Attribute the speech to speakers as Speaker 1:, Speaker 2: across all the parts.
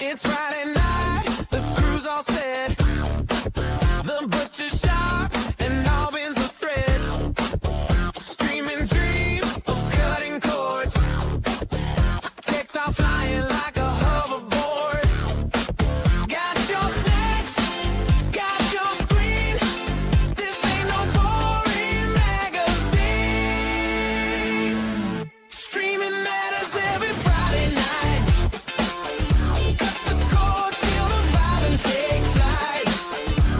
Speaker 1: It's Friday night, the crew's all set. The butcher's shop and all bins of thread. Streaming dreams of cutting cords. TikTok flying like a hoverboard. Got your snacks, got your screen. This ain't no boring magazine. Streaming matters every Friday night. Cut the cord, feel the vibe and take flight.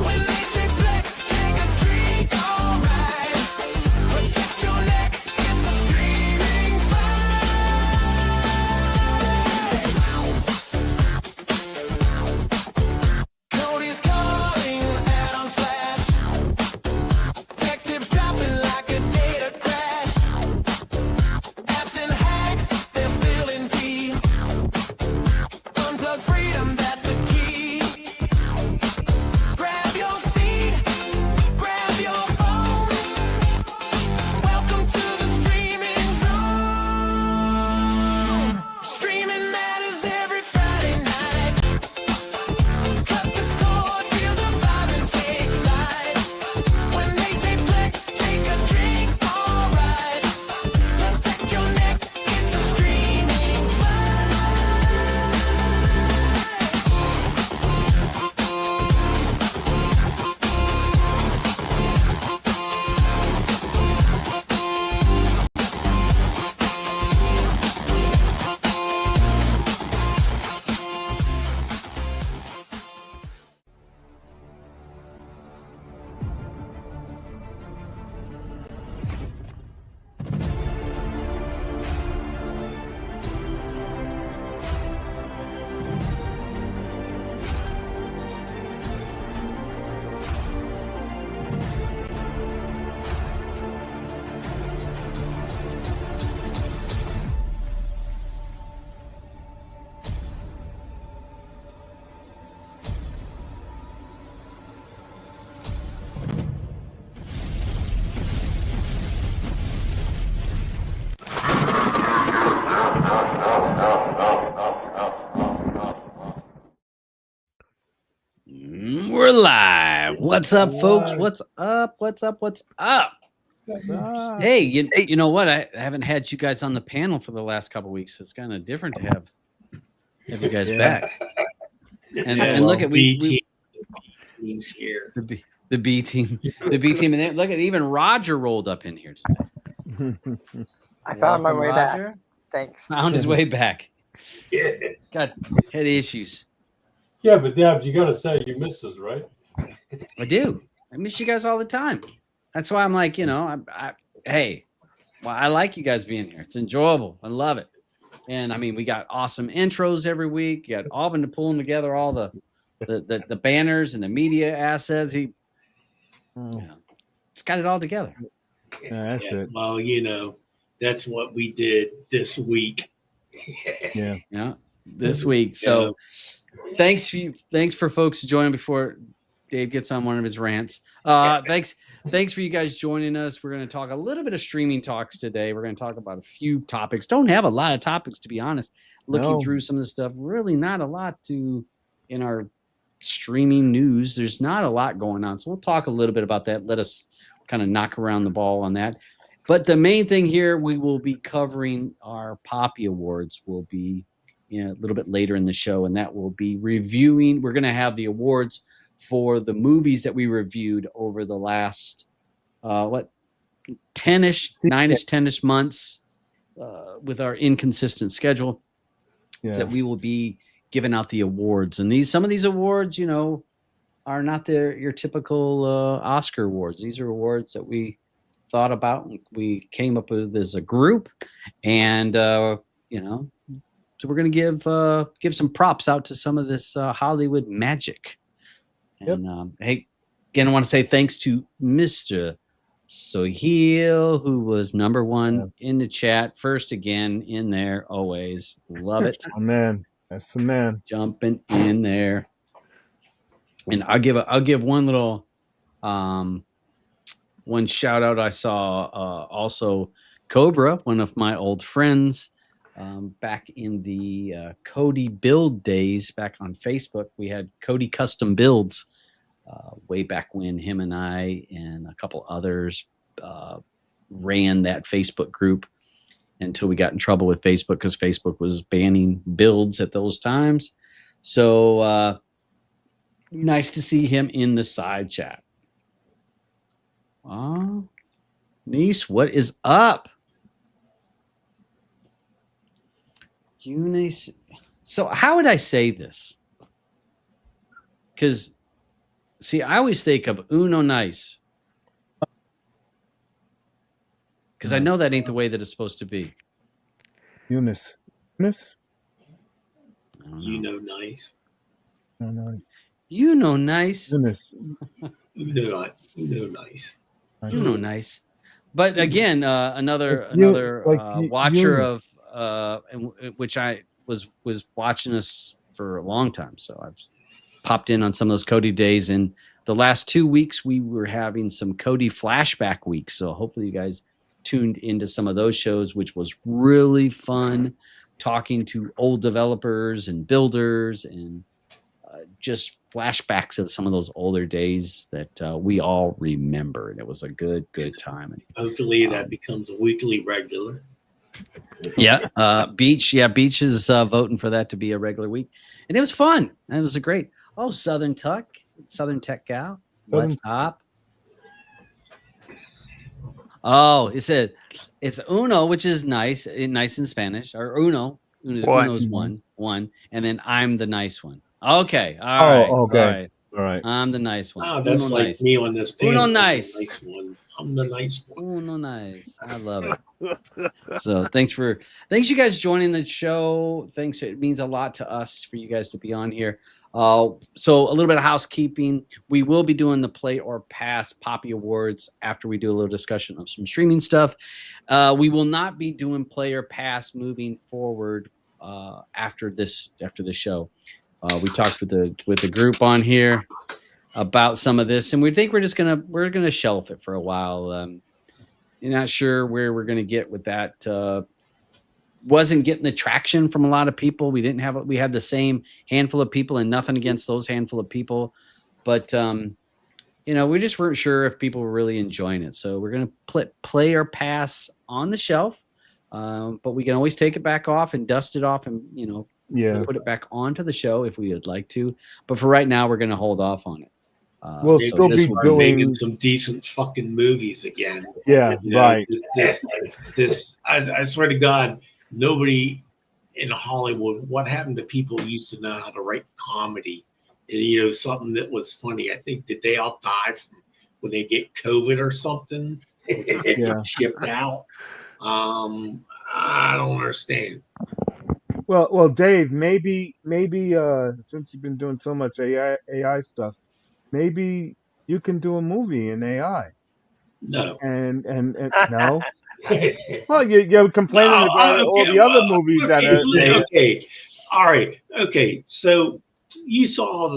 Speaker 1: When they say flex, take a drink, alright. Protect your neck, it's a streaming fight. Cody's calling, Adam's flash. Tech tips dropping like a data crash. Apps and hacks, they're spilling tea. Unplug freedom, that's the key. Grab your seat, grab your phone. Welcome to the streaming zone. Streaming matters every Friday night. Cut the cord, feel the vibe and take flight. When they say flex, take a drink, alright. Protect your neck, it's a streaming fight.
Speaker 2: We're live. What's up, folks? What's up? What's up? What's up? Hey, you know what? I haven't had you guys on the panel for the last couple weeks. So it's kind of different to have you guys back. And look at
Speaker 3: team's here.
Speaker 2: The B team, the B team, and look at even Roger rolled up in here today.
Speaker 4: I found my
Speaker 2: Welcome,
Speaker 4: way
Speaker 2: Roger.
Speaker 4: back. Thanks.
Speaker 2: Found his way back.
Speaker 3: Yeah.
Speaker 2: Got head issues.
Speaker 5: Yeah, but Dabs, you got to say you missed us, right?
Speaker 2: I do. I miss you guys all the time. That's why I'm like, hey, well, I like you guys being here. It's enjoyable. I love it. And I mean, we got awesome intros every week. You got Alvin to pulling together all the banners and the media assets. It's got it all together.
Speaker 6: That's it.
Speaker 3: Well, that's what we did this week.
Speaker 6: Yeah.
Speaker 2: This week. So thanks for folks joining before Dave gets on one of his rants. Thanks for you guys joining us. We're going to talk a little bit of streaming talks today. We're going to talk about a few topics. Don't have a lot of topics, to be honest. Looking through some of the stuff, really not a lot in our streaming news. There's not a lot going on. So we'll talk a little bit about that. Let us kind of knock around the ball on that. But the main thing here, we will be covering our Poppy Awards. Will be a little bit later in the show, and that will be reviewing. We're going to have the awards for the movies that we reviewed over the last 10ish months with our inconsistent schedule. That we will be giving out the awards, and some of these awards, are not your typical Oscar awards. These are awards that we thought about and we came up with as a group, and so we're going to give some props out to some of this Hollywood magic. And hey, again, I want to say thanks to Mr. Soheil, who was number one in the chat, first again in there, always love it.
Speaker 6: Oh, man, That's the man.
Speaker 2: jumping in there. And I'll give one little one shout out. I saw also Cobra, one of my old friends, back in the Cody build days back on Facebook. We had Cody Custom Builds way back when him and I and a couple others ran that Facebook group until we got in trouble with Facebook because Facebook was banning builds at those times. So nice to see him in the side chat. Niece, what is up? Eunice. So how would I say this? Because, see, I always think of uno nice. Because I know that ain't the way that it's supposed to be.
Speaker 6: Eunice. Eunice?
Speaker 3: You know, nice.
Speaker 6: No.
Speaker 2: You know nice.
Speaker 6: Eunice.
Speaker 3: You know, nice.
Speaker 2: You know nice. But again, another watcher of which I was watching us for a long time. So I've popped in on some of those Cody days, and the last 2 weeks we were having some Cody flashback weeks. So hopefully you guys tuned into some of those shows, which was really fun, talking to old developers and builders and just flashbacks of some of those older days that we all remember. And it was a good time. And,
Speaker 3: Hopefully that becomes a weekly regular.
Speaker 2: Yeah. Beach is voting for that to be a regular week. And it was fun. It was a great, Southern Tech Gal. What's up? Oh, it's uno, which is nice in Spanish, or uno's one, and then I'm the nice one. Okay, all right. I'm the nice one.
Speaker 3: Oh, that's
Speaker 2: uno
Speaker 3: like
Speaker 2: nice.
Speaker 3: me on this page.
Speaker 2: Uno nice.
Speaker 3: Nice one. I'm the nice one.
Speaker 2: Uno nice. I love it. So thanks you guys joining the show. Thanks. It means a lot to us for you guys to be on here. So a little bit of housekeeping. We will be doing the Play or Pass Poppy Awards after we do a little discussion of some streaming stuff. We will not be doing Play or Pass moving forward after this show. We talked with the group on here about some of this, and we think we're gonna shelf it for a while. You're not sure where we're gonna get with that. Wasn't getting the traction from a lot of people. We had the same handful of people, and nothing against those handful of people, but we just weren't sure if people were really enjoying it. So we're gonna Play or Pass on the shelf, but we can always take it back off and dust it off, and put it back onto the show if we would like to. But for right now, we're gonna hold off on it.
Speaker 6: We'll still be
Speaker 3: making some decent fucking movies again.
Speaker 6: Yeah, right.
Speaker 3: I swear to God, nobody in Hollywood. What happened to people who used to know how to write comedy? And something that was funny. I think that they all die from when they get COVID or something. They get shipped out. I don't understand.
Speaker 6: Well, Dave, maybe since you've been doing so much AI stuff, maybe you can do a movie in AI.
Speaker 3: No.
Speaker 6: And no. Well, you're complaining about all the other movies that are.
Speaker 3: Okay. All right. Okay. So you saw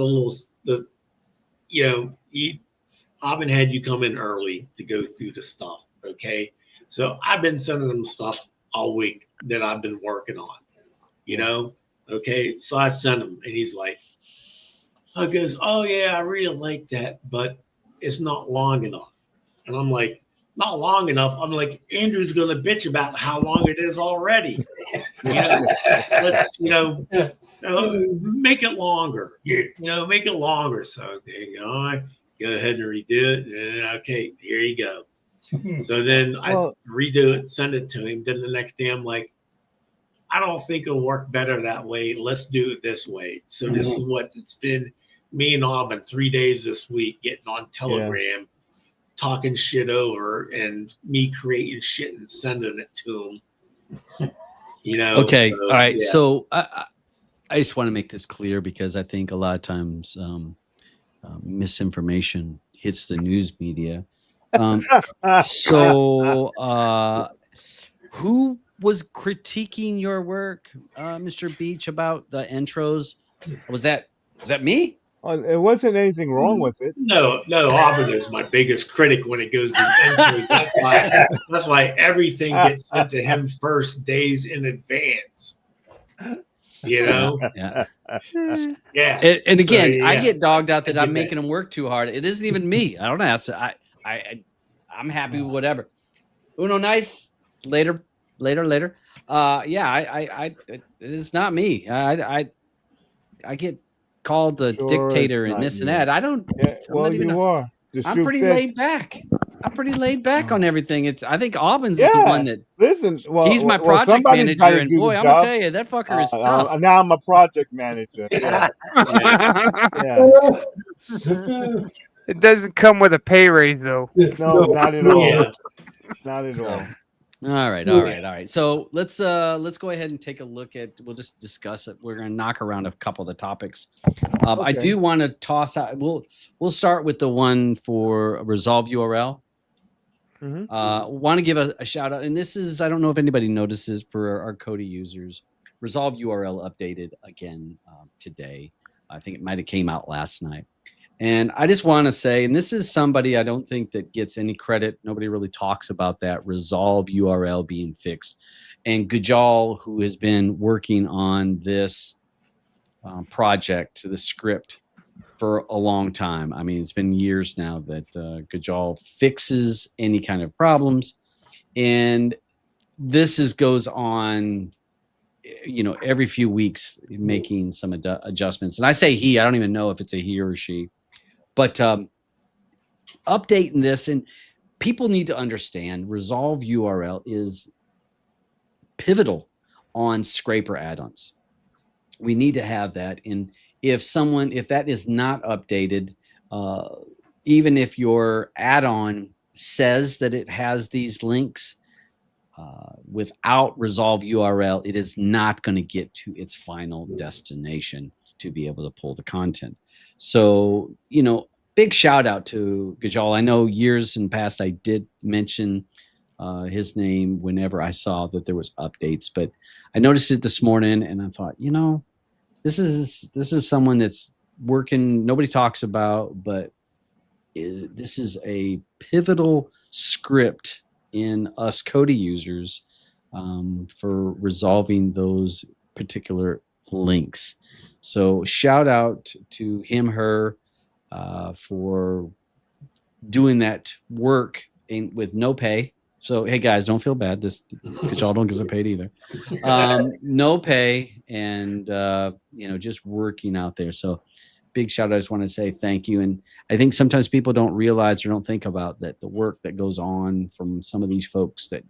Speaker 3: I've been had you come in early to go through the stuff. Okay. So I've been sending them stuff all week that I've been working on. Okay. So I sent him, and he's like, I goes, oh yeah, I really like that, but it's not long enough. And I'm like, not long enough. I'm like, Andrew's gonna bitch about how long it is already. Let's make it longer. Make it longer. So all right, go ahead and redo it. And okay, here you go. So then I redo it, send it to him. Then the next day I'm like, I don't think it'll work better that way. Let's do it this way. So this is what it's been. Me and Aubin 3 days this week getting on Telegram, talking shit over, and me creating shit and sending it to him.
Speaker 2: Okay.
Speaker 3: So,
Speaker 2: all right. Yeah. So I just want to make this clear because I think a lot of times misinformation hits the news media. Who was critiquing your work, Mr. Beach, about the intros. Was that me?
Speaker 6: It wasn't anything wrong with it.
Speaker 3: No, Auburn is my biggest critic when it goes to injuries. That's why everything gets sent to him first days in advance. You know?
Speaker 2: Yeah.
Speaker 3: Yeah.
Speaker 2: And again,
Speaker 3: So,
Speaker 2: I
Speaker 3: yeah.
Speaker 2: get dogged out that
Speaker 3: I
Speaker 2: I'm
Speaker 3: get
Speaker 2: making them work too hard. It isn't even me. I don't ask. I'm happy with whatever. Uno nice. Later. Yeah, it's not me. I get called the
Speaker 6: Sure,
Speaker 2: dictator
Speaker 6: it's
Speaker 2: and
Speaker 6: not
Speaker 2: this and
Speaker 6: you.
Speaker 2: that. I don't.
Speaker 6: Yeah,
Speaker 2: I'm
Speaker 6: well,
Speaker 2: not even.
Speaker 6: you are. The
Speaker 2: I'm
Speaker 6: shoe
Speaker 2: pretty
Speaker 6: fits.
Speaker 2: laid back. I'm pretty laid back on everything. I think Auburn's is the
Speaker 6: Yeah.
Speaker 2: one that
Speaker 6: Listen, well,
Speaker 2: he's my
Speaker 6: well,
Speaker 2: project
Speaker 6: somebody's got
Speaker 2: manager,
Speaker 6: to
Speaker 2: and
Speaker 6: do
Speaker 2: boy,
Speaker 6: the
Speaker 2: I'm gonna
Speaker 6: job.
Speaker 2: tell you that fucker is tough.
Speaker 6: Now I'm a project manager. Yeah, yeah.
Speaker 7: It doesn't come with a pay raise though.
Speaker 6: No, not at all.
Speaker 3: Yeah.
Speaker 6: Not at all.
Speaker 2: All right. So let's go ahead and take a look at. We'll just discuss it. We're gonna knock around a couple of the topics. I
Speaker 6: Okay.
Speaker 2: do want to toss out. We'll start with the one for Resolve URL.
Speaker 6: Mhm.
Speaker 2: Want to give a shout out, and this is, I don't know if anybody notices, for our Kodi users, Resolve URL updated again today. I think it might have came out last night. And I just want to say, and this is somebody I don't think that gets any credit. Nobody really talks about that Resolve URL being fixed. And Gujal, who has been working on this project, the script, for a long time. I mean, it's been years now that Gujal fixes any kind of problems. And this goes on, every few weeks, making some adjustments. And I say he, I don't even know if it's a he or she. But updating this, and people need to understand Resolve URL is pivotal on scraper add-ons. We need to have that. And if that is not updated, even if your add-on says that it has these links, without Resolve URL, it is not going to get to its final destination to be able to pull the content. So, big shout out to Gujal. I know years in past I did mention his name whenever I saw that there was updates, but I noticed it this morning and I thought, this is someone that's working, nobody talks about, but this is a pivotal script in us Kodi users for resolving those particular links. So shout out to him, her, for doing that work with no pay. So, hey guys, don't feel bad. Because y'all don't get paid either. No pay, and just working out there. So, big shout out. I just want to say thank you. And I think sometimes people don't realize or don't think about that the work that goes on from some of these folks that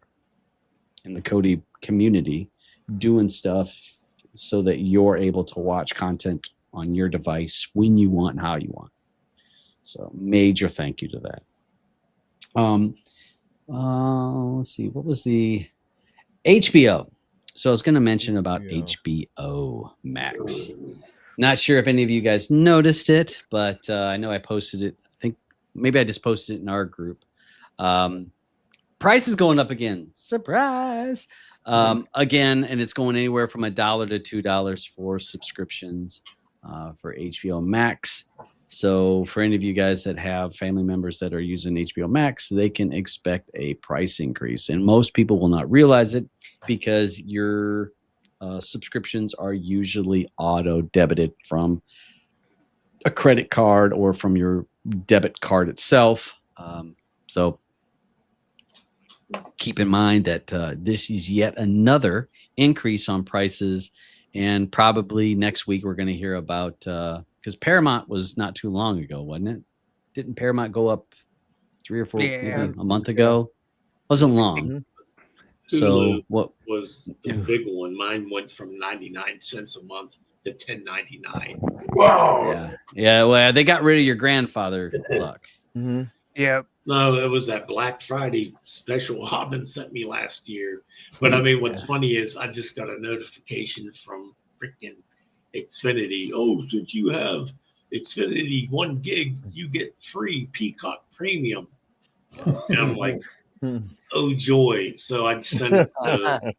Speaker 2: in the Kodi community doing stuff so that you're able to watch content on your device when you want and how you want. So major thank you to that. Let's see, what was the HBO? So I was going to mention about HBO Max. Not sure if any of you guys noticed it, but I know I posted it. I think maybe I just posted it in our group. Price is going up again. Surprise. Again, and it's going anywhere from $1 to $2 for subscriptions for HBO Max. So for any of you guys that have family members that are using HBO Max, they can expect a price increase. And most people will not realize it because your subscriptions are usually auto-debited from a credit card or from your debit card itself. So keep in mind that this is yet another increase on prices. And probably next week we're going to hear about, because Paramount was not too long ago, wasn't it? Didn't Paramount go up 3 or 4, maybe a month ago? Wasn't long.
Speaker 6: Mm-hmm.
Speaker 2: So
Speaker 3: Hulu
Speaker 2: what
Speaker 3: was the big one? Mine went from 99 cents a month to $10.99.
Speaker 5: Wow.
Speaker 2: Yeah. Well, they got rid of your grandfather luck.
Speaker 6: Mm-hmm.
Speaker 7: Yep.
Speaker 3: No, it was that Black Friday special Hobbin sent me last year. But I mean, what's funny is I just got a notification from freaking Xfinity. Oh, since you have Xfinity 1 gig, you get free Peacock Premium. And I'm like, oh joy! So I sent it to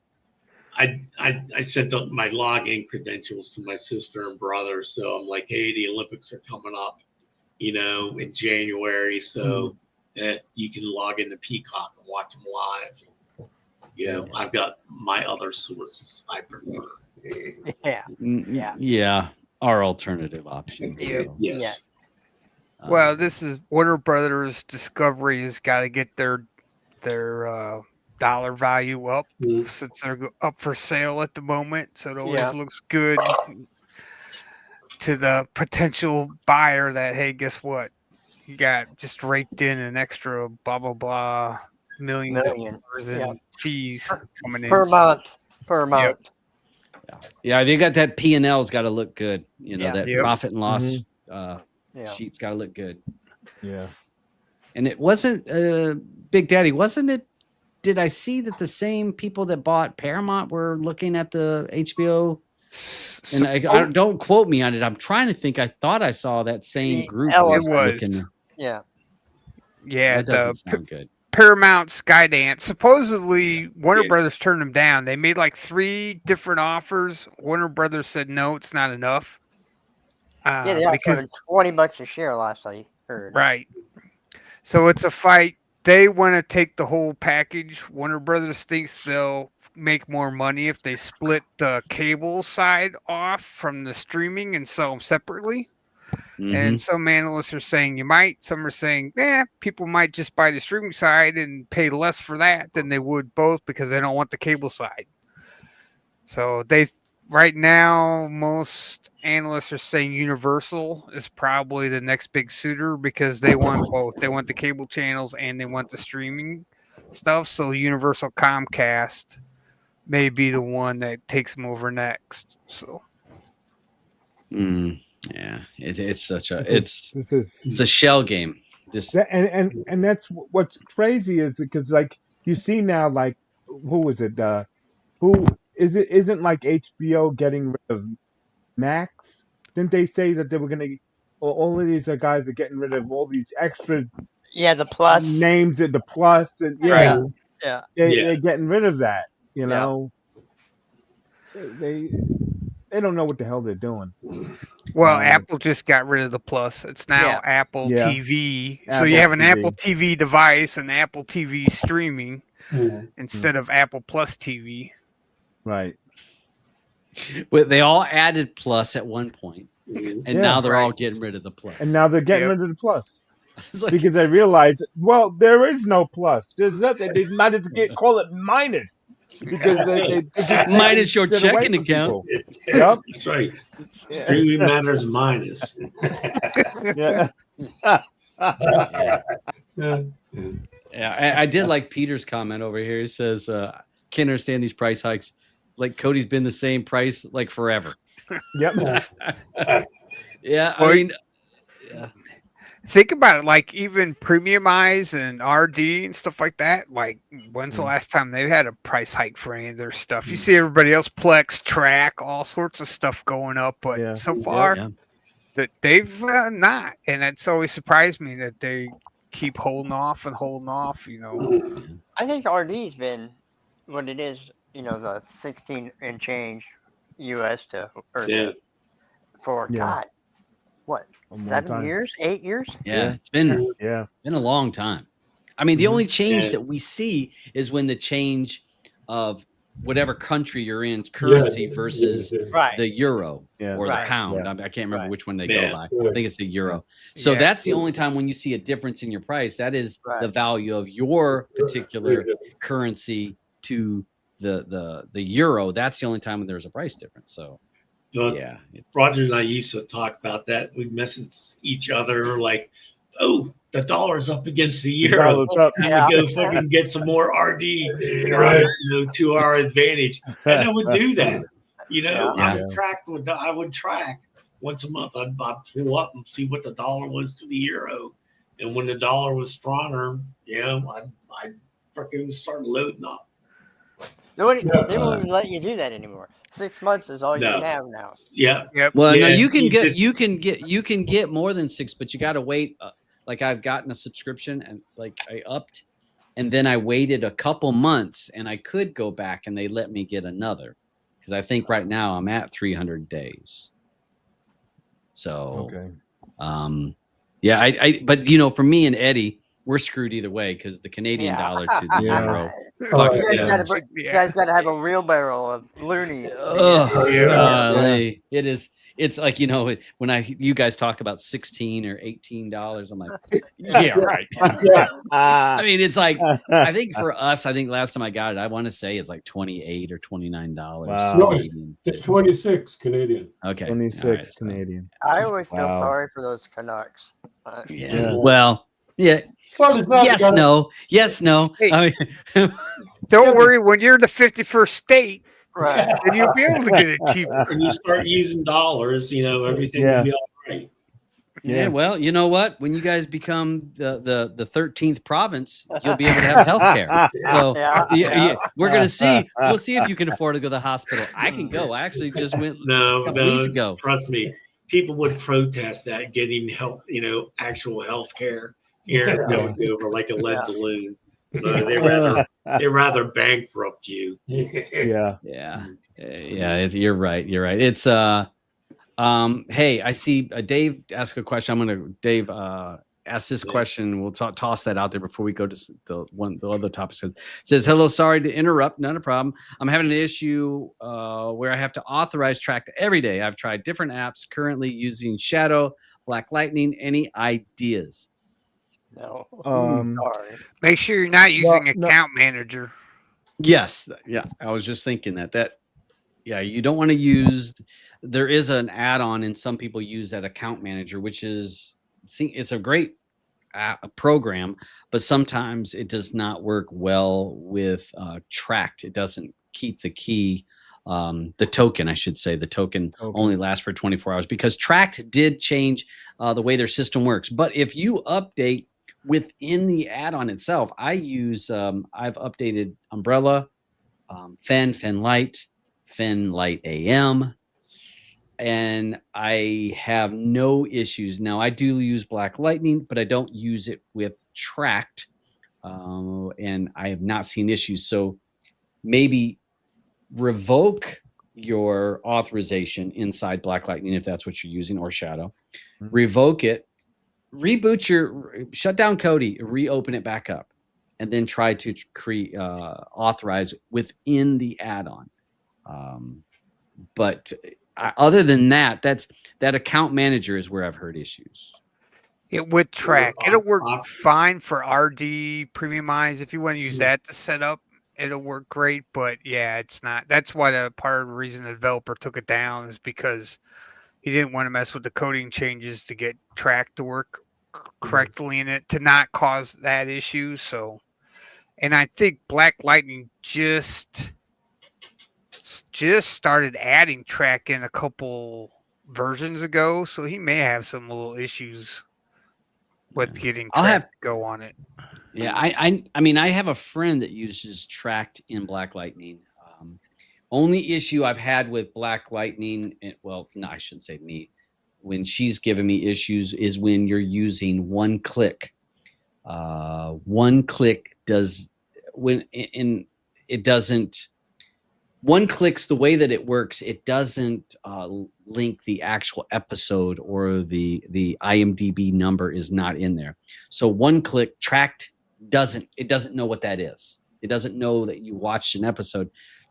Speaker 3: I sent out my login credentials to my sister and brother. So I'm like, hey, the Olympics are coming up, in January. So you can log into Peacock and watch them live. I've got my other sources I prefer.
Speaker 4: Yeah. Yeah.
Speaker 2: Yeah. Our alternative options.
Speaker 7: Yeah.
Speaker 2: So,
Speaker 3: Yes.
Speaker 7: Well, this is Warner Brothers Discovery has got to get their dollar value up since they're up for sale at the moment. So it always
Speaker 4: Yeah.
Speaker 7: looks good to the potential buyer that, hey, guess what? You got just raked in an extra blah blah blah millions of
Speaker 4: Million.
Speaker 7: dollars in
Speaker 4: Yeah.
Speaker 7: fees coming in.
Speaker 4: Per month. Per month.
Speaker 2: yeah, they got that P&L's got to look good.
Speaker 4: Yeah.
Speaker 2: That
Speaker 7: Yep.
Speaker 2: profit and loss
Speaker 4: Yeah.
Speaker 2: sheet's got to look good.
Speaker 6: Yeah.
Speaker 2: And it wasn't Big Daddy, wasn't it? Did I see that the same people that bought Paramount were looking at the HBO? And I don't quote me on it. I'm trying to think. I thought I saw that same
Speaker 4: The
Speaker 2: group.
Speaker 4: Ellis-
Speaker 7: It was.
Speaker 2: looking.
Speaker 4: Yeah.
Speaker 7: Yeah,
Speaker 2: That doesn't sound good.
Speaker 7: Paramount Skydance. Supposedly, Warner
Speaker 3: Yeah.
Speaker 7: Brothers turned them down. They made like 3 different offers. Warner Brothers said no, it's not enough.
Speaker 4: Yeah, they
Speaker 7: because
Speaker 4: offered $20 a share last I heard.
Speaker 7: right. So it's a fight. They want to take the whole package. Warner Brothers thinks they'll make more money if they split the cable side off from the streaming and sell them separately.
Speaker 2: Mhm.
Speaker 7: And some analysts are saying you might. Some are saying, people might just buy the streaming side and pay less for that than they would both because they don't want the cable side. So right now, most analysts are saying Universal is probably the next big suitor because they want both. They want the cable channels and they want the streaming stuff. So Universal Comcast may be the one that takes them over next. So
Speaker 2: Yeah, it's such a
Speaker 6: This is
Speaker 2: it's a shell game. Just
Speaker 6: and that's what's crazy is because like you see now like who is it who is it isn't like HBO getting rid of Max? Didn't they say that they were gonna all of these guys are getting rid of all these extra
Speaker 4: Yeah, the plus.
Speaker 6: names at the plus and
Speaker 4: Yeah. Yeah.
Speaker 6: they're getting rid of that,
Speaker 4: Yeah.
Speaker 6: they don't know what the hell they're doing.
Speaker 7: well, Apple just got rid of the plus. It's now
Speaker 4: Yeah.
Speaker 7: Apple
Speaker 6: Yeah.
Speaker 7: TV. So
Speaker 6: Apple
Speaker 7: you have an
Speaker 6: TV.
Speaker 7: Apple TV device and Apple TV streaming instead of Apple Plus TV.
Speaker 6: Right.
Speaker 2: but they all added plus at one point,
Speaker 3: Mhm.
Speaker 2: and
Speaker 6: Yeah.
Speaker 2: now they're all
Speaker 7: Right.
Speaker 2: getting rid of the plus.
Speaker 6: And now they're getting
Speaker 7: Yep.
Speaker 6: rid of the plus.
Speaker 2: It's like,
Speaker 6: Because they realize, well, there is no plus. There's nothing. They might as well call it minus because they just
Speaker 2: minus your
Speaker 6: get away
Speaker 2: checking
Speaker 6: from
Speaker 2: account.
Speaker 6: people. Yep.
Speaker 3: That's right.
Speaker 6: Yeah.
Speaker 3: Streaming matters minus.
Speaker 6: Yeah.
Speaker 5: Yeah.
Speaker 2: Yeah, I did like Peter's comment over here. He says, "Can't understand these price hikes. Like Cody's been the same price like forever."
Speaker 6: Yep.
Speaker 2: Yeah,
Speaker 7: Well,
Speaker 2: I mean,
Speaker 7: Think about it, like even Premiumize and RD and stuff like that. Like, when's the last time they've had a price hike for any of their stuff? You see everybody else, Plex, Track, all sorts of stuff going up, but
Speaker 6: Yeah.
Speaker 7: so far
Speaker 2: yeah.
Speaker 7: that they've not, and it's always surprised me that they keep holding off and holding off.
Speaker 4: I think RD's been what it is, the 16 and change US to or
Speaker 3: Yeah.
Speaker 4: for
Speaker 6: Yeah.
Speaker 4: God, what,
Speaker 6: A long
Speaker 4: 7
Speaker 6: time.
Speaker 4: years, 8 years?
Speaker 2: Yeah, it's been
Speaker 6: Yeah.
Speaker 2: a long time. I mean, the only change
Speaker 3: Yeah.
Speaker 2: that we see is when the change of whatever country you're in currency versus
Speaker 4: Right.
Speaker 2: the euro
Speaker 6: Yeah.
Speaker 2: or
Speaker 4: Right.
Speaker 2: the pound.
Speaker 6: Yeah.
Speaker 2: I can't remember
Speaker 4: Right.
Speaker 2: which one they
Speaker 3: Yeah.
Speaker 2: go by. I think it's the euro. So
Speaker 7: Yeah.
Speaker 2: that's the only time when you see a difference in your price. That is the
Speaker 4: Right.
Speaker 2: value of your particular currency to the euro. That's the only time when there's a price difference. So
Speaker 3: But
Speaker 2: yeah,
Speaker 3: Roger and I used to talk about that. We message each other like, "Oh, the dollar's up against the euro.
Speaker 6: Dollar's up.
Speaker 3: Time to go fucking get some more RD,
Speaker 5: Right.
Speaker 3: to our advantage." And I would do that.
Speaker 2: Yeah.
Speaker 3: I would track once a month. I'd pull up and see what the dollar was to the euro, and when the dollar was stronger, I'd freaking start loading up.
Speaker 4: They won't even let you do that anymore. 6 months is all you
Speaker 3: No.
Speaker 4: can have now.
Speaker 3: Yeah,
Speaker 2: well, no,
Speaker 3: Yeah,
Speaker 2: you can
Speaker 3: you
Speaker 2: get
Speaker 3: just-
Speaker 2: you can get more than 6, but you got to wait. Like I've gotten a subscription and like I upped, and then I waited a couple months, and I could go back, and they let me get another, because I think right now I'm at 300 days. So,
Speaker 6: Okay.
Speaker 2: yeah, but for me and Eddie, we're screwed either way because the Canadian dollar to the
Speaker 6: Yeah.
Speaker 2: euro.
Speaker 5: Oh,
Speaker 2: Fuck
Speaker 4: You
Speaker 2: it,
Speaker 4: guys,
Speaker 5: yeah.
Speaker 4: gotta, you guys gotta have a wheelbarrow of loonies. to
Speaker 2: Ugh,
Speaker 5: Oh, yeah.
Speaker 2: golly. It is. It's like when you guys talk about $16 or $18, I'm like, yeah, right.
Speaker 5: Yeah.
Speaker 2: I mean, it's like I think for us, I think last time I got it, I want to say it's like $28 or $29.
Speaker 6: Wow.
Speaker 5: No,
Speaker 2: Canadian
Speaker 5: It's
Speaker 2: to-
Speaker 5: 26 Canadian.
Speaker 2: okay,
Speaker 6: 26
Speaker 2: all right, so,
Speaker 6: Canadian.
Speaker 4: I always feel
Speaker 6: Wow.
Speaker 4: sorry for those Canucks.
Speaker 2: yeah.
Speaker 6: Yeah.
Speaker 2: Well, yeah.
Speaker 5: Well, it's not.
Speaker 2: Yes, no. Yes, no.
Speaker 7: Hey.
Speaker 2: I mean,
Speaker 7: Don't worry, when you're in the 51st state,
Speaker 4: Right.
Speaker 7: then you'll be able to get it cheaper.
Speaker 3: When you start using dollars, everything
Speaker 6: Yeah.
Speaker 3: will be all right.
Speaker 2: yeah. Well, you know what? When you guys become the 13th province, you'll be able to have health care. So
Speaker 4: Yeah.
Speaker 2: we're gonna see. We'll see if you can afford to go to the hospital. I can go. I actually just went
Speaker 3: No,
Speaker 2: a couple weeks ago.
Speaker 3: trust me. People would protest that getting help, actual health care here in
Speaker 6: Yeah.
Speaker 3: Vancouver, like a lead
Speaker 4: Yeah.
Speaker 3: balloon. They rather bankrupt you.
Speaker 6: Yeah.
Speaker 2: Yeah. You're right. You're right. It's hey, I see Dave ask a question. I'm gonna Dave ask this question. We'll toss that out there before we go to the other topics. Says hello. Sorry to interrupt. Not a problem. I'm having an issue where I have to authorize track every day. I've tried different apps. Currently using Shadow, Black Lightning. Any ideas?
Speaker 4: No.
Speaker 6: Sorry.
Speaker 7: Make sure you're not using
Speaker 6: no.
Speaker 7: Account Manager.
Speaker 2: Yes. Yeah. I was just thinking that. Yeah, you don't want to use. There is an add-on, and some people use that Account Manager, which is it's a great program, but sometimes it does not work well with Tracked. It doesn't keep the key, the token, I should say. The token only lasts for 24 hours because Tracked did change the way their system works. But if you update within the add-on itself, I've updated Umbrella, Fen Light, Fen Light AM, and I have no issues. Now I do use Black Lightning, but I don't use it with Tracked, and I have not seen issues. So maybe revoke your authorization inside Black Lightning if that's what you're using, or Shadow. Revoke it, shut down Kodi, reopen it back up, and then try to authorize within the add-on. But other than that, that Account Manager is where I've heard issues.
Speaker 7: It would track. It'll work fine for RD Premiumize. If you want to use that to set up, it'll work great. But yeah, it's not. That's why the part of the reason the developer took it down is because he didn't want to mess with the coding changes to get Track to work correctly in it to not cause that issue. So, and I think Black Lightning just started adding Track in a couple versions ago, so he may have some little issues with getting Track to go on it.
Speaker 2: Yeah, I mean, I have a friend that uses Tracked in Black Lightning. Only issue I've had with Black Lightning, well, no, I shouldn't say me, when she's given me issues is when you're using one click. One click does it doesn't. One clicks, the way that it works, it doesn't link the actual episode, or the IMDb number is not in there. So one click Tracked doesn't know what that is. It doesn't know that you watched an episode.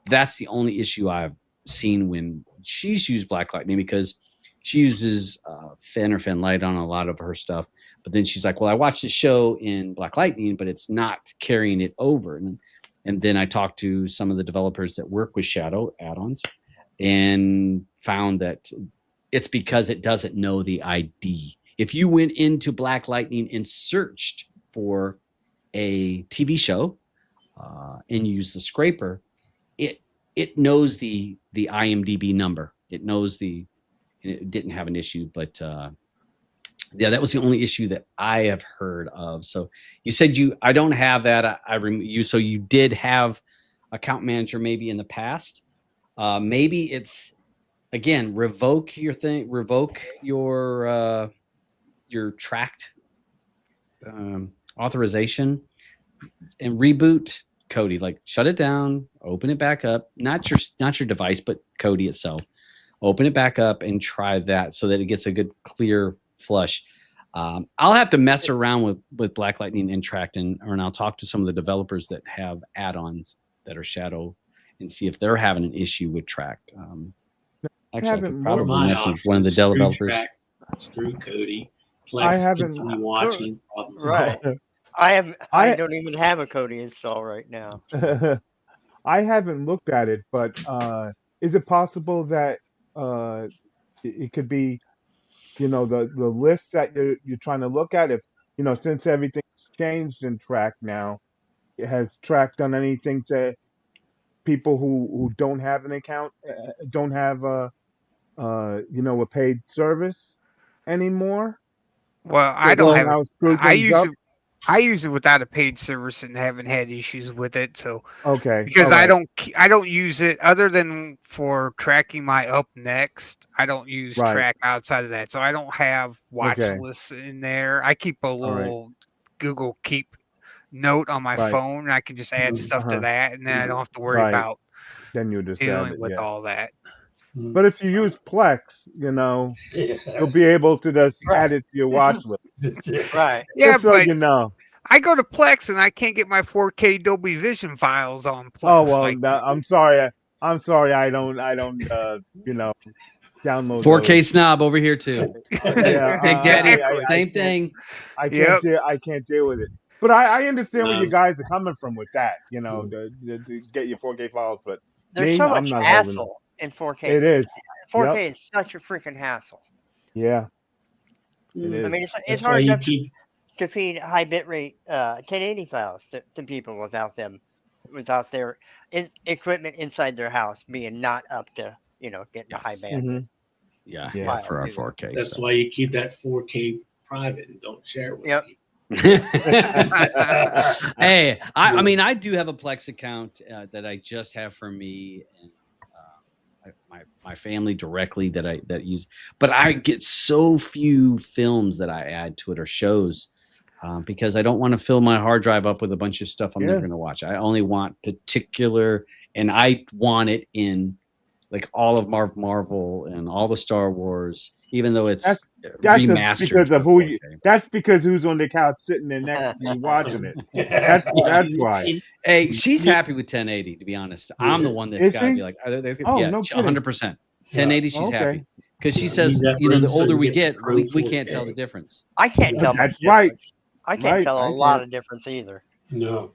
Speaker 2: That's the only issue I've seen when she's used Black Lightning, because she uses Fen Light on a lot of her stuff. But then she's like, well, I watched the show in Black Lightning, but it's not carrying it over. And then I talked to some of the developers that work with Shadow add-ons and found that it's because it doesn't know the ID. If you went into Black Lightning and searched for a TV show and used the scraper, it knows the IMDb number. It knows it didn't have an issue, but yeah, that was the only issue that I have heard of. So you said I don't have that. So you did have Account Manager maybe in the past. Maybe it's, again, revoke your Tracked authorization. and reboot Kodi. Like shut it down, open it back up. Not your device, but Kodi itself. Open it back up and try that so that it gets a good clear flush. I'll have to mess around with Black Lightning and Tract, and I'll talk to some of the developers that have add-ons that are Shadow and see if they're having an issue with Tract. Actually, I could
Speaker 6: haven't
Speaker 2: probably
Speaker 3: My
Speaker 2: message one of the
Speaker 3: options,
Speaker 2: developers.
Speaker 3: Screw Kodi.
Speaker 6: I
Speaker 3: Plex,
Speaker 6: haven't-
Speaker 3: continue watching. Problem
Speaker 4: Right.
Speaker 3: solved.
Speaker 4: I
Speaker 6: I-
Speaker 4: don't even have a Kodi install right now.
Speaker 6: I haven't looked at it, but is it possible that it could be, the list that you're trying to look at? If since everything's changed in Track now, has Track done anything to people who don't have an account, don't have a paid service anymore?
Speaker 7: Well, I
Speaker 6: So
Speaker 7: don't have.
Speaker 6: now screw
Speaker 7: I
Speaker 6: things
Speaker 7: use
Speaker 6: up?
Speaker 7: it. I use it without a paid service and haven't had issues with it. So
Speaker 6: Okay,
Speaker 7: because
Speaker 6: all right.
Speaker 7: I don't use it other than for tracking my up next. I don't use
Speaker 6: Right.
Speaker 7: Track outside of that. So I don't have watch
Speaker 6: Okay.
Speaker 7: lists in there. I keep a
Speaker 6: right.
Speaker 7: little Google Keep note on my
Speaker 6: Right.
Speaker 7: phone, and I can just add stuff to
Speaker 6: Uh-huh.
Speaker 7: that, and then I don't have to worry
Speaker 6: Right.
Speaker 7: about
Speaker 6: Then you just add
Speaker 7: dealing
Speaker 6: it,
Speaker 7: with
Speaker 6: yeah.
Speaker 7: all that.
Speaker 6: But if you use Plex, you'll be able to just add it to your watch list.
Speaker 4: Right.
Speaker 7: Yeah,
Speaker 6: Just so
Speaker 7: but
Speaker 6: you know.
Speaker 7: I go to Plex and I can't get my 4K Dolby Vision files on Plex.
Speaker 6: Oh well,
Speaker 7: like,
Speaker 6: I'm sorry. I'm sorry. I don't. Download
Speaker 2: 4K
Speaker 6: those.
Speaker 2: snob over here too.
Speaker 6: Yeah,
Speaker 2: Big Daddy,
Speaker 6: I
Speaker 2: same
Speaker 6: can't-
Speaker 2: thing.
Speaker 6: I can't.
Speaker 7: Yep.
Speaker 6: I can't deal with it. But I understand where you
Speaker 3: Um,
Speaker 6: guys are coming from with that. To get your 4K files. But
Speaker 4: There's
Speaker 6: Me,
Speaker 4: so
Speaker 6: I'm
Speaker 4: much
Speaker 6: not holding
Speaker 4: hassle in 4K.
Speaker 6: it is.
Speaker 4: 4K is such a freaking hassle.
Speaker 6: Yeah. It is.
Speaker 4: I mean, it's
Speaker 3: That's why
Speaker 4: hard
Speaker 3: you
Speaker 4: enough
Speaker 3: keep.
Speaker 4: to feed high bitrate 1080 files to people without their equipment inside their house being not up to getting a high
Speaker 2: Yes.
Speaker 4: band.
Speaker 6: Mhm.
Speaker 2: Yeah,
Speaker 6: Yeah.
Speaker 2: for our 4K.
Speaker 3: That's
Speaker 2: stuff.
Speaker 3: why you keep that 4K private and don't share it with
Speaker 4: Yep.
Speaker 3: people.
Speaker 2: Hey, I mean, I do have a Plex account that I just have for me and my family directly that use. But I get so few films that I add to it or shows because I don't want to fill my hard drive up with a bunch of stuff I'm never
Speaker 6: Yeah.
Speaker 2: going to watch. I only want particular, and I want it in like all of Marvel and all the Star Wars, even though it's
Speaker 6: That's just
Speaker 2: remastered.
Speaker 6: because of
Speaker 2: for
Speaker 6: who you.
Speaker 2: 4K.
Speaker 6: That's because who's on the couch sitting there next to you watching it. That's why.
Speaker 2: Hey, she's happy with 1080. To be honest, I'm the one that's
Speaker 6: Is
Speaker 2: got to
Speaker 6: she?
Speaker 2: be like,
Speaker 6: Oh,
Speaker 2: yeah,
Speaker 6: no kidding.
Speaker 2: 100%. 1080, she's
Speaker 6: Okay.
Speaker 2: happy because she says,
Speaker 3: that
Speaker 2: you know, the
Speaker 3: room so
Speaker 2: older
Speaker 3: you
Speaker 2: we
Speaker 3: get
Speaker 2: get,
Speaker 3: the
Speaker 2: we
Speaker 3: Pro
Speaker 2: can't tell
Speaker 3: 4K.
Speaker 2: the difference.
Speaker 4: I can't tell much
Speaker 6: That's right.
Speaker 4: difference. I can't
Speaker 6: Right,
Speaker 4: tell
Speaker 6: I
Speaker 4: a lot
Speaker 6: can't.
Speaker 4: of difference either.
Speaker 5: No.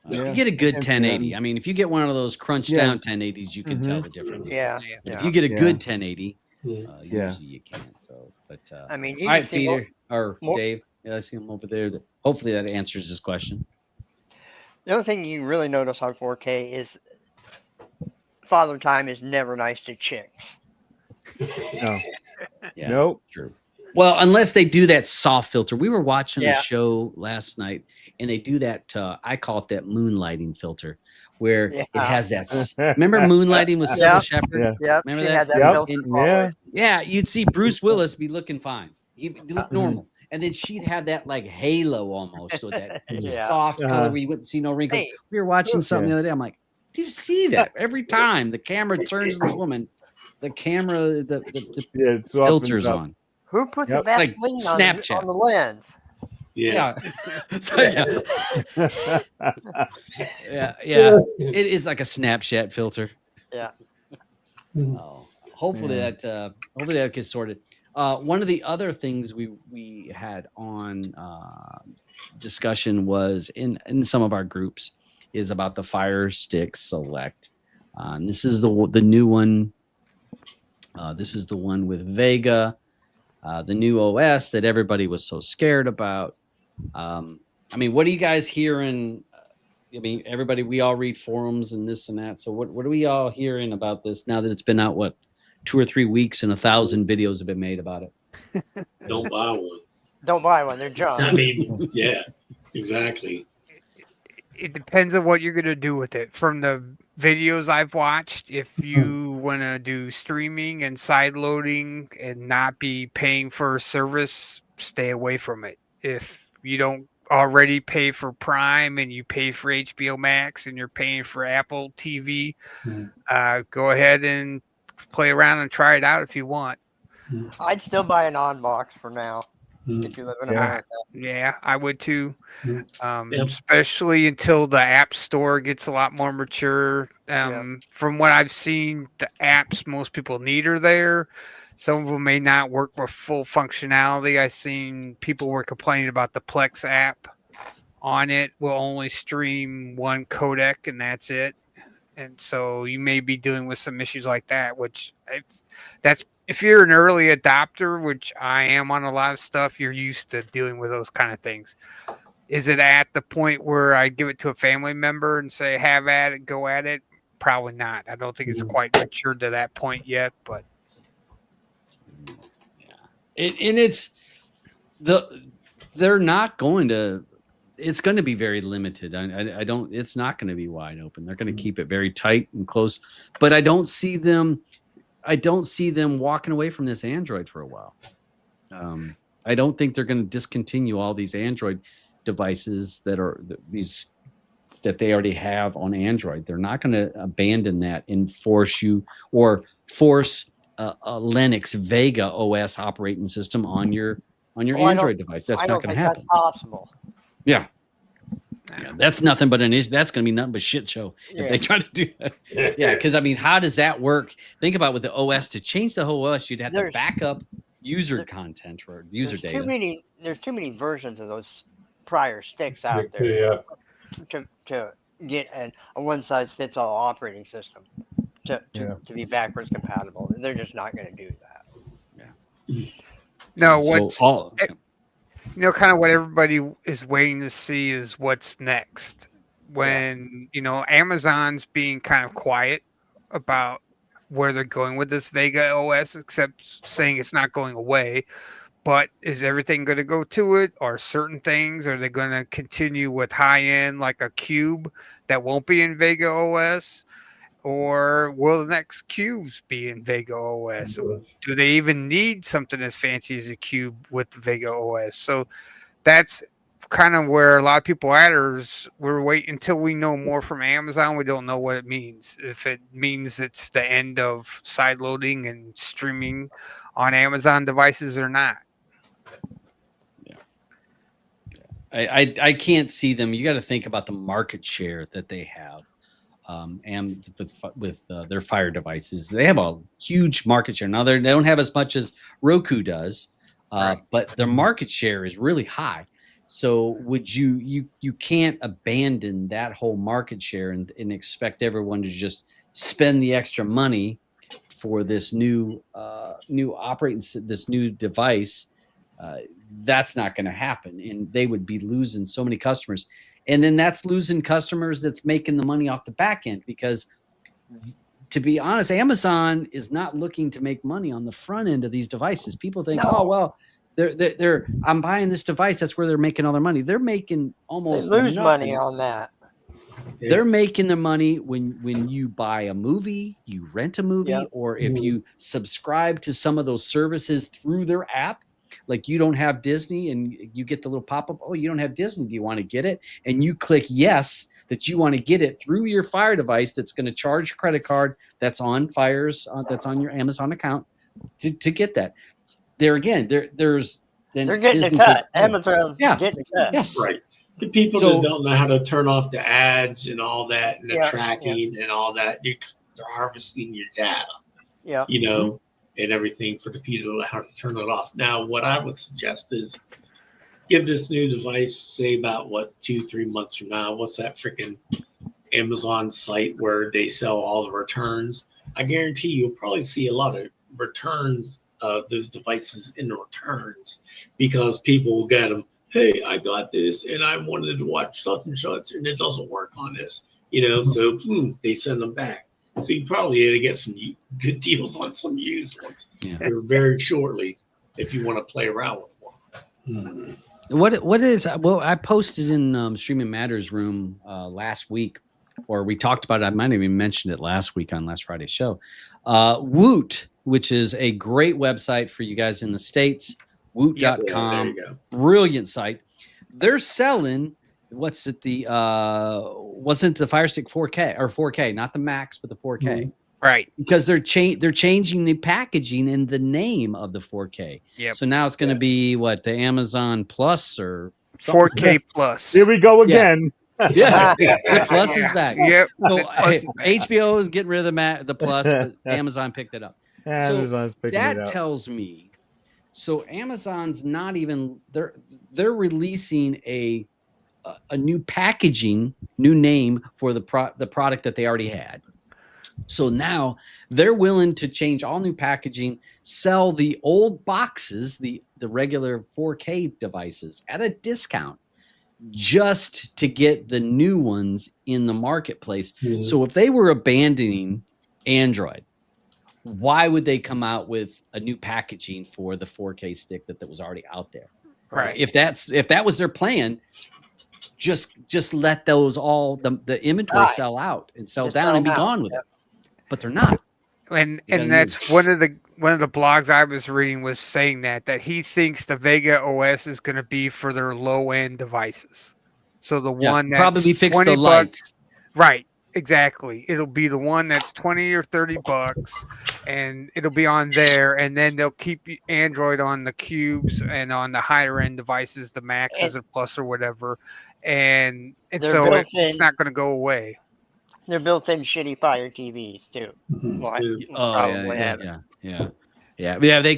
Speaker 2: If
Speaker 6: Yeah.
Speaker 2: you get a good
Speaker 6: And,
Speaker 2: 1080, I mean, if you get one of those crunched
Speaker 6: Yeah.
Speaker 2: down 1080s, you can tell the difference.
Speaker 4: Yeah.
Speaker 7: Yeah.
Speaker 2: But
Speaker 4: yeah.
Speaker 2: if you get a
Speaker 6: Yeah.
Speaker 2: good 1080,
Speaker 5: Yeah.
Speaker 6: Yeah.
Speaker 2: usually you can't. So, but
Speaker 4: I mean, you
Speaker 2: all right,
Speaker 4: can see more-
Speaker 2: Peter or
Speaker 4: more-
Speaker 2: Dave, yeah, I see him over there. Hopefully that answers this question.
Speaker 4: the only thing you really notice on 4K is Father Time is never nice to chicks.
Speaker 6: No.
Speaker 2: Yeah,
Speaker 6: Nope.
Speaker 2: true. Well, unless they do that soft filter. We were watching
Speaker 4: Yeah.
Speaker 2: a show last night, and they do that. I call it that moonlighting filter, where it
Speaker 4: Yeah.
Speaker 2: has that. Remember moonlighting with Sybil
Speaker 4: Yeah.
Speaker 2: Shepherd?
Speaker 6: Yeah.
Speaker 4: Yep.
Speaker 2: Remember
Speaker 4: she
Speaker 2: that?
Speaker 4: had that
Speaker 6: Yep.
Speaker 4: filter
Speaker 2: And-
Speaker 4: always.
Speaker 6: Yeah.
Speaker 2: Yeah, you'd see Bruce Willis be looking fine. He'd look normal, and then she'd have that like halo almost, or that
Speaker 4: Yeah.
Speaker 2: soft color
Speaker 6: Uh-huh.
Speaker 2: where you wouldn't see no wrinkles.
Speaker 4: Hey,
Speaker 2: We were watching something
Speaker 6: Yeah.
Speaker 2: the other day. I'm like, do you see that every time the camera turns to the woman? The camera, the
Speaker 6: Yeah. it softens
Speaker 2: filters
Speaker 6: up.
Speaker 2: on.
Speaker 4: who put
Speaker 6: Yep.
Speaker 4: the
Speaker 2: It's like
Speaker 4: Vaseline
Speaker 2: Snapchat.
Speaker 4: on the lens?
Speaker 3: Yeah.
Speaker 2: Yeah. So, yeah. It is like a Snapchat filter.
Speaker 4: Yeah.
Speaker 2: Oh, hopefully
Speaker 6: Yeah.
Speaker 2: hopefully that gets sorted. One of the other things we had on discussion was in some of our groups is about the Fire Stick Select. And this is the new one. This is the one with Vega, the new OS that everybody was so scared about. I mean, what are you guys hearing? I mean, everybody, we all read forums and this and that. So what are we all hearing about this now that it's been out, 2 or 3 weeks and 1,000 videos have been made about it?
Speaker 3: Don't buy one.
Speaker 4: Don't buy one. They're junk.
Speaker 3: I mean, yeah, exactly.
Speaker 7: It depends on what you're gonna do with it. From the videos I've watched, if you want to do streaming and side loading and not be paying for a service, stay away from it. If you don't already pay for Prime and you pay for HBO Max and you're paying for Apple TV, go ahead and play around and try it out if you want.
Speaker 4: I'd still buy an on box for now
Speaker 5: Mm.
Speaker 4: if you live in
Speaker 6: Yeah.
Speaker 4: America.
Speaker 7: Yeah, I would too.
Speaker 3: Yep.
Speaker 7: Especially until the App Store gets a lot more mature. From what I've seen, the apps most people need are there. Some of them may not work with full functionality. I've seen people were complaining about the Plex app on it will only stream one codec and that's it. And so you may be dealing with some issues like that, which if you're an early adopter, which I am on a lot of stuff, you're used to dealing with those kind of things. Is it at the point where I give it to a family member and say, have at it, go at it? Probably not. I don't think it's quite matured to that point yet, but
Speaker 2: they're not going to. It's going to be very limited. I don't. It's not going to be wide open. They're going to keep it very tight and close. But I don't see them. I don't see them walking away from this Android for a while. I don't think they're going to discontinue all these Android devices that they already have on Android. They're not going to abandon that and force a Linux Vega OS operating system on your Android device. That's not going to happen.
Speaker 4: That's possible.
Speaker 2: Yeah, that's nothing but an issue. That's going to be nothing but shit show if they try to do that. Yeah, because I mean, how does that work? Think about with the OS. To change the whole OS, you'd have to back up user content or user data.
Speaker 4: There's too many versions of those prior sticks out there
Speaker 5: Yeah.
Speaker 4: to get a one-size-fits-all operating system to be backwards compatible. They're just not going to do that.
Speaker 7: no,
Speaker 2: So
Speaker 7: kind of what everybody is waiting to see is what's next. When, Amazon's being kind of quiet about where they're going with this Vega OS, except saying it's not going away. But is everything going to go to it? Or certain things? Are they going to continue with high-end like a Cube that won't be in Vega OS? Or will the next Cubes be in Vega OS? Do they even need something as fancy as a Cube with the Vega OS? So that's kind of where a lot of people at is we're waiting until we know more from Amazon. We don't know what it means. If it means it's the end of side loading and streaming on Amazon devices or not.
Speaker 2: I can't see them. You got to think about the market share that they have. And with their Fire devices, they have a huge market share. Now they don't have as much as Roku does, but their market share is really high. So would you can't abandon that whole market share and expect everyone to just spend the extra money for this new this new device. That's not going to happen, and they would be losing so many customers. And then that's losing customers that's making the money off the back end because, to be honest, Amazon is not looking to make money on the front end of these devices. People think, oh, well, I'm buying this device. That's where they're making all their money. They're making almost
Speaker 4: They lose
Speaker 2: nothing.
Speaker 4: money on that.
Speaker 2: They're making their money when you buy a movie, you rent a movie, or if you subscribe to some of those services through their app. Like you don't have Disney and you get the little pop-up, oh, you don't have Disney. Do you want to get it? And you click yes, that you want to get it through your Fire device that's going to charge your credit card that's on Fire's, that's on your Amazon account to get that. There again, there's then
Speaker 4: They're getting
Speaker 2: Disney
Speaker 4: a cut.
Speaker 2: says,
Speaker 4: Amazon's
Speaker 2: yeah,
Speaker 4: getting a cut.
Speaker 2: yes.
Speaker 3: Right. The people
Speaker 2: So-
Speaker 3: that don't know how to turn off the ads and all that and the
Speaker 4: Yeah,
Speaker 3: tracking and all that, they're harvesting your data,
Speaker 4: Yeah.
Speaker 3: and everything for the people that know how to turn it off. Now, what I would suggest is give this new device, say about 2-3 months from now. What's that freaking Amazon site where they sell all the returns? I guarantee you'll probably see a lot of returns of those devices in the returns because people will get them. Hey, I got this and I wanted to watch such and such and it doesn't work on this, so they send them back. So you probably get some good deals on some used ones here very shortly if you want to play around with one.
Speaker 2: What is, well, I posted in Streaming Matters room last week, or we talked about it. I might have even mentioned it last week on last Friday's show. Woot, which is a great website for you guys in the States. Woot.com,
Speaker 3: there you go.
Speaker 2: brilliant site. they're selling what's it the wasn't the Fire Stick 4K or 4K, not the Max, but the 4K.
Speaker 7: Right.
Speaker 2: Because they're changing the packaging and the name of the 4K.
Speaker 7: Yep.
Speaker 2: So now it's going to be what, the Amazon Plus or
Speaker 7: 4K plus.
Speaker 6: Here we go
Speaker 2: Yeah.
Speaker 6: again.
Speaker 2: yeah, the Plus is back.
Speaker 7: Yep.
Speaker 2: So
Speaker 7: The Plus is back.
Speaker 2: HBO is getting rid of the Plus, but Amazon picked it up.
Speaker 6: Amazon's picking it
Speaker 2: That
Speaker 6: up.
Speaker 2: tells me, so Amazon's not even they're releasing a new packaging, new name for the product that they already had. So now they're willing to change all new packaging, sell the old boxes, the regular 4K devices at a discount just to get the new ones in the marketplace.
Speaker 5: Mhm.
Speaker 2: So if they were abandoning Android, why would they come out with a new packaging for the 4K stick that was already out there?
Speaker 7: Right.
Speaker 2: If that was their plan, just let those the inventory
Speaker 4: Right.
Speaker 2: sell out and sell
Speaker 4: Just
Speaker 2: down
Speaker 4: sell
Speaker 2: and be
Speaker 4: them out,
Speaker 2: gone with it. But they're not.
Speaker 7: And
Speaker 2: You gotta
Speaker 7: that's one of the blogs I was reading was saying that he thinks the Vega OS is going to be for their low end devices. So the
Speaker 2: Yeah,
Speaker 7: one that's
Speaker 2: probably fix the
Speaker 7: 20
Speaker 2: light.
Speaker 7: bucks, right? Exactly. It'll be the one that's 20 or 30 bucks, and it'll be on there, and then they'll keep Android on the cubes and on the higher end devices, the Maxes or Plus or whatever, and
Speaker 4: They're
Speaker 7: so
Speaker 4: built
Speaker 7: it's
Speaker 4: in.
Speaker 7: not going to go away.
Speaker 4: They're built-in shitty Fire TVs too.
Speaker 5: Mhm.
Speaker 4: Well,
Speaker 2: Oh
Speaker 4: probably have it.
Speaker 2: yeah. They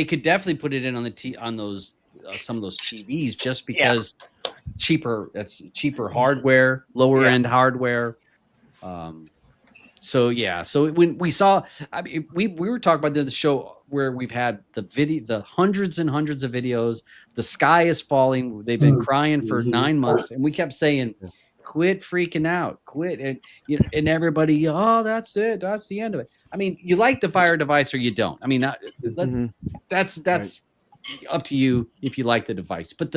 Speaker 2: could definitely put it in on those some of those TVs just because cheaper. That's cheaper hardware, lower
Speaker 4: Yeah.
Speaker 2: end hardware. So when we saw, I mean, we were talking about the show where we've had the hundreds and hundreds of videos. The sky is falling. They've been crying for 9 months, and we kept saying, quit freaking out, quit. And everybody, oh, that's it. That's the end of it. I mean, you like the Fire device or you don't. I mean,
Speaker 6: Mhm.
Speaker 2: that's up to you if you like the device. But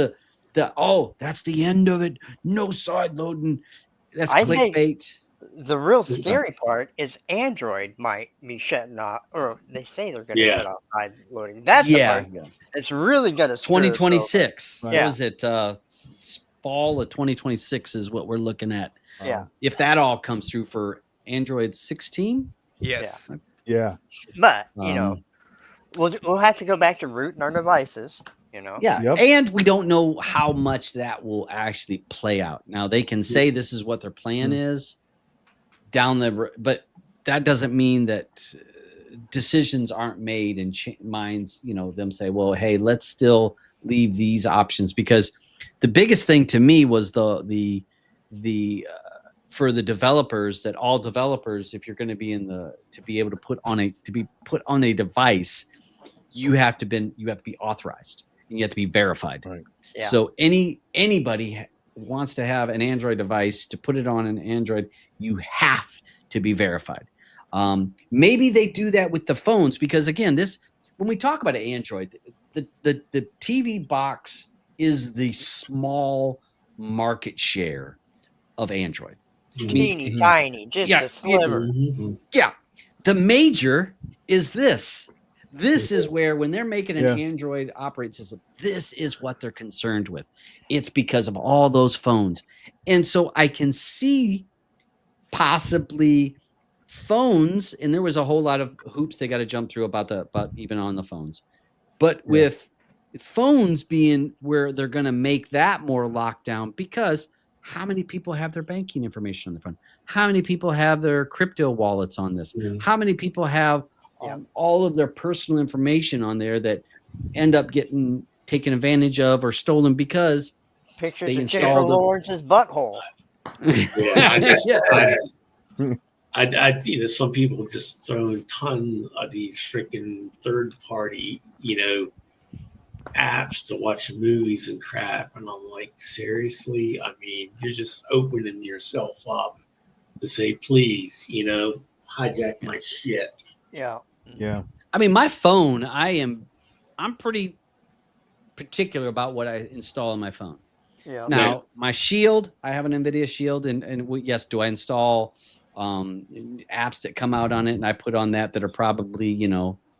Speaker 2: that's the end of it. No side loading. That's
Speaker 4: I think-
Speaker 2: clickbait.
Speaker 4: The real scary part is Android might be shutting off, or they say they're going to
Speaker 3: Yeah.
Speaker 4: shut off side loading. That's the part it's really going to
Speaker 2: 2026.
Speaker 4: Yeah.
Speaker 2: What was it? Fall of 2026 is what we're looking at.
Speaker 4: Yeah.
Speaker 2: If that all comes through for Android 16.
Speaker 7: Yes.
Speaker 6: Yeah.
Speaker 4: But you know,
Speaker 2: Um,
Speaker 4: we'll have to go back to rooting our devices. You know.
Speaker 2: Yeah.
Speaker 6: Yep.
Speaker 2: And we don't know how much that will actually play out. Now they can say this is what their plan is but that doesn't mean that decisions aren't made and minds, them say, well, hey, let's still leave these options, because the biggest thing to me was the for the developers, that all developers, if you're going to be to be able to put on a device, you have to be authorized and you have to be verified.
Speaker 6: Right.
Speaker 4: Yeah.
Speaker 2: So anybody wants to have an Android device, to put it on an Android, you have to be verified. Maybe they do that with the phones, because again, when we talk about Android, the TV box is the small market share of Android.
Speaker 4: Teeny tiny, just
Speaker 2: Yeah,
Speaker 4: a sliver.
Speaker 5: Mhm.
Speaker 2: Yeah. The major is this. This is where, when they're making an Android operating system, this is what they're concerned with. It's because of all those phones. And so I can see possibly phones, and there was a whole lot of hoops they got to jump through about even on the phones. But with phones being where they're going to make that more lockdown, because how many people have their banking information on the phone? How many people have their crypto wallets on this?
Speaker 5: Mhm.
Speaker 2: How many people have all of their personal information on there that end up getting taken advantage of or stolen because
Speaker 4: Pictures
Speaker 2: they
Speaker 4: of Jennifer
Speaker 2: installed them?
Speaker 4: Lawrence's butthole.
Speaker 3: Some people just throwing tons of these freaking third-party, apps to watch movies and crap, and I'm like, seriously? I mean, you're just opening yourself up to say, please, hijack my shit.
Speaker 4: Yeah.
Speaker 6: Yeah.
Speaker 2: I mean, my phone, I'm pretty particular about what I install on my phone.
Speaker 4: Yeah.
Speaker 2: Now, my Shield, I have an NVIDIA Shield, and yes, do I install apps that come out on it, and I put on that are probably,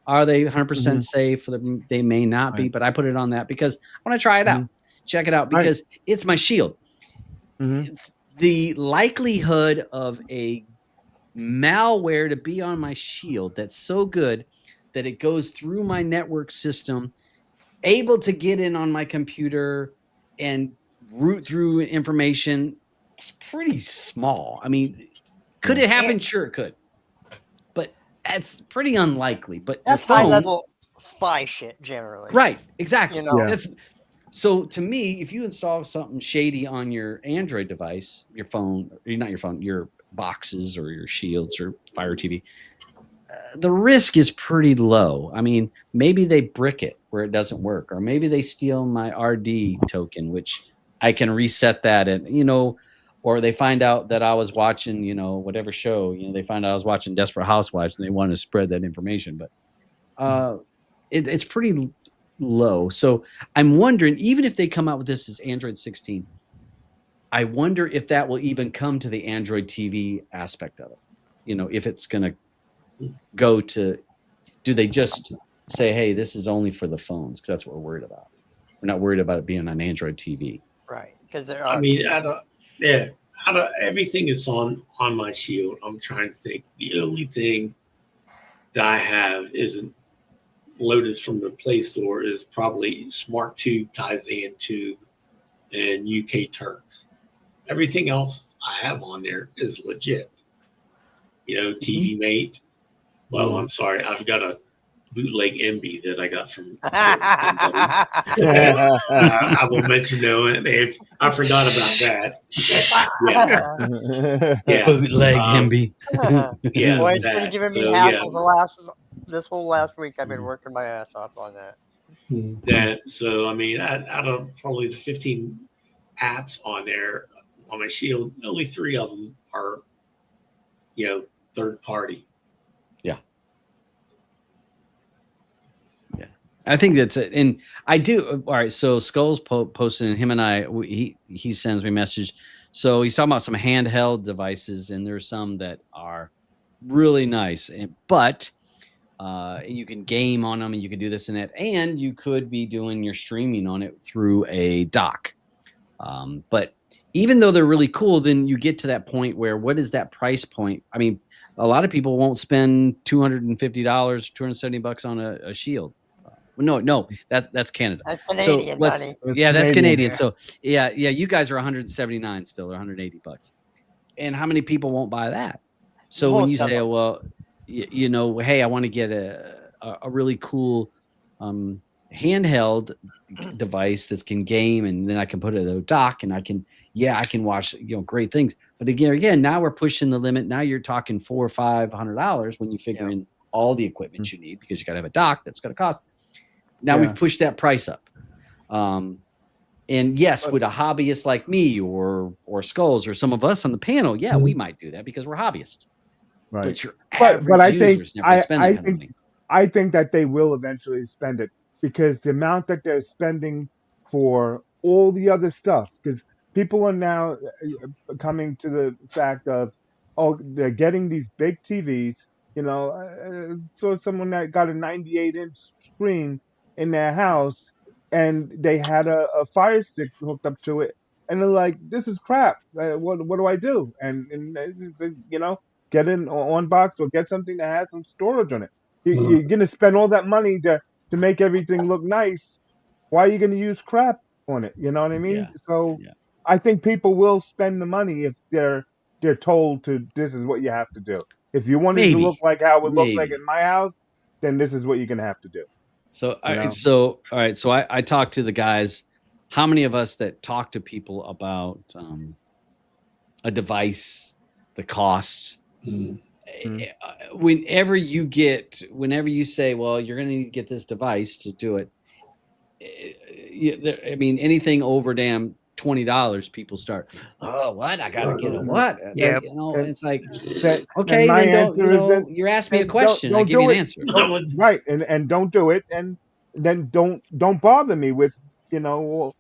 Speaker 2: are they 100% safe? They may not be, but I put it on that because I want to try it out. check it out because it's my Shield.
Speaker 6: Mhm.
Speaker 2: The likelihood of a malware to be on my Shield that's so good that it goes through my network system, able to get in on my computer and root through information is pretty small. I mean, could it happen? Sure, it could, but that's pretty unlikely. But your
Speaker 4: That's high
Speaker 2: phone,
Speaker 4: level spy shit generally.
Speaker 2: right? Exactly.
Speaker 4: You know.
Speaker 6: Yeah.
Speaker 2: That's so to me. If you install something shady on your Android device, your phone, not your phone, your boxes or your Shields or Fire TV, the risk is pretty low. I mean, maybe they brick it where it doesn't work, or maybe they steal my RD token, which I can reset that, and or they find out that I was watching, whatever show, they find out I was watching Desperate Housewives and they want to spread that information. But it's pretty low. So I'm wondering, even if they come out with this as Android 16, I wonder if that will even come to the Android TV aspect of it. If it's going to go to, do they just say, hey, this is only for the phones? Because that's what we're worried about. We're not worried about it being on Android TV.
Speaker 4: Right. Because there are.
Speaker 3: I mean, out of everything that's on my Shield, I'm trying to think. The only thing that I have isn't loaded from the Play Store is probably SmartTube, Tizen Tube, and UK Turks. Everything else I have on there is legit. TV Mate. Well, I'm sorry, I've got a bootleg MB that I got from. I will mention I forgot about that. Yeah.
Speaker 2: Bootleg
Speaker 3: MB. Yeah.
Speaker 4: Boy, it's been
Speaker 3: that.
Speaker 4: giving me
Speaker 3: So,
Speaker 4: hassles this whole last week. I've been working my ass off on that.
Speaker 3: So I mean, out of probably the 15 apps on there on my Shield, only 3 of them are, third party.
Speaker 2: I think that's it. And I do. All right. So Skull's posted, and him and I, he sends me a message. So he's talking about some handheld devices, and there's some that are really nice, but you can game on them, and you can do this and that, and you could be doing your streaming on it through a dock. But even though they're really cool, then you get to that point where, what is that price point? I mean, a lot of people won't spend $250, $270 on a Shield. No, that's Canada.
Speaker 4: That's Canadian, buddy.
Speaker 2: Yeah, that's Canadian.
Speaker 6: Yeah.
Speaker 2: So yeah, you guys are 179 still, or $180. And how many people won't buy that? So when you say, well, hey, I want to get a really cool handheld device that can game, and then I can put it in a dock, and I can watch great things. But again, now we're pushing the limit. Now you're talking $400 or $500 when you figure in all the equipment you need, because you got to have a dock that's going to cost. Now we've pushed that price up. And yes, with a hobbyist like me or Skulls or some of us on the panel, we might do that because we're hobbyists.
Speaker 6: Right.
Speaker 2: But your average
Speaker 6: I think
Speaker 2: users never spend that kind of money.
Speaker 6: I think that they will eventually spend it, because the amount that they're spending for all the other stuff, because people are now coming to the fact of, they're getting these big TVs. So someone that got a 98-inch screen in their house, and they had a Fire Stick hooked up to it, and they're like, "This is crap. What do I do?" And get an on box or get something that has some storage on it. You're gonna spend all that money to make everything look nice. Why are you gonna use crap on it? You know what I mean?
Speaker 2: Yeah.
Speaker 6: So I think people will spend the money if they're told to. This is what you have to do. If you want it to look like how it looks like in my house, then this is what you're gonna have to do.
Speaker 2: So all right. So I talked to the guys. How many of us that talk to people about a device, the costs? Whenever you say, well, you're going to need to get this device to do it. I mean, anything over damn $20, people start, oh, what? I got to get a what?
Speaker 7: Yeah.
Speaker 2: It's like,
Speaker 6: That,
Speaker 2: okay,
Speaker 6: my
Speaker 2: then don't,
Speaker 6: answer is that-
Speaker 2: you're asking me a
Speaker 6: don't-
Speaker 2: question.
Speaker 6: don't
Speaker 2: I give
Speaker 6: do
Speaker 2: you an
Speaker 6: it.
Speaker 2: answer.
Speaker 6: Right, and don't do it, and then don't bother me with your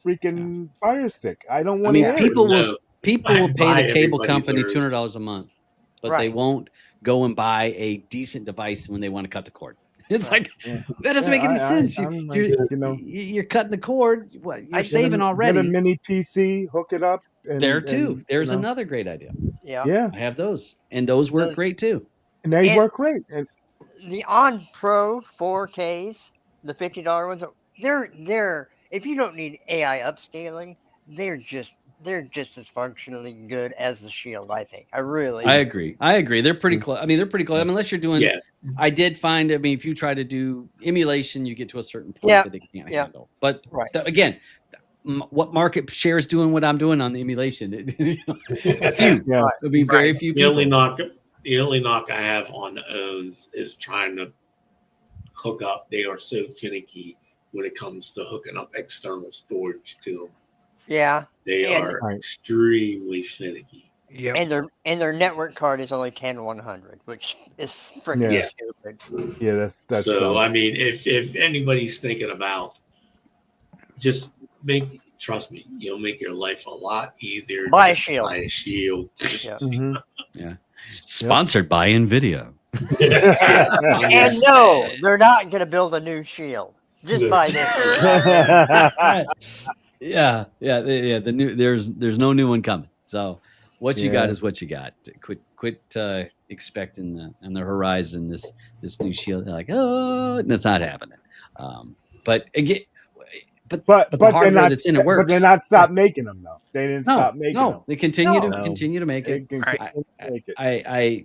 Speaker 6: freaking Fire Stick. I don't
Speaker 2: I
Speaker 6: want
Speaker 2: mean,
Speaker 6: to.
Speaker 2: people will
Speaker 3: Buy
Speaker 2: pay the cable
Speaker 3: everybody's
Speaker 2: company
Speaker 3: Thursday.
Speaker 2: $200 a month, but they
Speaker 4: Right.
Speaker 2: won't go and buy a decent device when they want to cut the cord. It's
Speaker 4: Right.
Speaker 2: like that doesn't make any sense.
Speaker 6: I'm like,
Speaker 2: You're,
Speaker 6: you know,
Speaker 2: you're cutting the cord. What you're
Speaker 4: I-
Speaker 2: saving
Speaker 6: get a
Speaker 2: already.
Speaker 6: mini PC, hook it up, and
Speaker 2: There too.
Speaker 6: and,
Speaker 2: There's
Speaker 6: you know,
Speaker 2: another great idea.
Speaker 4: Yeah.
Speaker 6: yeah,
Speaker 2: I have those, and those work
Speaker 4: Those-
Speaker 2: great too.
Speaker 6: and they
Speaker 4: And-
Speaker 6: work great. And
Speaker 4: The On Pro 4Ks, the $50 ones, they're if you don't need AI upscaling, they're just as functionally good as the Shield. I think. I really.
Speaker 2: I agree. They're pretty close. I mean, they're pretty close. I mean, unless you're doing.
Speaker 3: Yeah.
Speaker 2: I did find. I mean, if you try to do emulation, you get to a certain point
Speaker 4: Yeah,
Speaker 2: that it can't
Speaker 4: yeah.
Speaker 2: handle. But
Speaker 4: Right.
Speaker 2: Again, what market share is doing what I'm doing on the emulation? A few.
Speaker 6: yeah,
Speaker 4: Right.
Speaker 2: It'll be very
Speaker 4: Right.
Speaker 2: few
Speaker 3: The
Speaker 2: people.
Speaker 3: only knock I have on the owns is trying to hook up. They are so finicky when it comes to hooking up external storage to them.
Speaker 4: Yeah,
Speaker 3: They
Speaker 4: And-
Speaker 3: are
Speaker 6: Right.
Speaker 3: extremely finicky.
Speaker 7: Yep.
Speaker 4: and their network card is only 10100, which is freaking
Speaker 6: Yeah.
Speaker 4: stupid.
Speaker 6: yeah, that's
Speaker 3: So
Speaker 6: dumb.
Speaker 3: I mean, if anybody's thinking about, just trust me, you'll make your life a lot easier.
Speaker 4: Buy a
Speaker 3: Just
Speaker 4: Shield.
Speaker 3: Buy a Shield.
Speaker 4: Yeah.
Speaker 6: Mhm.
Speaker 2: Sponsored by Nvidia.
Speaker 4: And no, they're not going to build a new Shield. Just
Speaker 5: Yeah.
Speaker 4: buy this.
Speaker 2: Yeah. The new there's no new one coming. So what you got
Speaker 6: Yeah.
Speaker 2: is what you got. Quit expecting on the horizon this new shield. They're like, oh, and it's not happening. But again,
Speaker 6: but
Speaker 2: the
Speaker 6: they're
Speaker 2: hardware
Speaker 6: not.
Speaker 2: that's in it
Speaker 6: But
Speaker 2: works.
Speaker 6: they're not stop making them though. They didn't
Speaker 2: no,
Speaker 6: stop making
Speaker 2: no,
Speaker 6: them.
Speaker 2: they continue
Speaker 4: No.
Speaker 2: to continue to make
Speaker 6: They
Speaker 2: it.
Speaker 6: can
Speaker 7: Right.
Speaker 6: continue to make it.
Speaker 2: I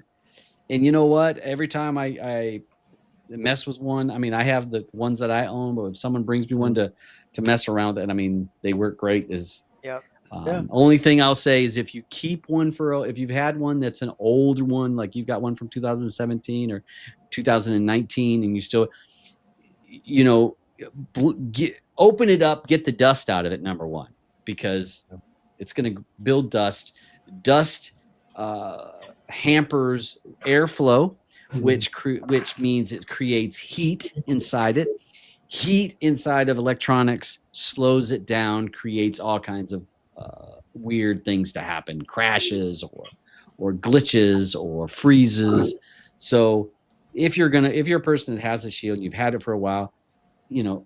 Speaker 2: and you know what? Every time I mess with one, I mean, I have the ones that I own, but if someone brings me one to mess around with, and I mean, they work great.
Speaker 4: Yep.
Speaker 6: Yeah.
Speaker 2: Only thing I'll say is if you keep one if you've had one that's an older one, like you've got one from 2017 or 2019, and you still, you know, open it up, get the dust out of it. Number one, because it's going to build dust. Dust hampers airflow, which means it creates heat inside it. Heat inside of electronics slows it down, creates all kinds of weird things to happen, crashes or glitches or freezes. So if you're a person that has a shield and you've had it for a while, you know,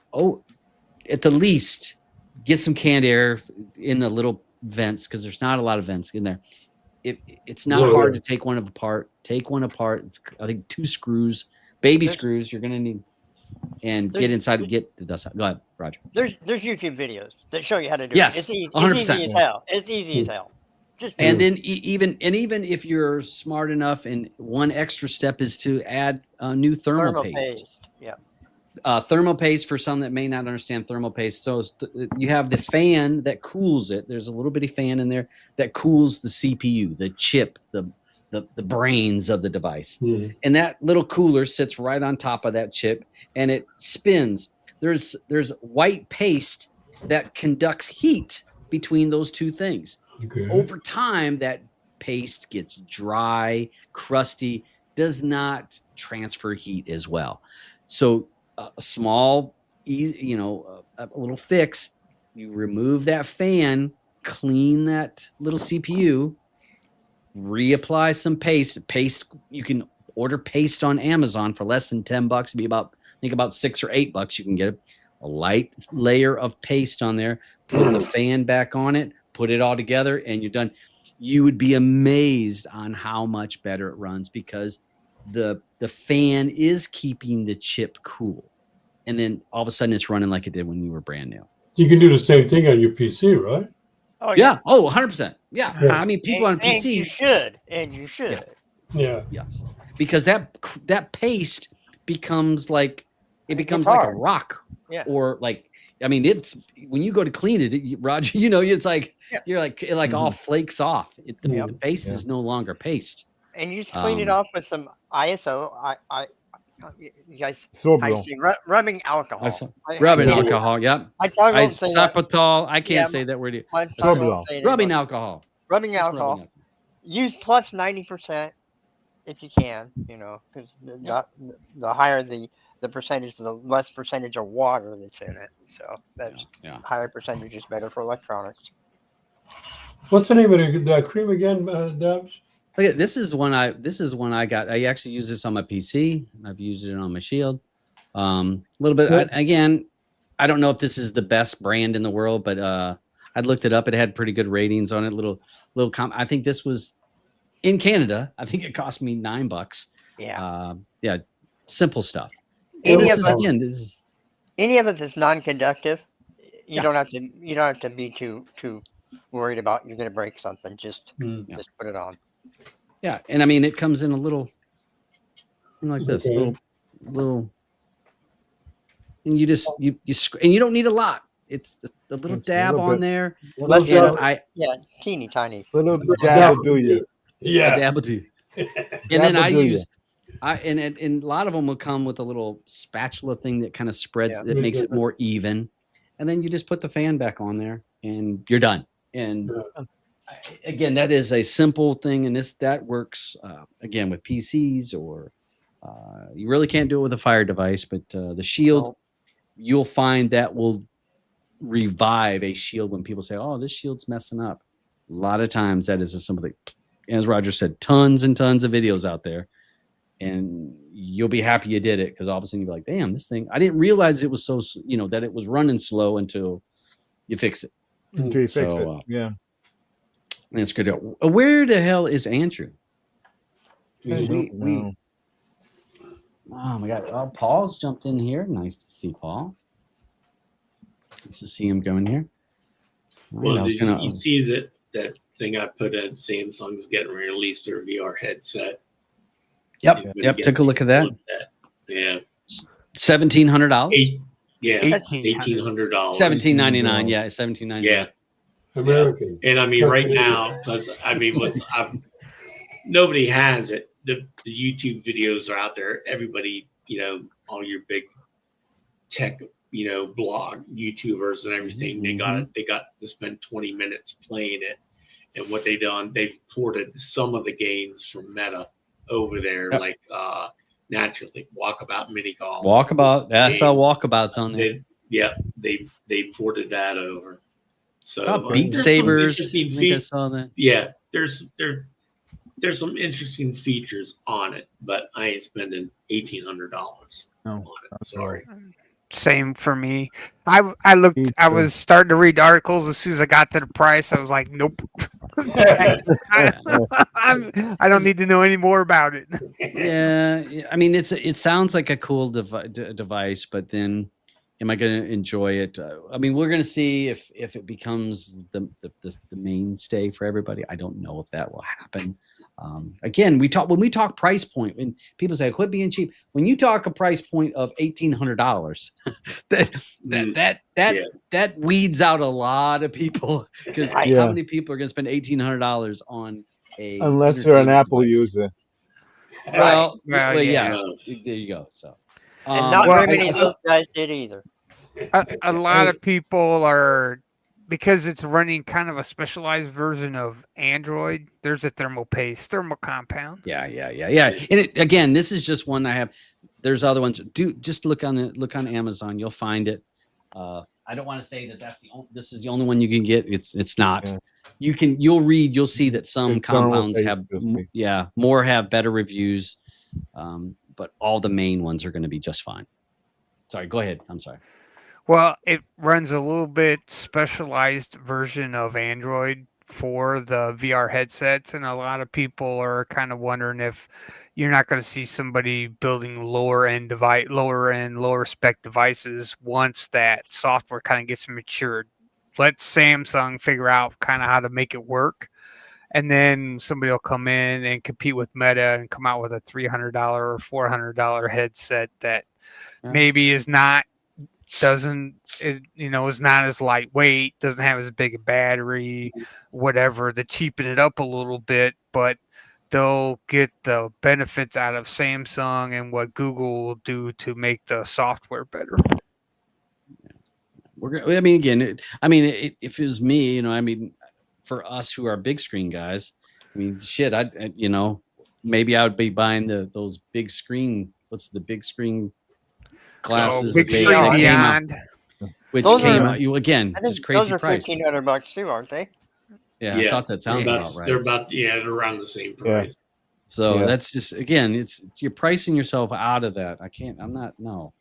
Speaker 2: at the least get some canned air in the little vents, because there's not a lot of vents in there. It's not hard to take one apart. Take one apart. It's, I think, 2 screws, baby screws you're gonna need, and get inside and get the dust out. Go ahead, Roger.
Speaker 4: There's YouTube videos that show you how to do
Speaker 2: Yes,
Speaker 4: it. It's easy
Speaker 2: 100%.
Speaker 4: as hell. It's easy as hell. Just
Speaker 2: And then even if you're smart enough, and one extra step is to add new thermal paste.
Speaker 4: Yeah.
Speaker 2: Thermal paste, for some that may not understand thermal paste. So you have the fan that cools it. There's a little bitty fan in there that cools the CPU, the chip, the brains of the device. And that little cooler sits right on top of that chip, and it spins. There's white paste that conducts heat between those two things.
Speaker 5: Okay.
Speaker 2: Over time, that paste gets dry, crusty, does not transfer heat as well. So a small, easy, a little fix, you remove that fan, clean that little CPU, reapply some paste. Paste, you can order paste on Amazon for less than $10. It'd be about $6 or $8. You can get a light layer of paste on there, put the fan back on it, put it all together, and you're done. You would be amazed on how much better it runs, because the fan is keeping the chip cool, and then all of a sudden it's running like it did when you were brand new.
Speaker 5: You can do the same thing on your PC, right?
Speaker 4: Oh
Speaker 2: Yeah. Oh, 100%. Yeah.
Speaker 5: Yeah.
Speaker 2: I mean, people on
Speaker 4: And
Speaker 2: PC.
Speaker 4: you should. And you should.
Speaker 2: Yes.
Speaker 5: Yeah.
Speaker 2: Yes. Because that paste becomes like a
Speaker 4: hard.
Speaker 2: rock.
Speaker 4: Yeah.
Speaker 2: Or like, I mean, it's when you go to clean it, Roger, it's like you're like it like all flakes off. The paste is no longer paste.
Speaker 4: And you just clean it
Speaker 2: Um,
Speaker 4: off with some ISO. You guys, how you
Speaker 6: Sorbitol.
Speaker 4: say, rubbing alcohol.
Speaker 2: Rubbing
Speaker 4: I-
Speaker 2: alcohol. Yep.
Speaker 4: I talk about saying that.
Speaker 2: Isopropyl. I can't
Speaker 4: Yeah,
Speaker 2: say that word.
Speaker 4: I talk
Speaker 6: Sorbitol.
Speaker 4: about saying it,
Speaker 2: Rubbing
Speaker 4: but
Speaker 2: alcohol.
Speaker 4: Rubbing
Speaker 2: Just
Speaker 4: alcohol.
Speaker 2: rubbing
Speaker 4: Use plus 90% if you can, because the higher the percentage, the less percentage of water that's in it. So that's
Speaker 2: Yeah.
Speaker 4: higher percentage is better for electronics.
Speaker 5: What's the name of the cream again, Dabs?
Speaker 2: Look at this is one I got. I actually use this on my PC. I've used it on my Shield. A little bit.
Speaker 5: So-
Speaker 2: Again, I don't know if this is the best brand in the world, but I looked it up. It had pretty good ratings on it. I think this was in Canada. I think it cost me $9.
Speaker 4: Yeah.
Speaker 2: Simple stuff.
Speaker 4: Any
Speaker 2: This
Speaker 4: of
Speaker 2: is,
Speaker 4: us,
Speaker 2: again, this is
Speaker 4: any of it that's non-conductive, you
Speaker 2: Yeah.
Speaker 4: don't have to. You don't have to be too worried about you're going to break something. Just
Speaker 2: Yeah.
Speaker 4: just put it on.
Speaker 2: yeah, and I mean it comes in a little thing like this,
Speaker 5: Okay.
Speaker 2: little, and you just and you don't need a lot. It's a little
Speaker 6: It's a
Speaker 2: dab
Speaker 6: little
Speaker 2: on
Speaker 6: bit.
Speaker 2: there,
Speaker 4: Let's
Speaker 2: and
Speaker 4: go.
Speaker 2: I
Speaker 4: Yeah, teeny tiny.
Speaker 6: Little dab will do you.
Speaker 2: a
Speaker 5: Yeah.
Speaker 2: dab will do. And
Speaker 6: Dab
Speaker 2: then
Speaker 6: will
Speaker 2: I
Speaker 6: do ya.
Speaker 2: use and a lot of them will come with a little spatula thing that kind of spreads
Speaker 4: Yeah.
Speaker 2: that makes it more even, and then you just put the fan back on there and you're done. And again, that is a simple thing, and that works again with PCs or you really can't do it with a fire device, but the Shield,
Speaker 4: Nope.
Speaker 2: you'll find that will revive a Shield when people say, "Oh, this Shield's messing up." A lot of times, that is a simple thing. As Roger said, tons and tons of videos out there, and you'll be happy you did it because all of a sudden you'll be like, "Damn, this thing! I didn't realize it was so that it was running slow until you fix it."
Speaker 6: Until you fix
Speaker 2: So,
Speaker 6: it. Yeah.
Speaker 2: That's good. Where the hell is Andrew?
Speaker 6: I don't know.
Speaker 2: Oh my God! Oh, Paul's jumped in here. Nice to see Paul. Nice to see him going here. All right,
Speaker 3: Well,
Speaker 2: I was
Speaker 3: did
Speaker 2: gonna.
Speaker 3: you see that thing I put in? Samsung's getting ready to release their VR headset.
Speaker 2: Yep.
Speaker 3: Everybody
Speaker 2: Yep.
Speaker 3: gets
Speaker 2: Took a look at that.
Speaker 3: Yeah.
Speaker 2: $1,700.
Speaker 3: Yeah. $1,800.
Speaker 2: $17.99. Yeah, $17.99.
Speaker 3: Yeah.
Speaker 5: American.
Speaker 3: And I mean, right now, because I mean, nobody has it. The YouTube videos are out there. Everybody, all your big tech, blog YouTubers and everything, they got to spend 20 minutes playing it. And what they've ported some of the games from Meta over there,
Speaker 2: Yep.
Speaker 3: like naturally Walkabout Mini Golf.
Speaker 2: Walkabout. That's how Walkabout's on there.
Speaker 3: They ported that over. So
Speaker 2: Oh, Beat
Speaker 3: there's some
Speaker 2: Sabers. I
Speaker 3: interesting
Speaker 2: think I
Speaker 3: feat-
Speaker 2: saw that.
Speaker 3: yeah, there's some interesting features on it, but I ain't spending $1,800 on
Speaker 6: No,
Speaker 3: it. Sorry.
Speaker 7: Same for me. I looked.
Speaker 6: Me
Speaker 7: I
Speaker 6: too.
Speaker 7: was starting to read articles as soon as I got to the price. I was like, nope. Thanks. I don't need to know any more about it.
Speaker 2: Yeah, I mean, it sounds like a cool device, but then, am I going to enjoy it? I mean, we're going to see if it becomes the mainstay for everybody. I don't know if that will happen. Again, when we talk price point, and people say quit being cheap. When you talk a price point of $1,800, that weeds out a lot of people because how
Speaker 6: Yeah.
Speaker 2: many people are going to spend $1,800 on a
Speaker 6: Unless you're an
Speaker 2: entertainment
Speaker 6: Apple
Speaker 2: device?
Speaker 6: user.
Speaker 2: Well,
Speaker 7: Well, yeah.
Speaker 2: yes, there you go. So,
Speaker 4: And not
Speaker 7: well,
Speaker 4: very many
Speaker 2: I-
Speaker 4: of those guys did either.
Speaker 7: A lot of people are, because it's running kind of a specialized version of Android. There's a thermal paste, thermal compound.
Speaker 2: yeah. And again, this is just one I have. There's other ones. Just look on Amazon. You'll find it. I don't want to say that this is the only one you can get. It's not.
Speaker 6: Yeah.
Speaker 2: You'll see that some
Speaker 6: It's thermal
Speaker 2: compounds
Speaker 6: paste,
Speaker 2: have
Speaker 6: you'll see.
Speaker 2: more have better reviews, but all the main ones are going to be just fine. Sorry, go ahead. I'm sorry.
Speaker 7: Well, it runs a little bit specialized version of Android for the VR headsets, and a lot of people are kind of wondering if you're not going to see somebody building lower spec devices once that software kind of gets matured. Let Samsung figure out kind of how to make it work, and then somebody will come in and compete with Meta and come out with a $300 or $400 headset that
Speaker 2: Yeah.
Speaker 7: maybe is not as lightweight, doesn't have as big a battery, whatever, to cheapen it up a little bit, but they'll get the benefits out of Samsung and what Google will do to make the software better.
Speaker 2: I mean, again, if it was me, for us who are big screen guys, I mean, shit, maybe I would be buying those big screen. What's the big screen glasses?
Speaker 7: Big
Speaker 2: that
Speaker 7: Screen
Speaker 2: came out,
Speaker 7: Beyond.
Speaker 2: which
Speaker 4: Those
Speaker 2: came
Speaker 4: are-
Speaker 2: out. You again,
Speaker 4: I think
Speaker 2: just crazy
Speaker 4: those are
Speaker 2: price.
Speaker 4: $1,500 too, aren't they?
Speaker 2: Yeah, I thought that sounds about right.
Speaker 3: They're about they're around the same price.
Speaker 2: So
Speaker 6: Yeah.
Speaker 2: that's just, again, you're pricing yourself out of that. I'm not. No.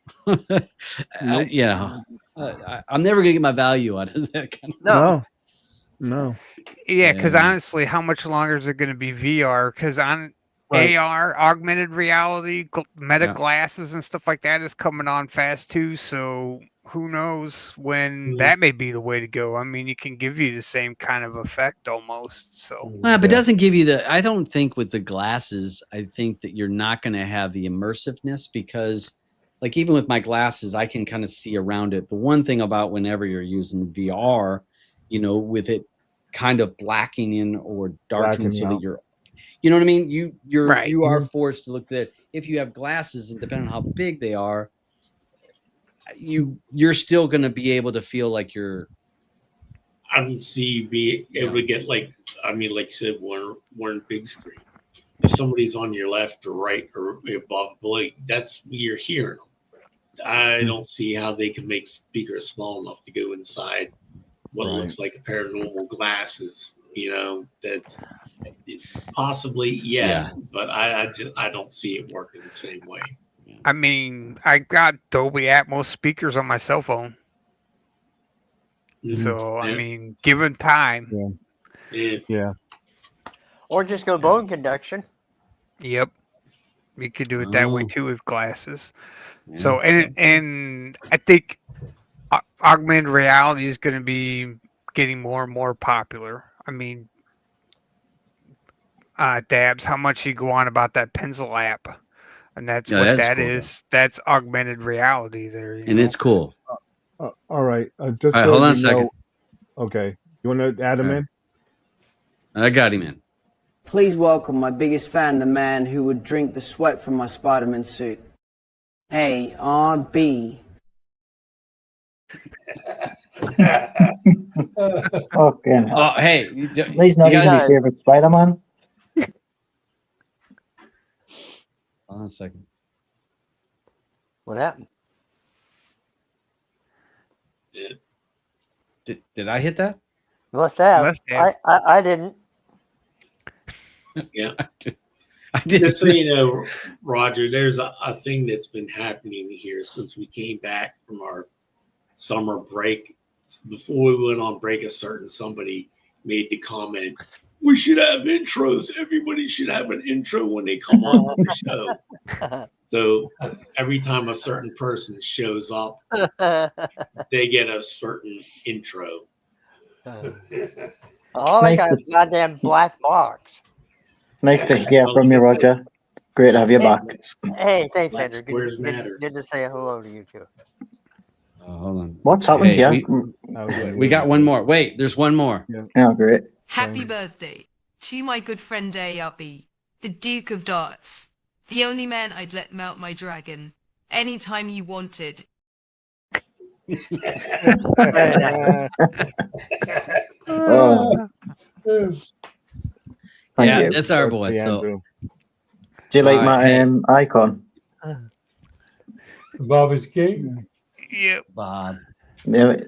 Speaker 2: I'm never gonna get my value out of that kind of.
Speaker 4: No.
Speaker 6: No.
Speaker 7: Yeah, because
Speaker 2: Yeah.
Speaker 7: honestly, how much longer is it going to be VR? Because on
Speaker 6: Right.
Speaker 7: AR, augmented reality, meta
Speaker 2: Yeah.
Speaker 7: glasses and stuff like that is coming on fast too. So who knows when
Speaker 3: Mhm.
Speaker 7: that may be the way to go? I mean, it can give you the same kind of effect almost. So
Speaker 2: Well, but it
Speaker 6: Yeah.
Speaker 2: doesn't give you I don't think with the glasses, I think that you're not going to have the immersiveness because, like, even with my glasses, I can kind of see around it. The one thing about whenever you're using VR, with it kind of blacking in or darkening
Speaker 6: Blacking
Speaker 2: so that
Speaker 6: out.
Speaker 2: you're, you know what I mean? You
Speaker 7: Right.
Speaker 2: are forced to look at it. If you have glasses, and depending on how big they are, you're still going to be able to feel like you're.
Speaker 3: I don't see you be able to get like you said, one big screen. If somebody's on your left or right or above, below, that's you're hearing them. I don't see how they can make speakers small enough to go inside what
Speaker 6: Right.
Speaker 3: looks like a pair of normal glasses. That's possibly yes, but I don't see it working the same way.
Speaker 7: I mean, I got Dolby Atmos speakers on my cell phone.
Speaker 3: Mhm.
Speaker 7: So I
Speaker 3: Yeah.
Speaker 7: mean, given time,
Speaker 3: Yeah.
Speaker 4: Or just go bone conduction.
Speaker 7: yep, you could do it that way
Speaker 2: Oh.
Speaker 7: too with glasses.
Speaker 2: Yeah.
Speaker 7: So and I think augmented reality is going to be getting more and more popular. I mean, Dabs, how much you go on about that pencil app, and that's
Speaker 2: Yeah,
Speaker 7: what
Speaker 2: that is
Speaker 7: that
Speaker 2: cool,
Speaker 7: is. That's augmented reality there,
Speaker 2: and it's cool.
Speaker 6: All right. Just
Speaker 2: All right,
Speaker 6: so
Speaker 2: hold on
Speaker 6: you
Speaker 2: a second.
Speaker 6: know. Okay. You want to add him
Speaker 2: All right.
Speaker 6: in?
Speaker 2: I got him in.
Speaker 8: Please welcome my biggest fan, the man who would drink the sweat from my Spider-Man suit. ARB.
Speaker 9: Okay.
Speaker 2: Oh, hey,
Speaker 9: Please not
Speaker 2: you
Speaker 9: even
Speaker 2: gotta
Speaker 9: your favorite Spider-Man.
Speaker 2: hold on a second.
Speaker 4: What happened?
Speaker 2: Did I hit that?
Speaker 4: Must have.
Speaker 7: Must have.
Speaker 4: I didn't.
Speaker 3: Yeah.
Speaker 2: I did.
Speaker 3: Just so you know, Roger, there's a thing that's been happening here since we came back from our summer break. Before we went on break, somebody made the comment, we should have intros. Everybody should have an intro when they come on the show. So every time a certain person shows up, they get a certain intro.
Speaker 4: Oh, I
Speaker 9: Nice
Speaker 4: got
Speaker 9: to
Speaker 4: a goddamn black box.
Speaker 9: Nice to hear from you, Roger. Great to have you back.
Speaker 4: Hey, thanks,
Speaker 3: Black
Speaker 4: Andrew.
Speaker 3: squares matter.
Speaker 4: Good to say hello to you too.
Speaker 2: Hold on.
Speaker 9: What's happened
Speaker 2: Hey,
Speaker 9: here?
Speaker 2: we got one more. Wait, there's one more.
Speaker 9: Oh, great.
Speaker 10: Happy birthday to my good friend ARB, the Duke of Darts, the only man I'd let mount my dragon anytime you wanted.
Speaker 9: Oh, thank
Speaker 2: Yeah,
Speaker 9: you.
Speaker 2: that's our boy.
Speaker 6: Birthday,
Speaker 2: So
Speaker 6: Andrew.
Speaker 9: Do you like
Speaker 2: All
Speaker 9: my
Speaker 2: right, hey.
Speaker 9: icon?
Speaker 5: Bobby's King.
Speaker 7: Yep.
Speaker 2: Bob,
Speaker 9: Yeah,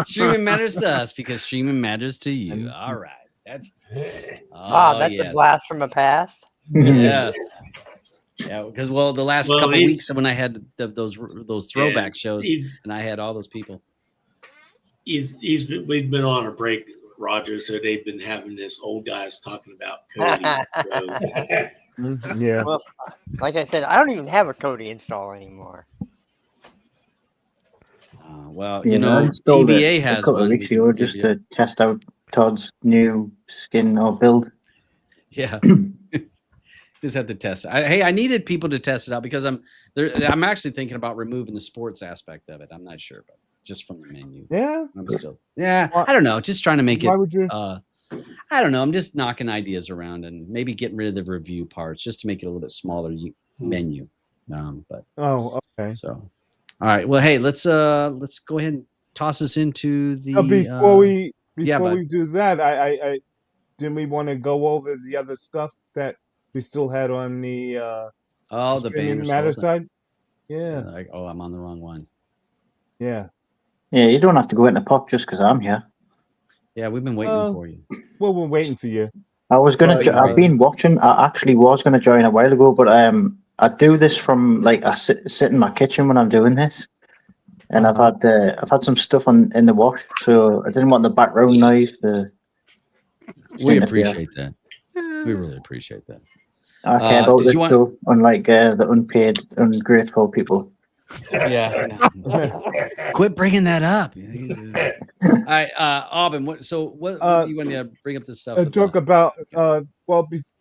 Speaker 2: streaming matters to us because streaming matters to you. All right, that's
Speaker 4: That's a
Speaker 2: yes.
Speaker 4: blast from the past.
Speaker 2: Yes. Yeah, because the last
Speaker 3: Well,
Speaker 2: couple
Speaker 3: he's-
Speaker 2: weeks when I had those throwback shows,
Speaker 3: He's
Speaker 2: and I had all those people.
Speaker 3: we've been on a break, Roger, so they've been having this old guys talking about Cody. So,
Speaker 6: Yeah.
Speaker 4: Well, like I said, I don't even have a Kodi install anymore.
Speaker 2: Well,
Speaker 9: yeah, I installed
Speaker 2: TBA
Speaker 9: it
Speaker 2: has
Speaker 9: a couple
Speaker 2: one.
Speaker 9: of
Speaker 2: we
Speaker 9: weeks
Speaker 2: can
Speaker 9: ago
Speaker 2: give
Speaker 9: just
Speaker 2: you.
Speaker 9: to test out Todd's new skin or build.
Speaker 2: Yeah. Just had to test it. I needed people to test it out because I'm actually thinking about removing the sports aspect of it. I'm not sure, but just from the menu.
Speaker 6: Yeah.
Speaker 2: I'm still. Yeah.
Speaker 6: Why-
Speaker 2: I don't know. Just trying to make it.
Speaker 6: Why would you?
Speaker 2: I don't know. I'm just knocking ideas around and maybe getting rid of the review parts just to make it a little bit smaller menu. But
Speaker 6: Oh, okay.
Speaker 2: so, all right. Well, hey, let's go ahead and toss us into the.
Speaker 6: Before we
Speaker 2: bud.
Speaker 6: do that, I didn't we want to go over the other stuff that we still had on the
Speaker 2: the
Speaker 6: streaming
Speaker 2: banners.
Speaker 6: matter
Speaker 2: whole thing.
Speaker 6: side? Yeah.
Speaker 2: Like, I'm on the wrong one.
Speaker 6: Yeah.
Speaker 9: Yeah, you don't have to go into pop just because I'm here.
Speaker 2: Yeah, we've been waiting
Speaker 6: Oh.
Speaker 2: for you.
Speaker 6: Well, we're waiting for you.
Speaker 9: I was gonna. I've been watching. I actually was gonna join a while ago, but I do this from like I sit in my kitchen when I'm doing this, and I've had some stuff in the wash, so I didn't want the background noise to.
Speaker 2: We
Speaker 9: interfere.
Speaker 2: appreciate that. We really appreciate that.
Speaker 9: I care about
Speaker 2: did
Speaker 9: this
Speaker 2: you want-
Speaker 9: show, unlike the unpaid, ungrateful people.
Speaker 2: Yeah. Quit bringing that up. All right, Aubin. What do you want to bring up this stuff?
Speaker 6: Talk about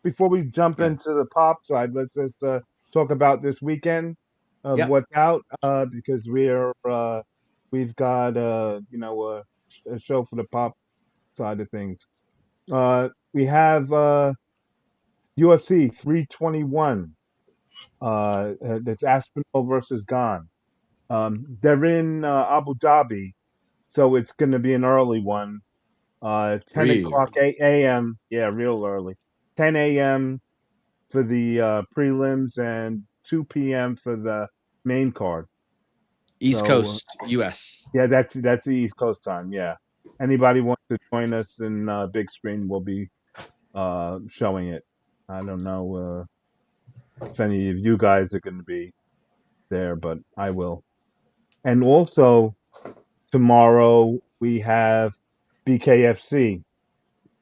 Speaker 6: before we jump into the pop side, let's just talk about this weekend of what's out because we've got a show for the pop side of things. We have UFC 321. That's Aspinall versus Gane. They're in Abu Dhabi, so it's going to be an early one. 10 o'clock a.m. Yeah, real early. 10 a.m. for the prelims and 2 p.m. for the main card.
Speaker 2: East Coast, U.S.
Speaker 6: Yeah, that's the East Coast time. Yeah, anybody wants to join us in big screen, we'll be showing it. I don't know if any of you guys are going to be there, but I will. And also tomorrow we have BKFC.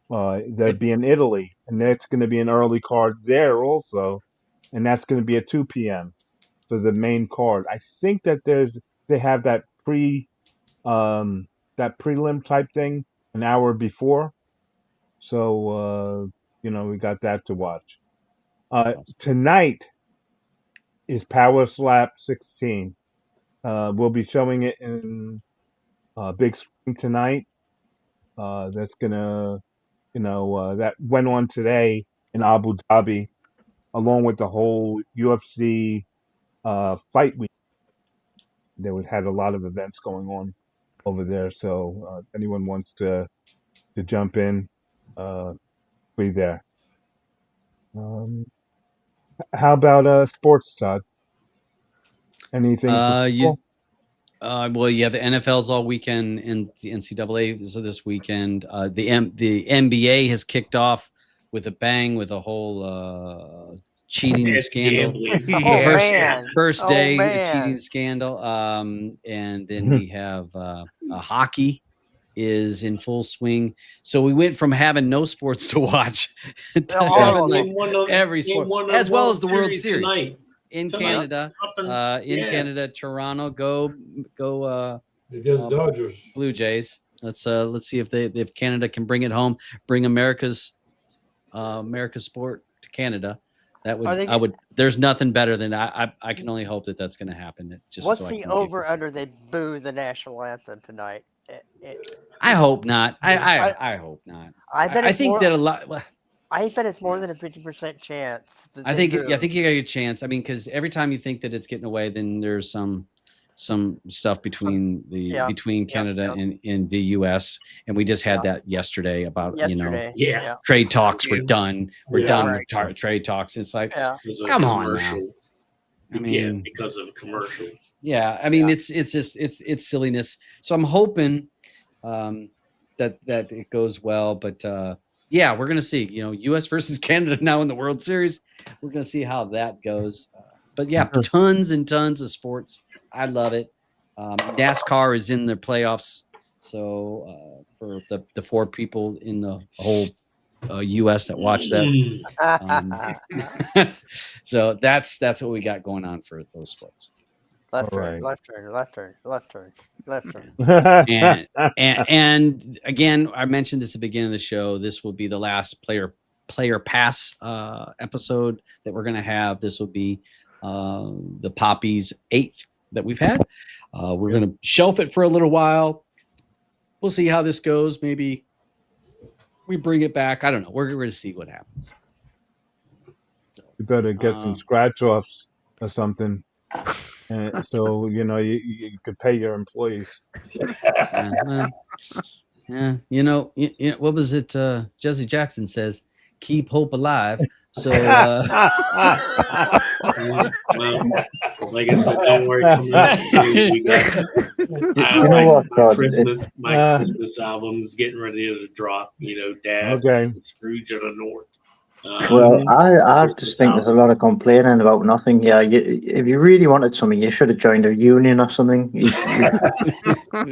Speaker 6: That'd be in Italy, and that's going to be an early card there also, and that's going to be at 2 p.m. for the main card. I think that they have that prelim type thing an hour before, so we got that to watch. Tonight is Power Slap 16. We'll be showing it in big screen tonight. That's gonna. That went on today in Abu Dhabi, along with the whole UFC fight week. They had a lot of events going on over there. So if anyone wants to jump in, be there. How about sports, Todd? Anything?
Speaker 2: Well, yeah, the NFL's all weekend, and the NCAA is this weekend. The NBA has kicked off with a bang with a whole cheating scandal. First day cheating scandal. And then we have hockey is in full swing. So we went from having no sports to watch to having every sport, as well as the World Series tonight. In Canada, Canada, Toronto, go
Speaker 5: against Dodgers,
Speaker 2: Blue Jays. Let's see if Canada can bring it home, bring America's sport to Canada. That would there's nothing better than I can only hope that that's going to happen.
Speaker 4: What's the over under? They boo the national anthem tonight.
Speaker 2: I hope not. I hope not. I think that a lot.
Speaker 4: I bet it's more than a 50% chance.
Speaker 2: I think you got a chance. I mean, because every time you think that it's getting away, then there's some stuff between Canada and the U.S. And we just had that yesterday about trade talks were done. We're done with trade talks. It's like come on now.
Speaker 3: I mean, because of a commercial.
Speaker 2: Yeah, I mean it's just it's silliness. So I'm hoping that it goes well, but. Yeah, we're gonna see. U.S. versus Canada now in the World Series. We're gonna see how that goes. But yeah, tons and tons of sports. I love it. NASCAR is in the playoffs. So for the 4 people in the whole U.S. that watch that, so that's what we got going on for those sports.
Speaker 4: Left turn, left turn, left turn, left turn, left turn.
Speaker 2: and again, I mentioned this at the beginning of the show. This will be the last player pass episode that we're going to have. This will be the Poppy's 8th that we've had. We're going to shelf it for a little while. We'll see how this goes. Maybe we bring it back. I don't know. We're going to see what happens.
Speaker 6: You better get some scratch offs or something. So you could pay your employees.
Speaker 2: What was it? Jesse Jackson says, "Keep hope alive." So
Speaker 3: Well, like I said, don't worry. Coming up soon, we got
Speaker 9: You know what, Todd?
Speaker 3: my Christmas album's getting ready to drop. Dad,
Speaker 6: Okay.
Speaker 3: Scrooge of the North.
Speaker 9: Well, I
Speaker 3: Christmas
Speaker 9: just think there's a
Speaker 3: album.
Speaker 9: lot of complaining about nothing. Yeah, if you really wanted something, you should have joined a union or something.
Speaker 2: all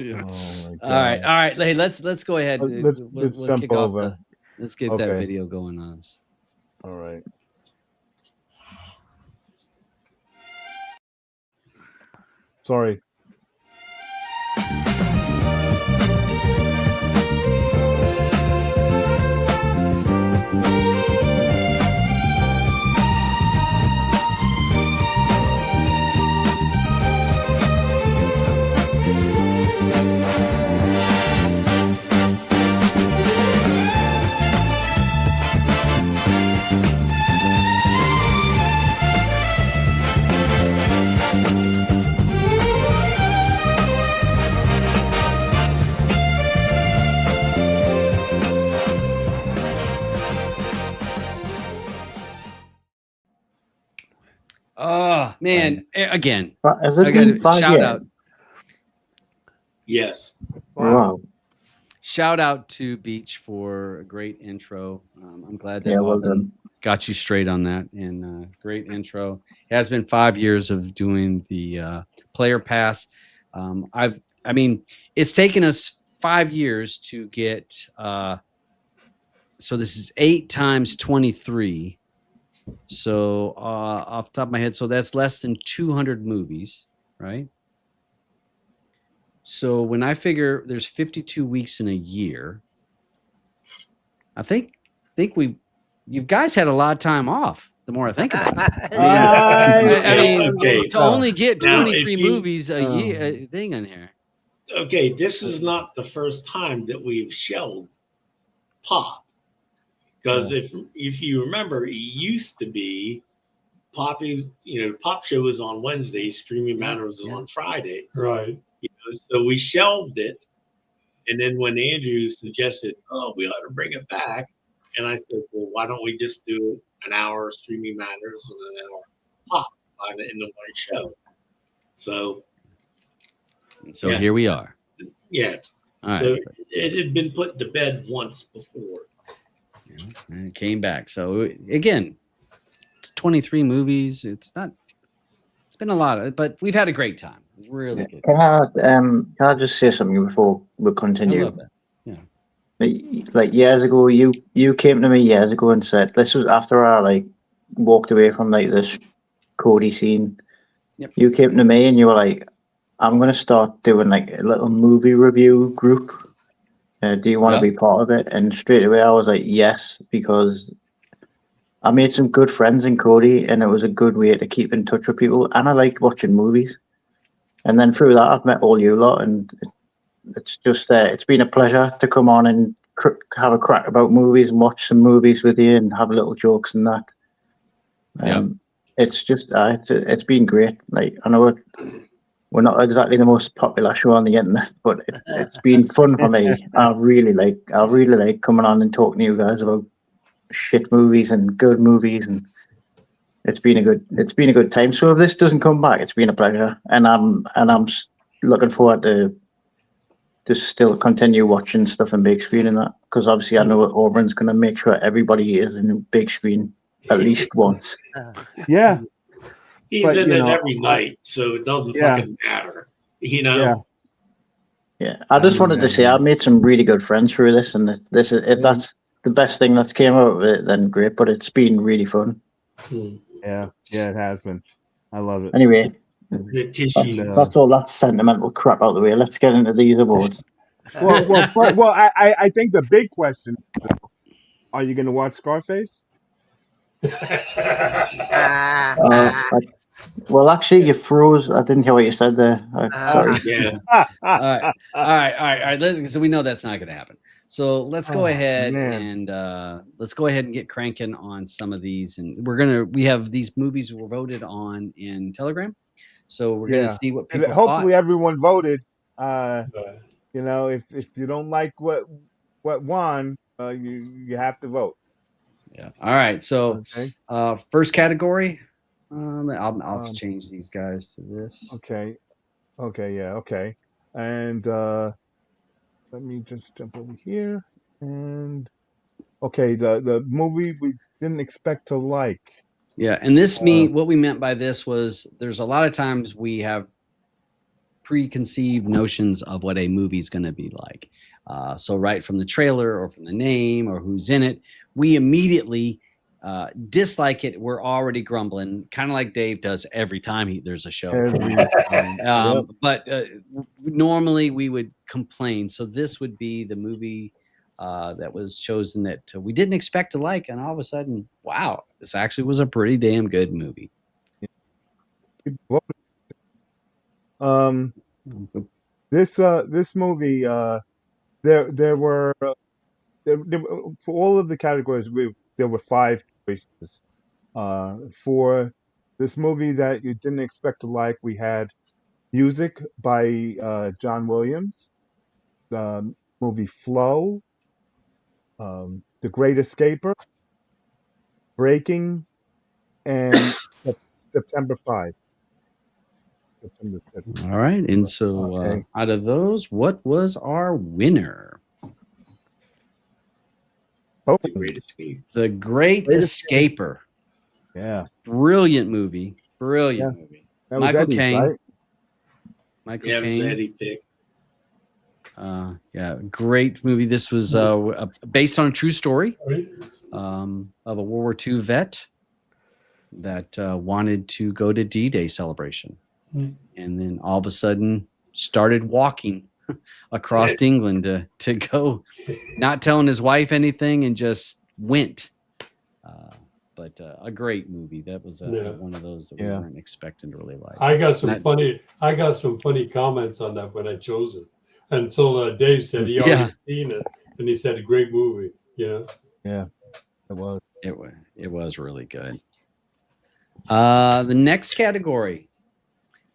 Speaker 2: right. Hey, let's go ahead.
Speaker 6: Let's
Speaker 2: We'll
Speaker 6: jump
Speaker 2: kick off
Speaker 6: over.
Speaker 2: let's get that
Speaker 6: Okay.
Speaker 2: video going on.
Speaker 6: All right. Sorry.
Speaker 2: Oh man, again,
Speaker 9: Has it
Speaker 2: I
Speaker 9: been
Speaker 2: gotta
Speaker 9: 5
Speaker 2: shout out.
Speaker 9: years?
Speaker 3: Yes.
Speaker 9: Wow.
Speaker 2: Shout out to Beach for a great intro. I'm glad that
Speaker 9: Yeah, well
Speaker 2: Robin
Speaker 9: done.
Speaker 2: got you straight on that, and great intro. It has been 5 years of doing the player pass. I mean, it's taken us 5 years to get. So this is 8 times 23. So off the top of my head, so that's less than 200 movies, right? So when I figure there's 52 weeks in a year, I think you guys had a lot of time off. The more I think about it, I mean,
Speaker 3: Okay.
Speaker 2: to only get
Speaker 3: Now, if
Speaker 2: 23
Speaker 3: you-
Speaker 2: movies a year, a thing in here.
Speaker 3: Okay, this is not the first time that we've shelled Pop. Because if you remember, it used to be Poppy, Pop Show was on Wednesdays, Streaming Matters was on Fridays.
Speaker 5: Right.
Speaker 3: So we shelved it. And then when Andrew suggested, we ought to bring it back, and I said, well, why don't we just do an hour of Streaming Matters and an hour of Pop in the one show? So yeah.
Speaker 2: Here we are.
Speaker 3: Yeah.
Speaker 2: All right.
Speaker 3: So it had been put to bed once before.
Speaker 2: And it came back. So again, it's 23 movies. It's been a lot, but we've had a great time. It's really good.
Speaker 9: Can I just say something before we
Speaker 2: I
Speaker 9: continue?
Speaker 2: love that. Yeah.
Speaker 9: Like years ago, you came to me years ago and said, this was after I walked away from this Cody scene.
Speaker 2: Yep.
Speaker 9: You came to me and you were like, I'm gonna start doing a little movie review group. Do you want to be part of it? And straight away I was like, yes, because I made some good friends in Cody, and it was a good way to keep in touch with people. And I liked watching movies. And then through that, I've met all you lot, and it's just it's been a pleasure to come on and have a crack about movies and watch some movies with you and have little jokes and that. It's just it's been great. I know we're not exactly the most popular show on the internet, but it's been fun for me. I really like coming on and talking to you guys about shit movies and good movies, and it's been a good time. So if this doesn't come back, it's been a pleasure, and I'm looking forward to just still continue watching stuff in big screen and that, because obviously I know Auburn's going to make sure everybody is in big screen at least once.
Speaker 6: Yeah.
Speaker 3: He's in it every night, so it doesn't fucking matter.
Speaker 9: Yeah. I just wanted to say I've made some really good friends through this, and this is, if that's the best thing that's came out of it, then great. But it's been really fun.
Speaker 6: Yeah, it has been. I love it.
Speaker 9: Anyway,
Speaker 3: The tissue.
Speaker 9: that's all that sentimental crap out the way. Let's get into these awards.
Speaker 6: I think the big question: are you going to watch Scarface?
Speaker 9: Well, actually, you froze. I didn't hear what you said there. Sorry.
Speaker 3: Yeah.
Speaker 2: All right. So we know that's not going to happen. So let's go ahead and get cranking on some of these, and we have these movies were voted on in Telegram, so we're gonna see what people.
Speaker 6: Hopefully, everyone voted. If you don't like what won, you have to vote.
Speaker 2: Yeah. All right. So,
Speaker 6: Okay.
Speaker 2: first category. I'll change these guys to this.
Speaker 6: Okay. Okay. Yeah. Okay. And let me just jump over here. And okay, the movie we didn't expect to like.
Speaker 2: Yeah, and this what we meant by this was there's a lot of times we have preconceived notions of what a movie's going to be like. So right from the trailer or from the name or who's in it, we immediately dislike it. We're already grumbling, kind of like Dave does every time there's a show. But normally we would complain. So this would be the movie that was chosen that we didn't expect to like, and all of a sudden, wow, this actually was a pretty damn good movie.
Speaker 6: This movie, there were for all of the categories, there were 5 choices. For this movie that you didn't expect to like, we had music by John Williams, the movie Flow, The Great Escaper, Breaking, and September 5.
Speaker 2: All right, and so out of those, what was our winner?
Speaker 3: The Great Escape.
Speaker 2: The Great Escaper.
Speaker 6: Yeah,
Speaker 2: brilliant movie. Brilliant movie.
Speaker 6: That was
Speaker 2: Michael
Speaker 6: Eddie's,
Speaker 2: Caine.
Speaker 6: right?
Speaker 2: Michael
Speaker 3: Yeah, it was
Speaker 2: Caine.
Speaker 3: Eddie pick.
Speaker 2: Yeah, great movie. This was based on a true story of a World War II vet that wanted to go to D-Day celebration, and then all of a sudden started walking across England to go, not telling his wife anything, and just went. But a great movie. That was one of those that we weren't expecting to really like.
Speaker 5: I got some funny comments on that when I chose it. Until Dave said he already seen it, and he said a great movie. You know.
Speaker 6: Yeah, it was.
Speaker 2: It was really good. The next category.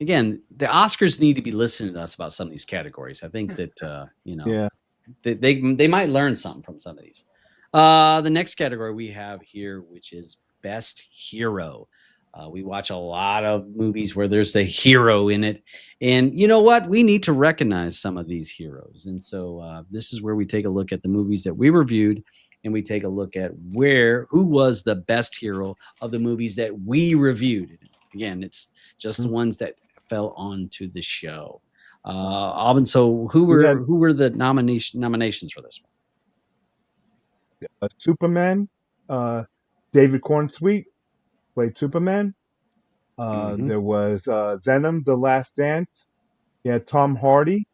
Speaker 2: Again, the Oscars need to be listening to us about some of these categories. I think that they might learn something from some of these. The next category we have here, which is Best Hero. We watch a lot of movies where there's the hero in it. And you know what? We need to recognize some of these heroes. And so this is where we take a look at the movies that we reviewed, and we take a look at who was the best hero of the movies that we reviewed. Again, it's just the ones that fell onto the show. Alvin, so who were the nominations for this one?
Speaker 6: Superman, David Cornsweet played Superman. There was Venom, The Last Dance. You had Tom Hardy,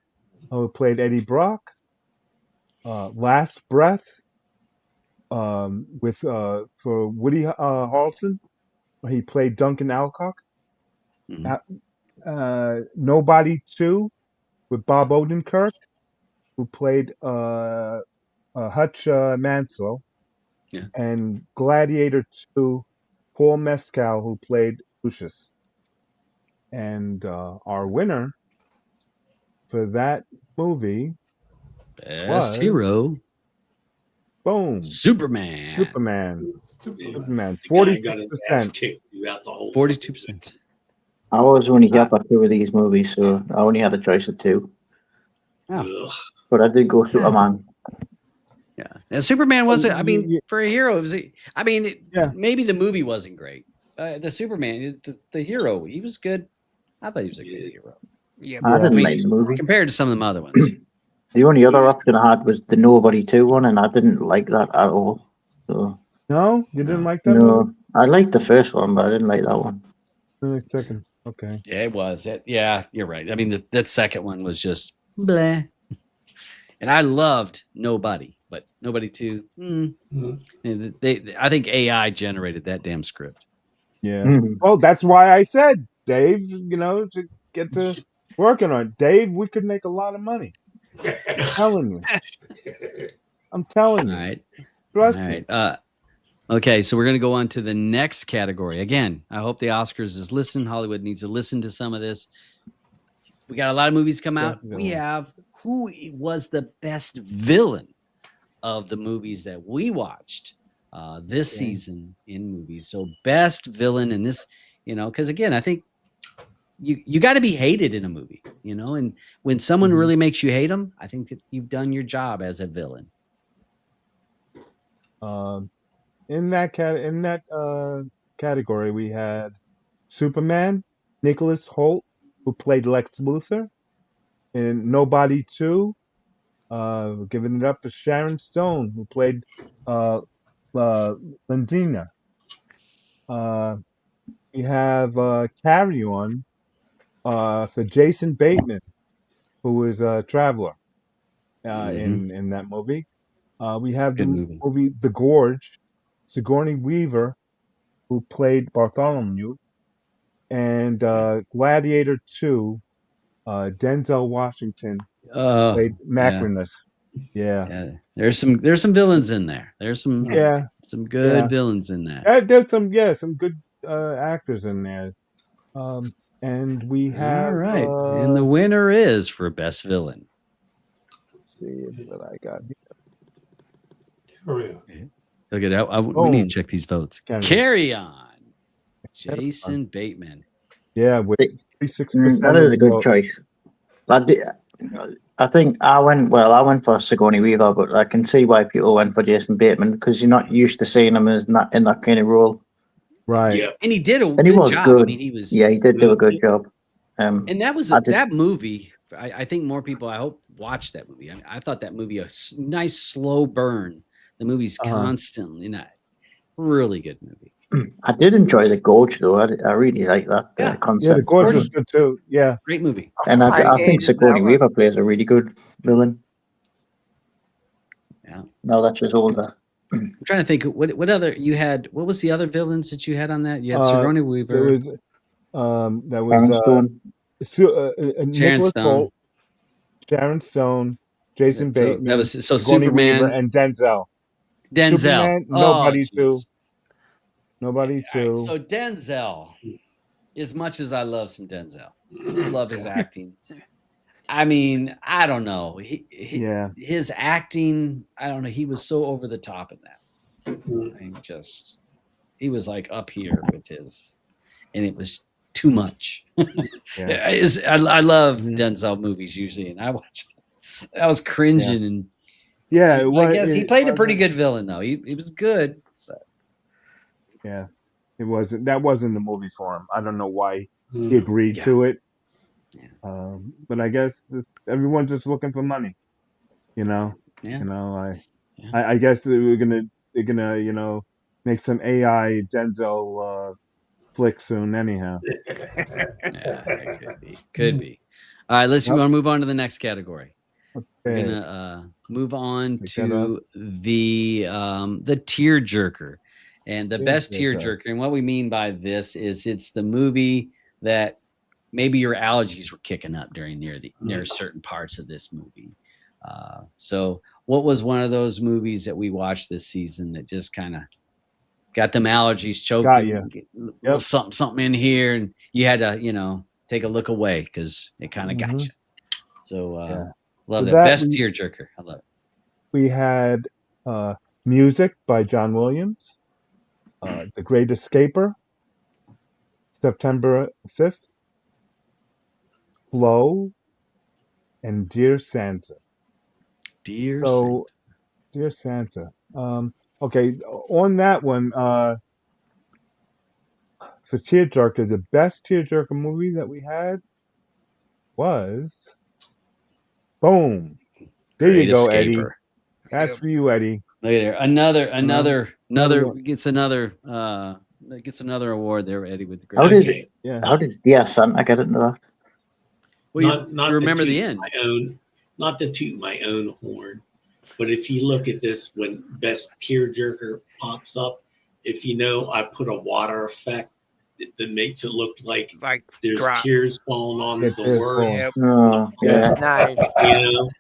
Speaker 6: who played Eddie Brock. Last Breath, for Woody Harrelson, he played Duncan Alcock. Nobody 2 with Bob Odenkirk, who played Hutch Mansell.
Speaker 2: Yeah.
Speaker 6: And Gladiator 2, Paul Mescal, who played Lucius. And our winner for that movie
Speaker 2: Best hero.
Speaker 6: Boom.
Speaker 2: Superman.
Speaker 6: 46%.
Speaker 2: 42%.
Speaker 9: I was only here for 2 of these movies, so I only had a choice of 2.
Speaker 2: Oh.
Speaker 9: But I did go Superman.
Speaker 2: Yeah, and Superman wasn't. I mean, for a hero, it was. Maybe the movie wasn't great. The Superman, the hero, he was good. I thought he was a good hero.
Speaker 7: Yeah,
Speaker 9: I didn't like the movie
Speaker 2: compared to some of the other ones.
Speaker 9: The only other option I had was the Nobody 2 one, and I didn't like that at all. So
Speaker 6: no, you didn't like that?
Speaker 9: No, I liked the first one, but I didn't like that one.
Speaker 6: Second, okay.
Speaker 2: Yeah, it was. Yeah, you're right. I mean, that second one was just blah. And I loved Nobody, but Nobody 2. I think AI generated that damn script.
Speaker 6: Yeah. Well, that's why I said, Dave, to get to working on it. Dave, we could make a lot of money. I'm telling you. All
Speaker 2: right.
Speaker 6: Trust
Speaker 2: All
Speaker 6: me.
Speaker 2: right. Okay, so we're going to go on to the next category. Again, I hope the Oscars is listening. Hollywood needs to listen to some of this. We got a lot of movies come out. We have who was the best villain of the movies that we watched. this
Speaker 6: Okay.
Speaker 2: season in movies. So best villain in this, because again, I think you got to be hated in a movie, and when someone
Speaker 6: Mhm.
Speaker 2: really makes you hate them, I think that you've done your job as a villain.
Speaker 6: In that category, we had Superman, Nicholas Hoult, who played Lex Luthor, in Nobody 2. Giving it up to Sharon Stone, who played Lindina. We have Carry On for Jason Bateman, who is a traveler in that movie. We have
Speaker 2: Good
Speaker 6: the
Speaker 2: movie.
Speaker 6: movie The Gorge, Sigourney Weaver, who played Bartholomew, and Gladiator 2, Denzel Washington played Macrinus. Yeah.
Speaker 2: There's some villains in there. There's some
Speaker 6: Yeah.
Speaker 2: good
Speaker 6: Yeah.
Speaker 2: villains in that.
Speaker 6: There's some good actors in there. And we have
Speaker 2: All right, and the winner is for best villain.
Speaker 6: let's see what I got here.
Speaker 5: Carry on.
Speaker 2: Look at that. We need to check these votes. Carry On. Jason Bateman.
Speaker 6: Yeah, with 36%.
Speaker 9: That is a good choice. I think I went for Sigourney Weaver, but I can see why people went for Jason Bateman because you're not used to seeing him as not in that kind of role.
Speaker 6: Right.
Speaker 3: Yeah.
Speaker 2: And he did a
Speaker 9: And
Speaker 2: good
Speaker 9: he was
Speaker 2: job.
Speaker 9: good.
Speaker 2: I mean, he was.
Speaker 9: Yeah, he did do a good job.
Speaker 2: And that was that movie. I think more people, I hope, watch that movie. I thought that movie a nice slow burn. The movie's constantly really good movie.
Speaker 9: I did enjoy The Gorge though. I really like that concept.
Speaker 6: Yeah, The Gorge was good too. Yeah,
Speaker 2: great movie.
Speaker 9: And I think
Speaker 4: hated
Speaker 9: Sigourney
Speaker 4: that
Speaker 9: Weaver plays a really good villain.
Speaker 2: Yeah.
Speaker 9: Now that she's older.
Speaker 2: I'm trying to think what other you had. What was the other villains that you had on that? You had Sigourney Weaver.
Speaker 6: There was
Speaker 9: Sharon Stone.
Speaker 6: Nicholas
Speaker 2: Stone.
Speaker 6: Hoult, Sharon Stone, Jason
Speaker 2: So
Speaker 6: Bateman,
Speaker 2: that was
Speaker 6: Sigourney
Speaker 2: Superman
Speaker 6: Weaver, and Denzel.
Speaker 2: Denzel.
Speaker 6: Superman,
Speaker 2: Oh,
Speaker 6: Nobody 2.
Speaker 2: jeez.
Speaker 6: Nobody
Speaker 2: All right,
Speaker 6: 2.
Speaker 2: so Denzel, as much as I love some Denzel, love his acting. I mean, I don't know. His acting, I don't know. He was so over the top in that. I mean, he was like up here with his, and it was too much. I love Denzel movies usually, and I was cringing and I guess he played a pretty good villain though. He was good. But.
Speaker 6: Yeah, that wasn't the movie for him. I don't know why he agreed to it. Yeah. But I guess everyone's just looking for money,
Speaker 2: Yeah.
Speaker 6: I guess they're gonna make some AI Denzel flick soon anyhow.
Speaker 2: Could be. All right, let's want to move on to the next category.
Speaker 6: Okay.
Speaker 2: We're gonna move on to the tearjerker, and the best tearjerker. And what we mean by this is it's the movie that maybe your allergies were kicking up during near certain parts of this movie. So what was one of those movies that we watched this season that just kind of got them allergies choking?
Speaker 6: Got you.
Speaker 2: Little something in here, and you had to take a look away because it kind of got you. So love that. Best tearjerker. I love it.
Speaker 6: We had Music by John Williams, The Great Escaper, September 5th, Flow, and Dear Santa.
Speaker 2: Dear
Speaker 6: Santa. Okay, on that one, for tearjerker, the best tearjerker movie that we had was boom. There
Speaker 2: Great
Speaker 6: you go,
Speaker 2: Escaper.
Speaker 6: Eddie. That's for you, Eddie.
Speaker 2: Look at there. Gets another award there, Eddie, with the great.
Speaker 9: How did Dear Santa get into that?
Speaker 2: Well,
Speaker 3: not
Speaker 2: you remember
Speaker 3: to
Speaker 2: the
Speaker 3: toot
Speaker 2: end.
Speaker 3: Not to toot my own horn, but if you look at this, when best tearjerker pops up, if I put a water effect that makes it look like there's
Speaker 7: drop.
Speaker 3: tears falling on the words.
Speaker 9: Oh, yeah.
Speaker 4: Nice.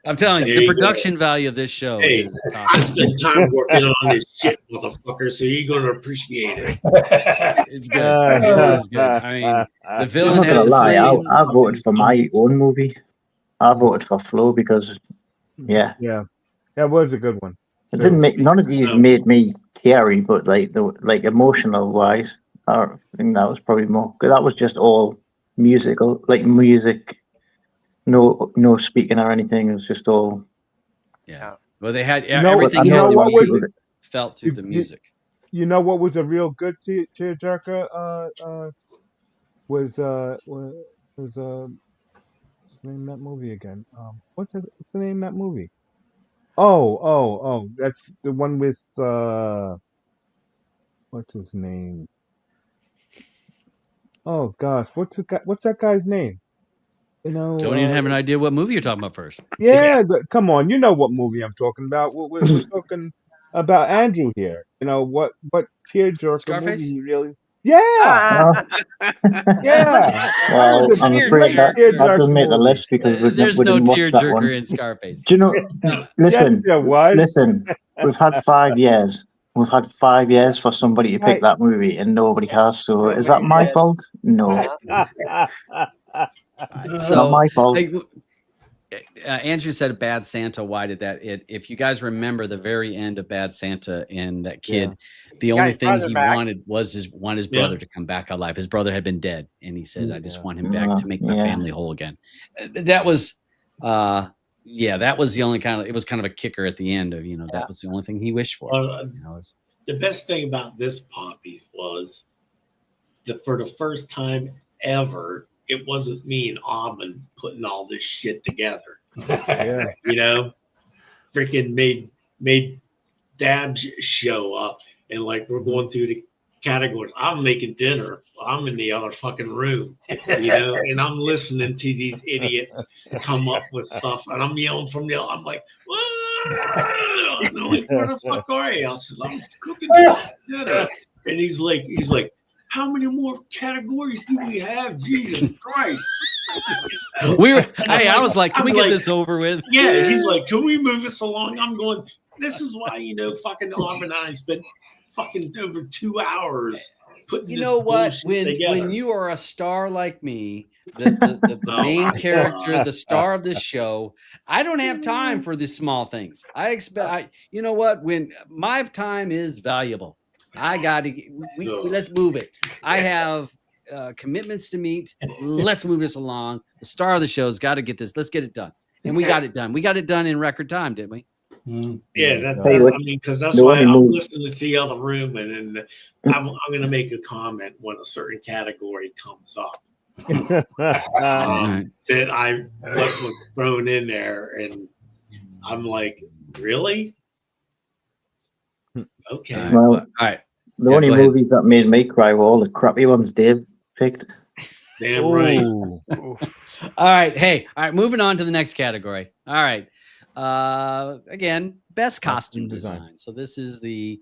Speaker 2: I'm telling you,
Speaker 3: There
Speaker 2: the
Speaker 3: you go.
Speaker 2: production value of this show
Speaker 3: Hey,
Speaker 2: is top.
Speaker 3: I spent time working on this shit, motherfucker, so you're gonna appreciate it.
Speaker 2: It's good. It's good. I mean, the villain
Speaker 9: I'm not
Speaker 2: had
Speaker 9: gonna
Speaker 2: the
Speaker 9: lie,
Speaker 2: flame.
Speaker 9: I voted for my own movie. I voted for Flow because
Speaker 6: Yeah, that was a good one.
Speaker 9: it didn't make none of these made me scary, but like emotional wise, I think that was probably more. Cause that was just all musical, like music, no speaking or anything. It was just all.
Speaker 2: Yeah. Well, they had
Speaker 6: You know,
Speaker 2: everything
Speaker 6: you
Speaker 2: had
Speaker 6: know
Speaker 2: to
Speaker 6: what
Speaker 2: be
Speaker 6: was
Speaker 2: felt through the music.
Speaker 6: you know what was a real good tearjerker? Was what's the name of that movie again? What's the name of that movie? Oh, that's the one with what's his name? Oh gosh, what's that guy's name? You know,
Speaker 2: Don't even have an idea what movie you're talking about first.
Speaker 6: yeah, come on, you know what movie I'm talking about. We're talking about Andrew here. You know what tearjerker
Speaker 2: Scarface?
Speaker 6: movie he really? Yeah, yeah.
Speaker 9: Well,
Speaker 6: That was a
Speaker 9: I'm afraid
Speaker 6: great
Speaker 9: that
Speaker 6: tearjerker
Speaker 9: doesn't make the
Speaker 6: movie.
Speaker 9: list because
Speaker 2: There's
Speaker 9: we
Speaker 2: no
Speaker 9: didn't watch that one.
Speaker 2: tearjerker in Scarface.
Speaker 9: Do you know?
Speaker 2: No.
Speaker 9: Listen,
Speaker 6: Yes, there was.
Speaker 9: listen. We've had 5 years. We've had 5 years for somebody to pick
Speaker 6: Right.
Speaker 9: that movie, and nobody has. So is that my fault? No, it's not
Speaker 2: So,
Speaker 9: my fault.
Speaker 2: Andrew said Bad Santa. Why did that? If you guys remember the very end of Bad Santa and that kid, the
Speaker 4: Got
Speaker 2: only
Speaker 4: his
Speaker 2: thing
Speaker 4: brother
Speaker 2: he
Speaker 4: back.
Speaker 2: wanted was his brother to come back alive. His brother had been dead, and he said, "I just want him back to make my
Speaker 9: Yeah.
Speaker 2: family whole again." That was, that was the only it was kind of a kicker at the end of that was the only thing he wished for.
Speaker 3: The best thing about this Poppies was that for the first time ever, it wasn't me and Aubin putting all this shit together.
Speaker 6: Yeah.
Speaker 3: You know, freaking made Dabs show up, and like we're going through the categories. I'm making dinner. I'm in the other fucking room, and I'm listening to these idiots come up with stuff, and I'm yelling from the. I'm like, "Whoa!" And they're like, "Where the fuck are you?" I said, "I'm cooking dinner," and he's like, "How many more categories do we have? Jesus Christ!"
Speaker 2: I was like, "Can we get this over with?"
Speaker 3: Yeah, he's like, "Can we move this along?" I'm going, "This is why fucking Aubin and I spent fucking over 2 hours putting
Speaker 2: You
Speaker 3: this
Speaker 2: know what?
Speaker 3: bullshit together."
Speaker 2: When you are a star like me, the
Speaker 3: Oh
Speaker 2: main
Speaker 3: my
Speaker 2: character,
Speaker 3: God.
Speaker 2: the star of this show, I don't have time for these small things. You know what? When my time is valuable, I got to. Let's move it. I have commitments to meet. Let's move this along. The star of the show's got to get this. Let's get it done, and we got it done. We got it done in record time, didn't we?
Speaker 3: Yeah,
Speaker 9: Hey,
Speaker 3: I mean, because that's
Speaker 9: the
Speaker 3: why
Speaker 9: only
Speaker 3: I'm
Speaker 9: movie-
Speaker 3: listening to the other room, and then I'm going to make a comment when a certain category comes up that what was thrown in there, and I'm like, really? Okay.
Speaker 9: Well,
Speaker 2: all right.
Speaker 9: The
Speaker 2: Yeah,
Speaker 9: only
Speaker 2: go ahead.
Speaker 9: movies that made me cry were all the crappy ones Dave picked.
Speaker 3: Damn right.
Speaker 2: All right. Hey, all right. Moving on to the next category. All right. Again, best costume design. So this is the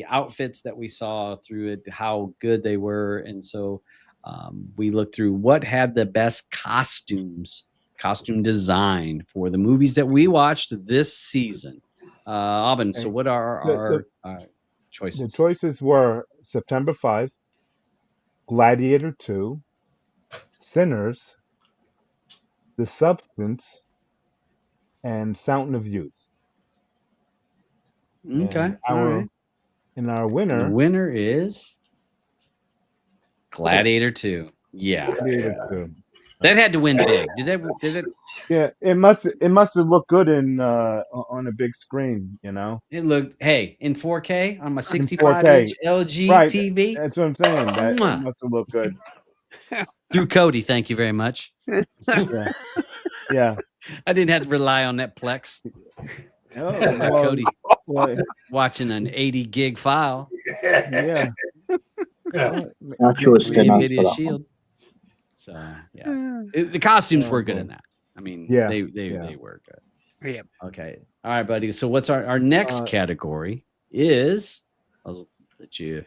Speaker 2: outfits that we saw through it, how good they were, and so we looked through what had the best costume design for the movies that we watched this season. Aubin, so what are our choices?
Speaker 6: The choices were September 5, Gladiator 2, Sinners, The Substance, and Fountain of Youth.
Speaker 2: Okay.
Speaker 6: And our
Speaker 2: The
Speaker 6: winner,
Speaker 2: winner is Gladiator 2. Yeah.
Speaker 6: Gladiator 2.
Speaker 2: That had to win big. Did it?
Speaker 6: Yeah, it must have looked good in on a big screen,
Speaker 2: It looked, in 4K on my 65
Speaker 6: 4K.
Speaker 2: inch LG
Speaker 6: Right,
Speaker 2: TV.
Speaker 6: that's what I'm saying. That
Speaker 2: Mwah.
Speaker 6: must have looked good.
Speaker 2: Through Cody, thank you very much.
Speaker 6: Yeah. Yeah.
Speaker 2: I didn't have to rely on that Plex. Cody watching an 80 gig file.
Speaker 6: Yeah.
Speaker 9: I chose Sinners
Speaker 2: NVIDIA
Speaker 9: for that
Speaker 2: Shield. So yeah, the costumes were good in that. I mean,
Speaker 6: Yeah.
Speaker 2: they were good.
Speaker 7: Yeah.
Speaker 2: Okay. All right, buddy. So what's our next category is? I'll let you.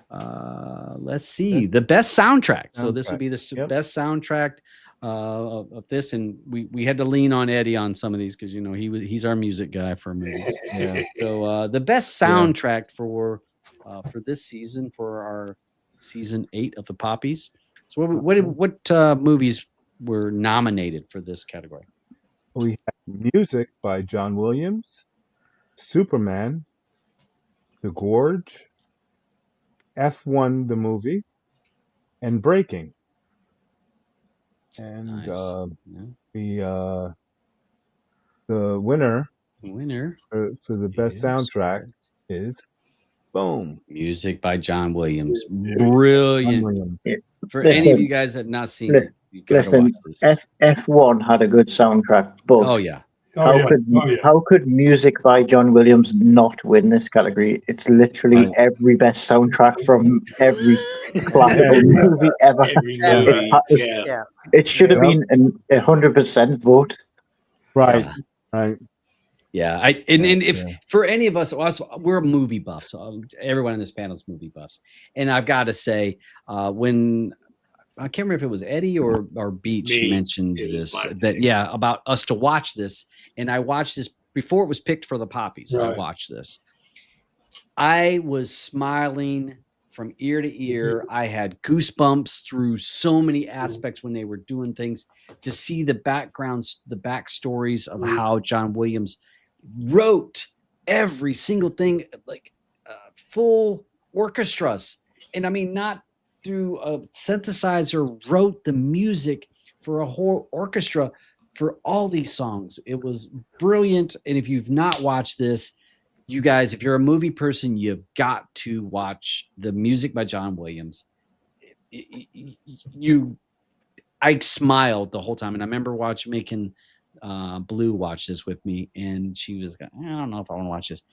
Speaker 2: Let's see, the best soundtrack. So this would be the best soundtrack of this, and we had to lean on Eddie on some of these because he's our music guy for movies.
Speaker 6: Yeah.
Speaker 2: So the best soundtrack for this season, for our season 8 of the Poppies. So what movies were nominated for this category?
Speaker 6: We have music by John Williams, Superman, The Gorge, F1 the movie, and Breaking. And
Speaker 2: Nice. Yeah.
Speaker 6: the winner
Speaker 2: Winner.
Speaker 6: for the best
Speaker 2: is
Speaker 6: soundtrack is boom.
Speaker 2: Music by John Williams.
Speaker 6: John
Speaker 2: Brilliant.
Speaker 6: Williams.
Speaker 2: For any of
Speaker 9: Listen,
Speaker 2: you guys that have not seen
Speaker 9: li-
Speaker 2: it, you gotta watch
Speaker 9: listen,
Speaker 2: this.
Speaker 9: F1 had a good soundtrack, but
Speaker 2: Oh yeah.
Speaker 5: Oh, yeah. Oh, yeah.
Speaker 9: how could music by John Williams not win this category? It's literally
Speaker 2: Right.
Speaker 9: every best soundtrack from every classical movie ever.
Speaker 3: Every
Speaker 4: Yeah.
Speaker 3: movie,
Speaker 9: It,
Speaker 3: yeah.
Speaker 9: it should have
Speaker 6: Yep.
Speaker 9: been 100% vote.
Speaker 6: Right.
Speaker 2: Yeah.
Speaker 6: Right.
Speaker 2: Yeah, and if
Speaker 6: Yeah.
Speaker 2: for any of us, we're movie buffs. Everyone in this panel is movie buffs, and I've got to say, when I can't remember if it was Eddie or Beach
Speaker 3: Me.
Speaker 2: mentioned
Speaker 3: It was
Speaker 2: this,
Speaker 3: my
Speaker 2: that
Speaker 3: pick.
Speaker 2: yeah, about us to watch this, and I watched this before it was picked for the Poppies. I
Speaker 5: Right.
Speaker 2: watched this. I was smiling from ear to ear. I had goosebumps through so many aspects when they were doing things, to see the backgrounds, the backstories of how John Williams wrote every single thing, like full orchestras. And I mean, not through a synthesizer, wrote the music for a whole orchestra for all these songs. It was brilliant. And if you've not watched this, you guys, if you're a movie person, you've got to watch the music by John Williams. I smiled the whole time, and I remember making Blue watch this with me, and she was like, I don't know if I want to watch this.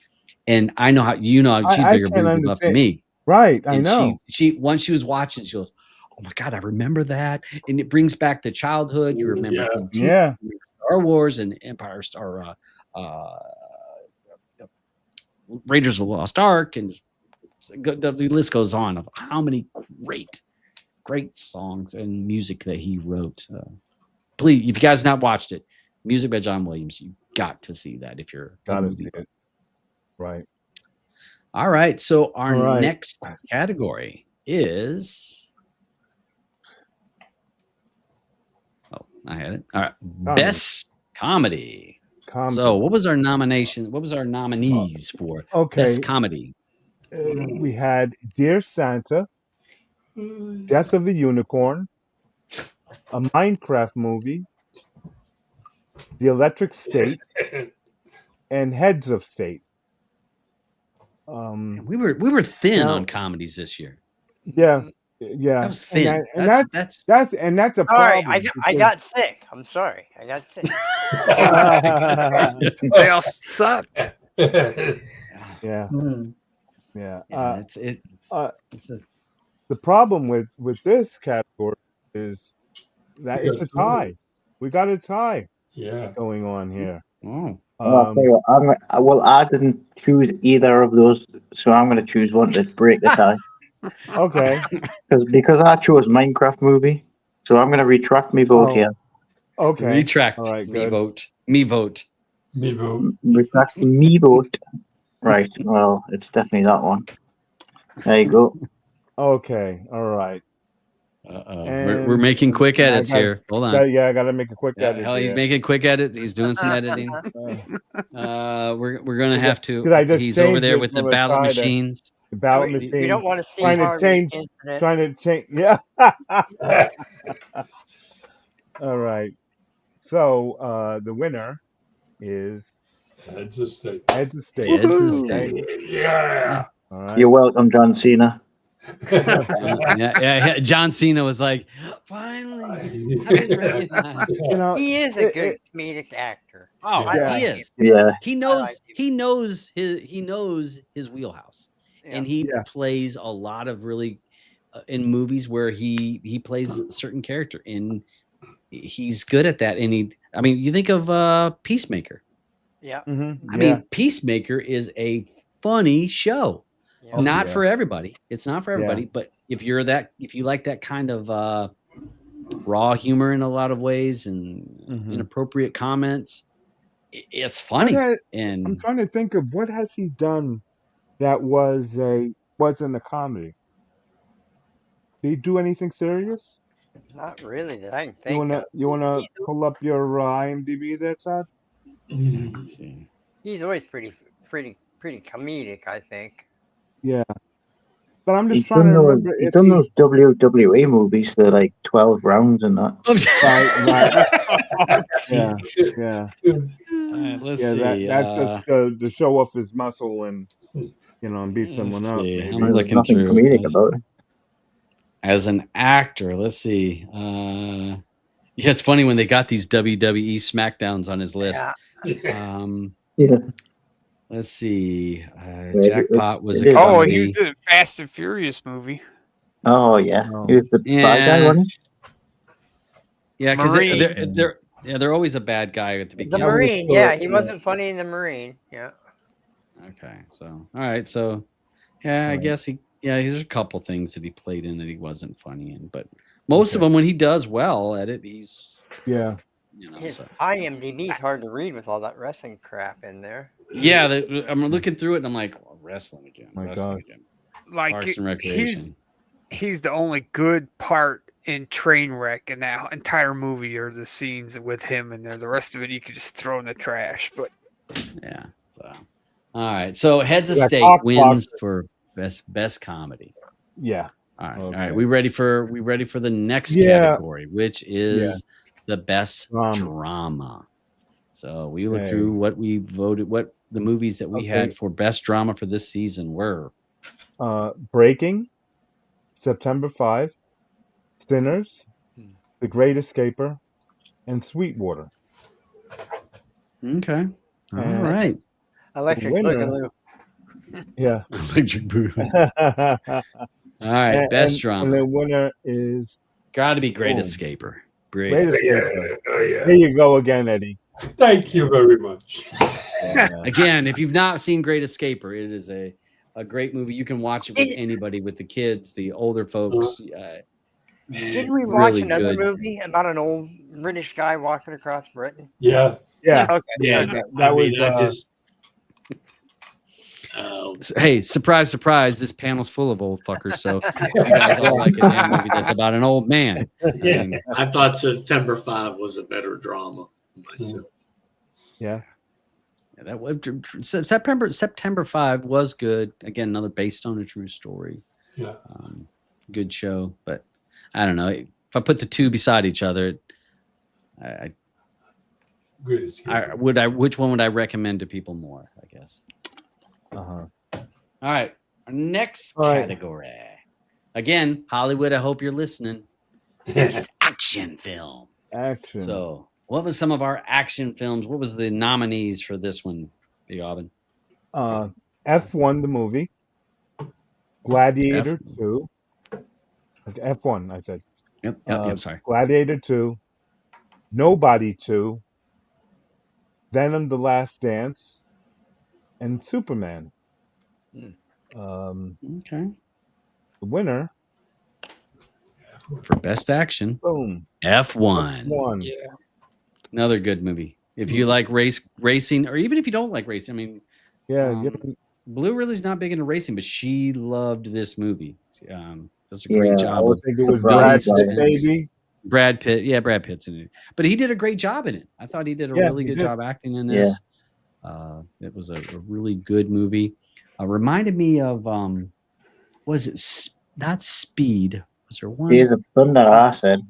Speaker 2: And I know how she's
Speaker 6: I
Speaker 2: bigger
Speaker 6: can't
Speaker 2: movie buff than
Speaker 6: understand.
Speaker 2: me.
Speaker 6: Right. I
Speaker 2: And
Speaker 6: know.
Speaker 2: she once she was watching, she goes, "Oh my god, I remember that!" And it brings back the childhood. You remember
Speaker 5: Yeah.
Speaker 2: E.T.,
Speaker 6: Yeah.
Speaker 2: Star Wars, and Empire Star, Raiders of the Lost Ark, and the list goes on of how many great songs and music that he wrote. Please, if you guys not watched it, music by John Williams, you got to see that if you're a
Speaker 6: Gotta
Speaker 2: movie
Speaker 6: see
Speaker 2: buff.
Speaker 6: it. Right.
Speaker 2: All right, so our
Speaker 6: All right.
Speaker 2: next category is I had it. All right,
Speaker 6: Comedy.
Speaker 2: best comedy.
Speaker 6: Comedy.
Speaker 2: So, what was our nomination? What was our nominees for
Speaker 6: Okay.
Speaker 2: best comedy?
Speaker 6: We had Dear Santa, Death of a Unicorn, a Minecraft movie, The Electric State, and Heads of State.
Speaker 2: We were thin
Speaker 6: now-
Speaker 2: on comedies this year.
Speaker 6: Yeah, yeah.
Speaker 2: That was thin.
Speaker 6: And
Speaker 2: That's
Speaker 6: that's a
Speaker 4: Sorry,
Speaker 6: problem.
Speaker 4: I got sick. I'm sorry. I got sick.
Speaker 7: They all sucked.
Speaker 6: yeah,
Speaker 2: yeah.
Speaker 6: yeah.
Speaker 2: It's a
Speaker 6: The problem with this category is that it's a tie. We got a tie
Speaker 5: Yeah.
Speaker 6: going on here.
Speaker 2: oh.
Speaker 9: I'll tell you what, I didn't choose either of those, so I'm going to choose one to break the tie.
Speaker 6: Okay.
Speaker 9: Because I chose Minecraft movie, so I'm going to retract my vote
Speaker 6: Oh.
Speaker 9: here.
Speaker 6: Okay.
Speaker 2: Retract.
Speaker 6: All right,
Speaker 2: me
Speaker 6: good.
Speaker 2: vote. Me vote.
Speaker 5: Me vote.
Speaker 9: Retract me vote. Right. Well, it's definitely that one. There you go.
Speaker 6: Okay. All right.
Speaker 2: We're making quick edits here. Hold on.
Speaker 6: Yeah, I got to make a quick
Speaker 2: Yeah,
Speaker 6: edit.
Speaker 2: hell, he's
Speaker 6: here.
Speaker 2: making quick edit. He's doing some editing. We're gonna have to.
Speaker 6: 'Cause I just
Speaker 2: He's over
Speaker 6: changed
Speaker 2: there
Speaker 6: it
Speaker 2: with the
Speaker 6: from a
Speaker 2: ballot
Speaker 6: tie to-
Speaker 2: machines.
Speaker 6: The ballot
Speaker 4: We
Speaker 6: machine.
Speaker 4: don't want to see
Speaker 6: trying to
Speaker 4: Harvey's
Speaker 6: change.
Speaker 4: incident.
Speaker 6: Trying to change. Yeah. All right. So the winner is
Speaker 5: Heads of State.
Speaker 6: Heads of State.
Speaker 2: Heads of
Speaker 6: Woohoo!
Speaker 2: State.
Speaker 5: Yeah.
Speaker 6: All right.
Speaker 9: You're welcome, John Cena.
Speaker 2: Yeah. John Cena was like, finally, I've been recognized.
Speaker 6: You know,
Speaker 4: He is a good comedic actor.
Speaker 2: Oh,
Speaker 6: Yeah.
Speaker 2: he is.
Speaker 9: Yeah.
Speaker 2: He knows his wheelhouse, and he
Speaker 6: Yeah.
Speaker 2: plays a lot of really in movies where he plays a certain character, and he's good at that. And you think of Peacemaker.
Speaker 4: Yeah.
Speaker 6: Mm-hmm.
Speaker 2: I mean, Peacemaker is a funny show.
Speaker 4: Yeah.
Speaker 2: Not
Speaker 6: yeah.
Speaker 2: for everybody. It's not for everybody, but if you like that kind of raw humor in a lot of ways and
Speaker 6: Mhm.
Speaker 2: inappropriate comments, it's funny.
Speaker 6: I'm
Speaker 2: And
Speaker 6: trying to think of what has he done that wasn't a comedy. Did he do anything serious?
Speaker 4: Not really that I can
Speaker 6: You
Speaker 4: think
Speaker 6: wanna
Speaker 4: of.
Speaker 6: you wanna pull up your IMDb there, Todd?
Speaker 2: let's see.
Speaker 4: He's always pretty comedic, I think.
Speaker 6: Yeah. But I'm just
Speaker 9: He's
Speaker 6: trying
Speaker 9: done
Speaker 6: to
Speaker 9: those.
Speaker 6: remember
Speaker 9: He's
Speaker 6: if
Speaker 9: done
Speaker 6: he.
Speaker 9: those WWE movies. They're like 12 rounds and that.
Speaker 6: Right. Yeah. Yeah.
Speaker 2: All right, let's
Speaker 6: Yeah.
Speaker 2: see.
Speaker 6: That's just to show off his muscle and and beat someone
Speaker 2: let's
Speaker 6: up.
Speaker 2: see.
Speaker 6: Maybe.
Speaker 2: I'm
Speaker 9: There's
Speaker 2: looking
Speaker 9: nothing
Speaker 2: through
Speaker 9: comedic about it.
Speaker 2: as an actor. Let's see. Yeah, it's funny when they got these WWE SmackDowns on his list.
Speaker 4: Yeah.
Speaker 9: Yeah.
Speaker 2: Let's see.
Speaker 9: Yeah,
Speaker 2: Jackpot was
Speaker 9: it
Speaker 2: a
Speaker 9: is.
Speaker 7: Oh,
Speaker 2: comedy.
Speaker 7: he was in a Fast and Furious movie.
Speaker 9: Oh yeah.
Speaker 6: Oh.
Speaker 9: He was the bad guy,
Speaker 2: Yeah.
Speaker 9: wasn't he?
Speaker 2: Yeah, because
Speaker 7: Marine.
Speaker 2: they're always a bad guy at the
Speaker 4: The
Speaker 2: beginning.
Speaker 4: Marine,
Speaker 6: so-
Speaker 4: yeah, he
Speaker 6: yeah.
Speaker 4: wasn't funny in the Marine. Yeah.
Speaker 2: Okay, so all right, so yeah, I
Speaker 6: Right.
Speaker 2: guess there's a couple things that he played in that he wasn't funny in, but most of them when he does well at it, he's
Speaker 6: Yeah.
Speaker 4: His
Speaker 2: so.
Speaker 4: IMDb is hard to read with all that wrestling crap in there.
Speaker 2: Yeah, I'm looking through it and I'm like, oh, wrestling again,
Speaker 6: My
Speaker 2: wrestling
Speaker 6: God.
Speaker 2: again.
Speaker 7: Like
Speaker 2: Parks and Recreation.
Speaker 7: he's the only good part in Trainwreck in that entire movie are the scenes with him in there. The rest of it you could just throw in the trash. But
Speaker 2: Yeah. So all right. So Heads of
Speaker 6: Yeah,
Speaker 2: State
Speaker 6: Cock
Speaker 2: wins
Speaker 6: Blocker.
Speaker 2: for best comedy.
Speaker 6: Yeah.
Speaker 2: All right. All
Speaker 6: Okay.
Speaker 2: right. We ready for the next
Speaker 6: Yeah.
Speaker 2: category, which is the best drama. So we look
Speaker 6: Okay.
Speaker 2: through what we voted, what the movies that we had
Speaker 6: Okay.
Speaker 2: for best drama for this season were.
Speaker 6: Breaking, September 5, Sinners, The Great Escaper, and Sweetwater.
Speaker 2: Okay. All
Speaker 6: And-
Speaker 2: right.
Speaker 4: Electric
Speaker 6: winner-
Speaker 4: Boogaloo.
Speaker 6: Yeah.
Speaker 2: Electric Boogaloo. All right. Best drama.
Speaker 6: And the winner is
Speaker 2: Got to be Great
Speaker 6: Boom.
Speaker 2: Escaper.
Speaker 6: Great
Speaker 2: Great.
Speaker 6: Escaper.
Speaker 5: Oh, yeah.
Speaker 6: Here you go again, Eddie.
Speaker 5: Thank you very much.
Speaker 6: Yeah.
Speaker 2: Again, if you've not seen Great Escaper, it is a great movie. You can watch it with anybody, with the kids, the older folks.
Speaker 4: Didn't we
Speaker 2: It's
Speaker 4: watch
Speaker 2: really
Speaker 4: another
Speaker 2: good.
Speaker 4: movie about an old British guy walking across Britain?
Speaker 5: Yeah.
Speaker 6: Yeah.
Speaker 4: Okay.
Speaker 3: Yeah,
Speaker 4: okay.
Speaker 6: That
Speaker 3: I
Speaker 6: was,
Speaker 3: mean, I just.
Speaker 2: Hey, surprise, surprise! This panel's full of old fuckers. So you guys all like a damn movie that's about an old man. I
Speaker 5: Yeah.
Speaker 2: mean,
Speaker 3: I thought September 5 was a better drama myself.
Speaker 6: Yeah.
Speaker 2: yeah, that was September 5 was good. Again, another based on a true story.
Speaker 5: Yeah.
Speaker 2: Good show, but I don't know. If I put the two beside each other,
Speaker 5: Great Escape.
Speaker 2: which one would I recommend to people more? I guess.
Speaker 6: Uh-huh.
Speaker 2: All right, our next
Speaker 6: All right.
Speaker 2: category. Again, Hollywood. I hope you're listening. Best action film.
Speaker 6: Action.
Speaker 2: So, what was some of our action films? What was the nominees for this one, Big Aubin?
Speaker 6: F1, the movie. Gladiator
Speaker 2: F-
Speaker 6: 2. Okay, F1, I said.
Speaker 2: Yep. Sorry.
Speaker 6: Gladiator 2. Nobody 2. Venom: The Last Dance. And Superman.
Speaker 2: Okay.
Speaker 6: The winner,
Speaker 2: For best action,
Speaker 6: boom.
Speaker 2: F1.
Speaker 6: One.
Speaker 7: yeah,
Speaker 2: Another good movie. If you like racing, or even if you don't like racing, I mean,
Speaker 6: Yeah,
Speaker 2: Blue really's not big into racing, but she loved this movie. Does a great
Speaker 9: Yeah,
Speaker 2: job
Speaker 6: I would
Speaker 2: of
Speaker 6: think it was
Speaker 2: building
Speaker 6: Brad Pitt,
Speaker 2: suspense.
Speaker 6: baby.
Speaker 2: Brad Pitt, yeah, Brad Pitt's in it, but he did a great job in it. I thought he did a
Speaker 6: Yeah,
Speaker 2: really
Speaker 6: he
Speaker 2: good
Speaker 6: did.
Speaker 2: job acting in this. It was a really good movie. Reminded me of was it not Speed? Was there one?
Speaker 9: Days of Thunder, I said.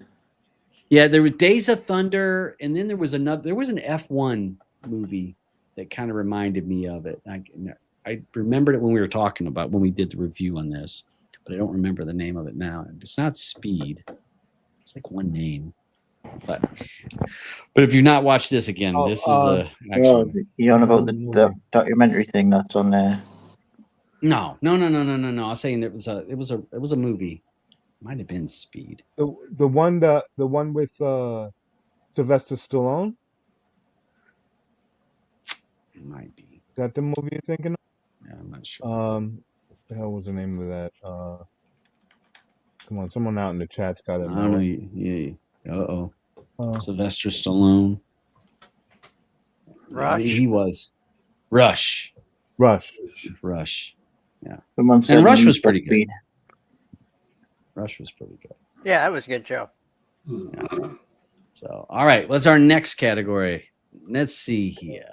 Speaker 2: Yeah, there was Days of Thunder, and then there was an F1 movie that kind of reminded me of it. I remembered it when we were talking about when we did the review on this, but I don't remember the name of it now. It's not Speed. It's like one name. But if you've not watched this again, this is
Speaker 9: Well,
Speaker 2: actually
Speaker 9: you're on about the documentary thing that's on there.
Speaker 2: no. I was saying it was a movie. Might have been Speed.
Speaker 6: The one with Sylvester Stallone.
Speaker 2: It might be.
Speaker 6: Is that the movie you're thinking
Speaker 2: Yeah, I'm not sure.
Speaker 6: of? What the hell was the name of that? Come on, someone out in the chat's got
Speaker 2: I
Speaker 6: it.
Speaker 2: don't know. Yeah. Uh-oh.
Speaker 6: Oh.
Speaker 2: Sylvester Stallone.
Speaker 4: Rush.
Speaker 2: He was. Rush.
Speaker 6: Rush.
Speaker 9: Someone said
Speaker 2: And Rush
Speaker 9: Need
Speaker 2: was
Speaker 9: for
Speaker 2: pretty good.
Speaker 9: Speed.
Speaker 2: Rush was pretty good.
Speaker 4: Yeah, that was a good show.
Speaker 2: So, all right. What's our next category? Let's see here.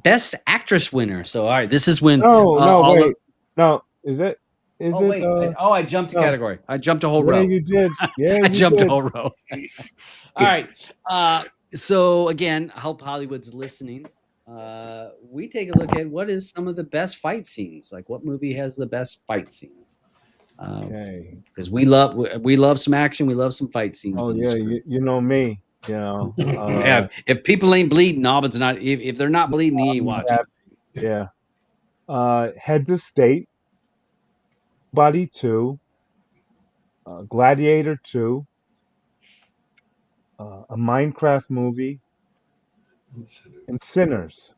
Speaker 2: Best actress winner. So, all right. This is when.
Speaker 6: No,
Speaker 2: all
Speaker 6: wait.
Speaker 2: of-
Speaker 6: No, is it? Is
Speaker 2: Oh
Speaker 6: it?
Speaker 2: wait, I jumped a
Speaker 6: no.
Speaker 2: category. I jumped a whole
Speaker 6: Yeah,
Speaker 2: row.
Speaker 6: you did. Yeah,
Speaker 2: I
Speaker 6: you
Speaker 2: jumped a
Speaker 6: did.
Speaker 2: whole row. All right. So again, I hope Hollywood's listening. We take a look at what is some of the best fight scenes. Like what movie has the best fight scenes?
Speaker 6: Okay.
Speaker 2: Because we love some action. We love some fight scenes.
Speaker 6: Oh
Speaker 2: in
Speaker 6: yeah,
Speaker 2: this group.
Speaker 6: you know me. You know.
Speaker 2: Yeah, if people ain't bleeding, Auburn's not. If they're not bleeding, he ain't watching.
Speaker 6: Yeah. Heads of State, Buddy 2, Gladiator 2, a Minecraft movie, and Sinners.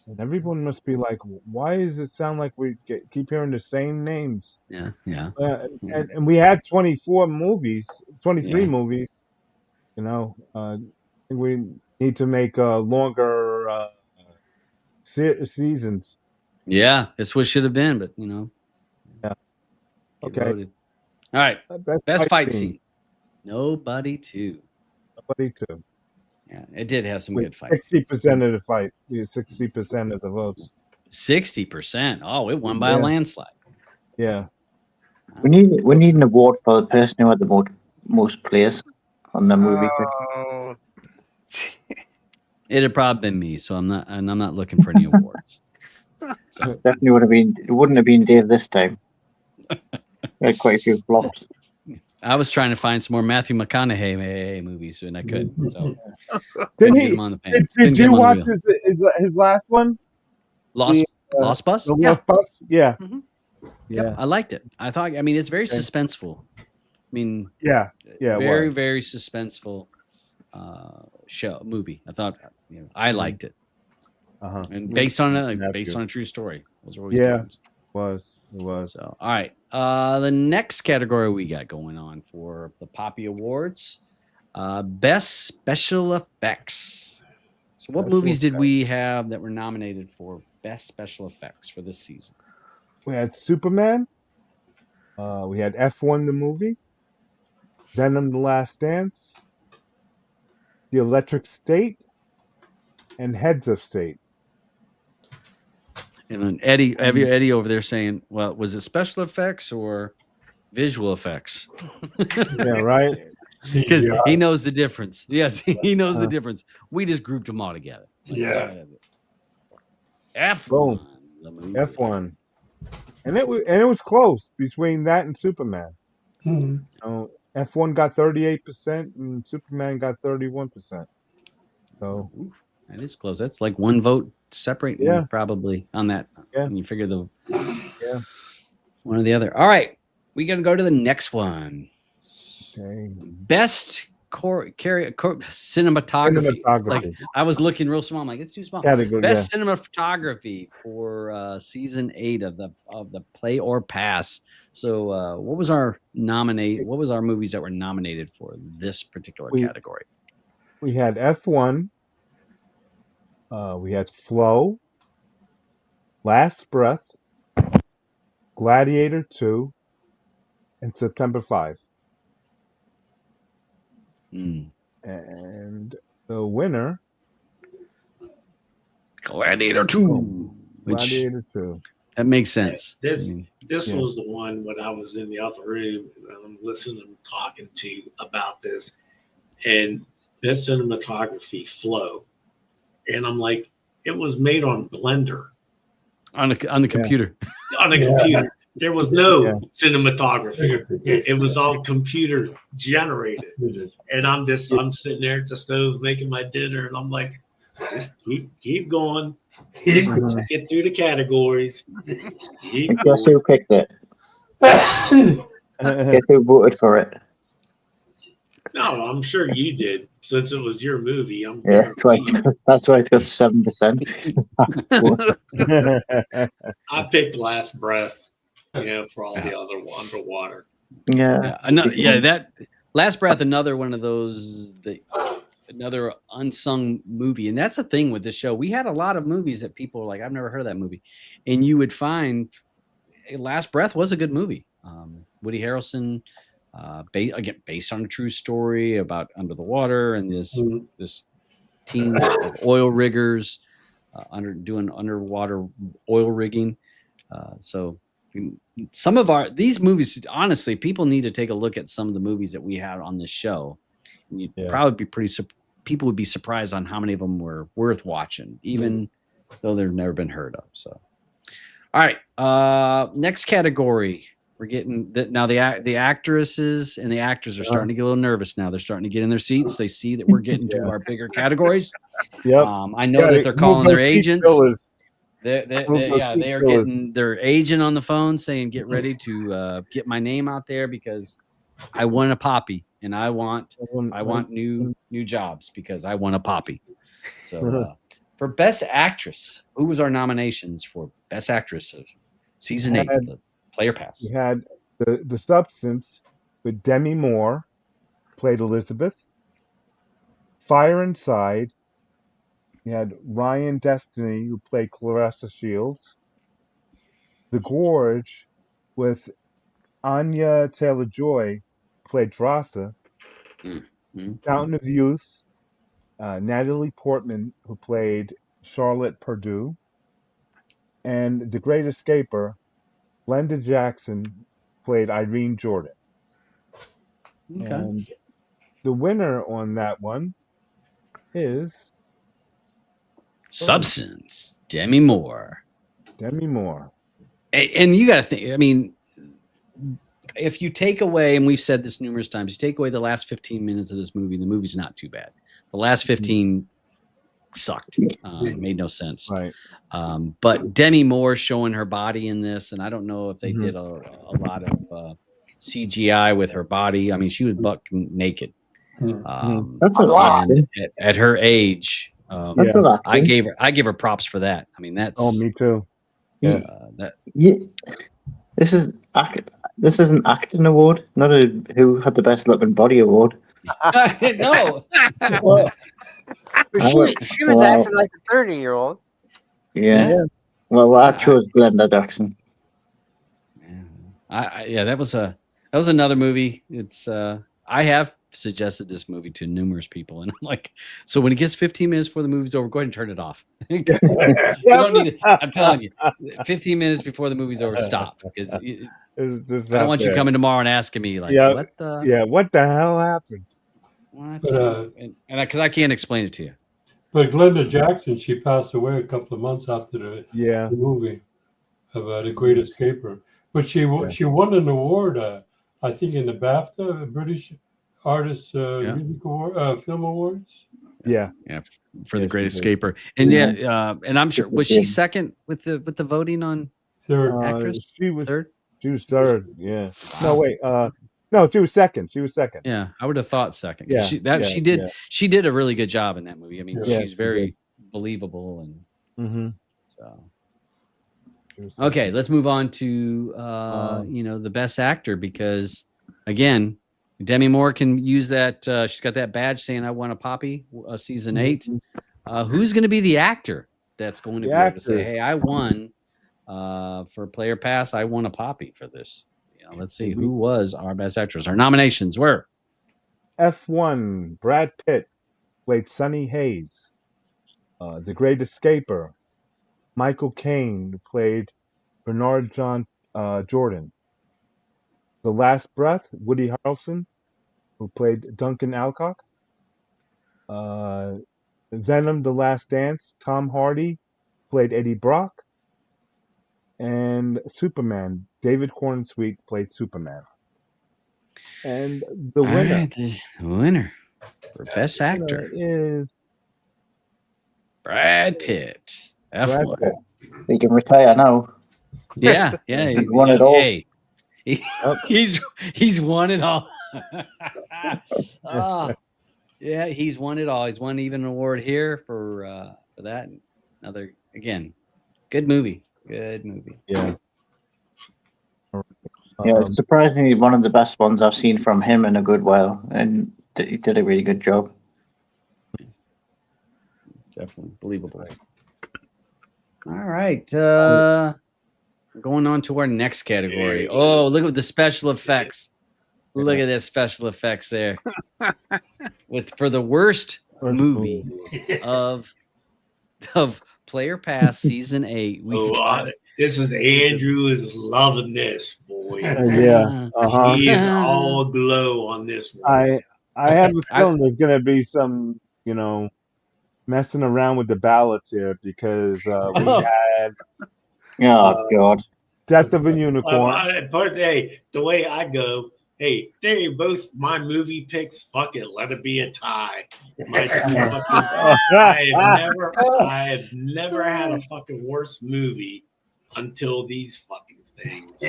Speaker 6: And everyone must be like, why does it sound like we keep hearing the same names?
Speaker 2: Yeah, yeah.
Speaker 6: And we had 24 movies, 23
Speaker 2: Yeah.
Speaker 6: movies. You know, we need to make longer seasons.
Speaker 2: Yeah, it's what should have been, but you know.
Speaker 6: Yeah.
Speaker 2: Get
Speaker 6: Okay.
Speaker 2: voted. All right. Best fight scene. Nobody 2.
Speaker 6: Nobody 2.
Speaker 2: Yeah, it did have some
Speaker 6: With
Speaker 2: good fights.
Speaker 6: 60% of the fight. We had 60% of the votes.
Speaker 2: 60%. Oh, it won by a
Speaker 6: Yeah.
Speaker 2: landslide.
Speaker 6: Yeah.
Speaker 9: We need an award for the person who had the most players on the movie.
Speaker 7: Oh,
Speaker 2: It had probably been me, so I'm not looking for any awards. So,
Speaker 9: Definitely would have been. It wouldn't have been Dave this time. We had quite a few flops.
Speaker 2: I was trying to find some more Matthew McConaughey movies, and I couldn't. So
Speaker 6: Did
Speaker 2: couldn't get
Speaker 6: he?
Speaker 2: him on the pan. Couldn't
Speaker 6: Did
Speaker 2: get
Speaker 6: you
Speaker 2: him on
Speaker 6: watch
Speaker 2: the wheel.
Speaker 6: his last one?
Speaker 2: Lost
Speaker 6: the,
Speaker 2: Lost Bus?
Speaker 6: The
Speaker 2: Yeah.
Speaker 6: Lost Bus? Yeah.
Speaker 2: Mhm.
Speaker 6: Yeah.
Speaker 2: Yep, I liked it. I mean, it's very
Speaker 6: Okay.
Speaker 2: suspenseful. I mean,
Speaker 6: Yeah. Yeah. it
Speaker 2: very,
Speaker 6: was.
Speaker 2: very suspenseful movie. I thought, I liked it,
Speaker 6: Uh-huh.
Speaker 2: and based on
Speaker 6: Matthew.
Speaker 2: a true story. Those are always good
Speaker 6: Yeah.
Speaker 2: ones.
Speaker 6: It was.
Speaker 2: So, all right. The next category we got going on for the Poppy Awards, best special effects. So, what
Speaker 6: Special
Speaker 2: movies did
Speaker 6: effects.
Speaker 2: we have that were nominated for best special effects for this season?
Speaker 6: We had Superman. We had F1 the movie. Venom the Last Dance. The Electric State. And Heads of State.
Speaker 2: And then Eddie over there saying, "Well, was it special effects or visual effects?"
Speaker 6: Yeah, right?
Speaker 2: Because
Speaker 5: CGI.
Speaker 2: he knows the difference. Yes, he knows the difference. We just grouped them all together.
Speaker 5: Yeah.
Speaker 2: F1.
Speaker 6: Boom.
Speaker 2: The movie.
Speaker 6: F1. And it was close between that and Superman.
Speaker 5: Mhm.
Speaker 6: F1 got 38% and Superman got 31%. So
Speaker 2: Oof, that is close. That's like one vote separating
Speaker 6: Yeah.
Speaker 2: probably on that.
Speaker 6: Yeah.
Speaker 2: When you figure the
Speaker 6: Yeah.
Speaker 2: one or the other. All right. We got to go to the next one.
Speaker 6: okay.
Speaker 2: Best cinematography. Like I was looking real small. I'm like, it's too small.
Speaker 6: Category,
Speaker 2: Best cinematography for season 8 of the Play or Pass. So what was our movies that were nominated for this particular category?
Speaker 6: We had F1. We had Flow. Last Breath. Gladiator 2. And September 5.
Speaker 2: Mm.
Speaker 6: And the winner,
Speaker 2: Gladiator 2. Which
Speaker 6: Gladiator 2.
Speaker 2: that makes sense.
Speaker 3: This
Speaker 2: I mean,
Speaker 3: this
Speaker 6: yeah.
Speaker 3: was the one when I was in the other room and I'm listening and talking to about this, and best cinematography Flow, and I'm like, it was made on Blender
Speaker 2: on the computer.
Speaker 3: on a
Speaker 5: Yeah.
Speaker 3: computer. There was no
Speaker 6: Yeah.
Speaker 3: cinematography. It was all computer generated. And I'm sitting there at the stove making my dinner, and I'm like, just keep going. Just get through the categories. Keep
Speaker 9: And guess
Speaker 3: going.
Speaker 9: who picked it? Guess who voted for it?
Speaker 3: No, I'm sure you did, since it was your movie.
Speaker 9: Yeah, that's why it's got 7%.
Speaker 3: I picked Last Breath, for all the other underwater.
Speaker 9: Yeah.
Speaker 2: That Last Breath, another one of those another unsung movie. And that's the thing with this show. We had a lot of movies that people were like, I've never heard of that movie. And you would find Last Breath was a good movie. Woody Harrelson, based on a true story about under the water and this team of oil riggers doing underwater oil rigging. So some of these movies, honestly, people need to take a look at some of the movies that we had on this show. And you'd probably be people would be surprised on how many of them were worth watching, even though they've never been heard of. So, all right, next category. We're getting now the actresses and the actors are starting to get a little nervous now. They're starting to get in their seats. They see that we're getting to our bigger categories.
Speaker 6: Yep.
Speaker 2: I know that they're calling their agents. They are getting their agent on the phone saying, "Get ready to get my name out there because I want a poppy and I want new jobs because I want a poppy." So for Best Actress, who was our nominations for Best Actress of season 8 of the Player Pass?
Speaker 6: We had the Substance with Demi Moore, played Elizabeth. Fire Inside. We had Ryan Destiny, who played Clarissa Shields. The Gorge with Anya Taylor-Joy, played Drassa. Fountain of Youth, Natalie Portman, who played Charlotte Purdue. And The Great Escaper, Glenda Jackson played Irene Jordan.
Speaker 2: Okay.
Speaker 6: And the winner on that one is
Speaker 2: Substance, Demi Moore.
Speaker 6: Demi Moore.
Speaker 2: And you got to think, I mean, if you take away, and we've said this numerous times, you take away the last 15 minutes of this movie, the movie's not too bad. The last 15 sucked. Made no sense.
Speaker 6: Right.
Speaker 2: But Demi Moore showing her body in this, and I don't know if they did a lot of CGI with her body. I mean, she was buck naked.
Speaker 9: That's a lot.
Speaker 2: At her age.
Speaker 9: That's a lot.
Speaker 2: I gave her props for that. I mean, that's
Speaker 6: me too.
Speaker 9: Yeah. This is an acting award, not a who had the best looking body award.
Speaker 2: No.
Speaker 4: But she was acting like a 30-year-old.
Speaker 9: Yeah. Well, I chose Glenda Jackson.
Speaker 2: That was another movie. It's I have suggested this movie to numerous people, and I'm like, so when it gets 15 minutes before the movie's over, go ahead and turn it off. You don't need it. I'm telling you, 15 minutes before the movie's over, stop, because I don't want you coming tomorrow and asking me like, what the
Speaker 6: hell happened?
Speaker 2: Because I can't explain it to you.
Speaker 5: But Glenda Jackson, she passed away a couple of months after the movie about The Great Escaper. But she won an award, I think, in the BAFTA, British Artist Music Award, Film Awards.
Speaker 2: Yeah, for The Great Escaper, and and I'm sure was she second with the voting on
Speaker 5: third
Speaker 2: actress?
Speaker 6: She was
Speaker 2: third.
Speaker 6: She was third. Yeah. No, wait. No, she was second. She was second.
Speaker 2: Yeah, I would have thought second.
Speaker 6: Yeah,
Speaker 2: She did a really good job in that movie. I mean, she's very believable, and so. Okay, let's move on to the best actor, because again, Demi Moore can use that. She's got that badge saying "I want a poppy." Season 8. Who's going to be the actor that's going to be able to say, "Hey, I won for Player Pass. I won a poppy for this." Let's see who was our best actress. Our nominations were
Speaker 6: F1, Brad Pitt played Sonny Hayes. The Great Escaper, Michael Caine, who played Bernard John Jordan. The Last Breath, Woody Harrelson, who played Duncan Alcock. Venom, The Last Dance, Tom Hardy played Eddie Brock. And Superman, David Cornsweet played Superman. And the winner,
Speaker 2: the winner for best actor
Speaker 6: is
Speaker 2: Brad Pitt. F1.
Speaker 6: Pitt.
Speaker 9: He can retire now.
Speaker 2: Yeah.
Speaker 9: He won it all.
Speaker 2: Hey, he's won it all. Yeah, he's won it all. He's won even an award here for that. Another, again, good movie. Good movie.
Speaker 6: Yeah.
Speaker 9: Yeah, it's surprisingly one of the best ones I've seen from him in a good while, and he did a really good job.
Speaker 2: Definitely believable. All right, going on to our next category. Oh, look at the special effects! Look at this special effects there. For the worst movie of Player Pass Season 8,
Speaker 3: This is Andrew is loving this, boy.
Speaker 6: Yeah. Uh-huh.
Speaker 3: He is all glow on this one.
Speaker 6: I have a feeling there's gonna be some, messing around with the ballots here because we had
Speaker 9: Oh God.
Speaker 6: Death of a Unicorn.
Speaker 3: But hey, the way I go, hey, they both my movie picks. Fuck it, let it be a tie. My I have never had a fucking worse movie until these fucking things.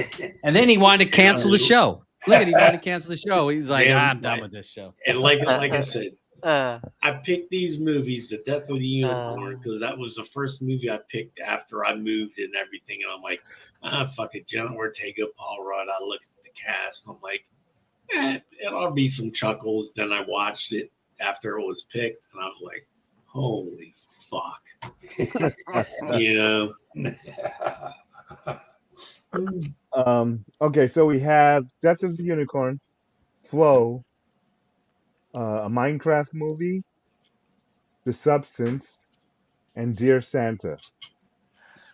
Speaker 2: And then he wanted to cancel the show. Look at he wanted to cancel the show. He's like, I'm done with this show.
Speaker 3: And like I said, I picked these movies, The Death of the Unicorn, because that was the first movie I picked after I moved and everything. And I'm like, fuck it, Jenna Ortega, Paul Rudd. I looked at the cast. I'm like, it'll be some chuckles. Then I watched it after it was picked, and I was like, holy fuck.
Speaker 6: Okay, so we have Death of the Unicorn, Flow, a Minecraft movie, The Substance, and Dear Santa.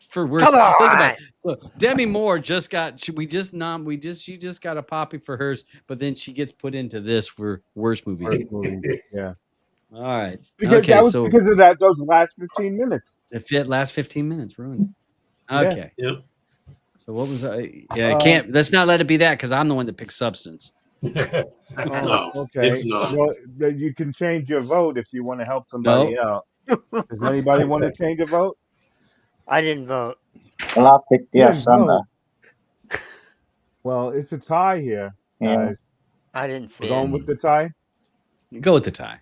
Speaker 2: For worse, think about it. Look, Demi Moore just got. She just got a poppy for hers, but then she gets put into this for worst movie.
Speaker 6: Yeah.
Speaker 2: All right.
Speaker 6: Because that was because of those last 15 minutes.
Speaker 2: The last 15 minutes ruined it. Okay.
Speaker 3: Yep.
Speaker 2: So what was I? Yeah, I can't. Let's not let it be that because I'm the one that picked Substance.
Speaker 6: Okay.
Speaker 3: It's not.
Speaker 6: Well, then you can change your vote if you want to help somebody out. Does anybody want to change a vote?
Speaker 4: I didn't vote.
Speaker 9: Well, I picked Dear Santa.
Speaker 6: Well, it's a tie here, guys.
Speaker 4: I didn't see
Speaker 6: We're going
Speaker 4: it.
Speaker 6: with the tie?
Speaker 2: Go with the tie.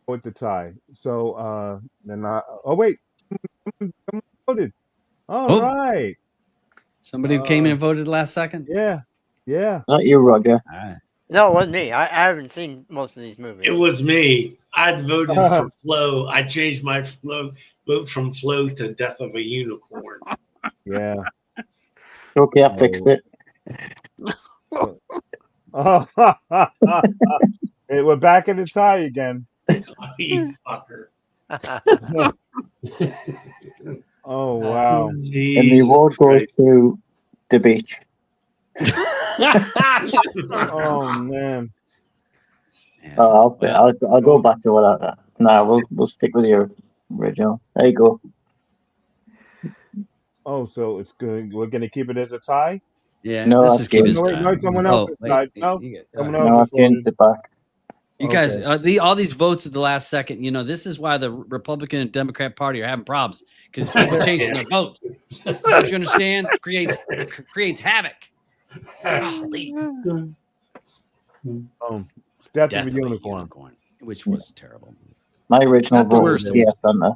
Speaker 6: With the tie. So then wait. Someone voted. All right.
Speaker 2: Somebody who came in and voted last second?
Speaker 6: Yeah.
Speaker 9: Not you, Roger.
Speaker 2: All right.
Speaker 4: No, it wasn't me. I haven't seen most of these movies.
Speaker 3: It was me. I'd voted for Flow. I changed my vote from Flow to Death of a Unicorn.
Speaker 6: Yeah.
Speaker 9: Okay, I fixed it.
Speaker 6: Hey, we're back in the tie again.
Speaker 3: You fucker.
Speaker 6: Oh wow.
Speaker 9: And the award goes to The Beach.
Speaker 6: Oh man.
Speaker 9: I'll go back to what we'll stick with your original. There you go.
Speaker 6: Oh, so it's good. We're gonna keep it as a tie?
Speaker 2: Yeah,
Speaker 9: No,
Speaker 2: this
Speaker 9: that's
Speaker 2: is keep
Speaker 9: good.
Speaker 2: his
Speaker 6: No,
Speaker 2: time.
Speaker 6: someone else tied. No, someone else
Speaker 9: No, I
Speaker 6: is
Speaker 9: changed it back.
Speaker 2: You guys, all these votes at the last second, this is why the Republican and Democrat Party are having problems because people changing their votes. Don't you understand? Creates havoc. Golly.
Speaker 6: Death of a Unicorn.
Speaker 2: Which was terrible.
Speaker 9: My original
Speaker 2: Not the
Speaker 9: vote
Speaker 2: worst.
Speaker 9: was Dear Santa.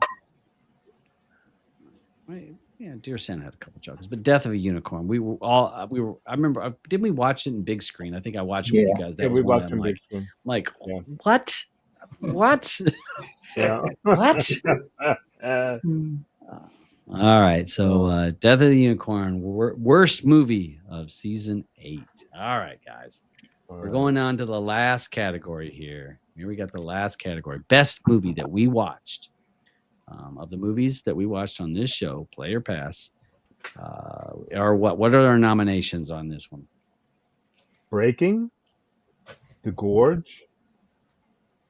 Speaker 2: Yeah, Dear Santa had a couple chuckles, but Death of a Unicorn. I remember. Didn't we watch it in big screen? I think I watched it with you guys. That was
Speaker 6: we
Speaker 2: one
Speaker 6: watched
Speaker 2: of them,
Speaker 6: it in big screen.
Speaker 2: What?
Speaker 6: Yeah.
Speaker 2: What? All right. So, Death of the Unicorn, worst movie of season 8. All right, guys. We're going on to the last category here. Here we got the last category. Best movie that we watched. Of the movies that we watched on this show, Play or Pass. Or what are our nominations on this one?
Speaker 6: Breaking, The Gorge,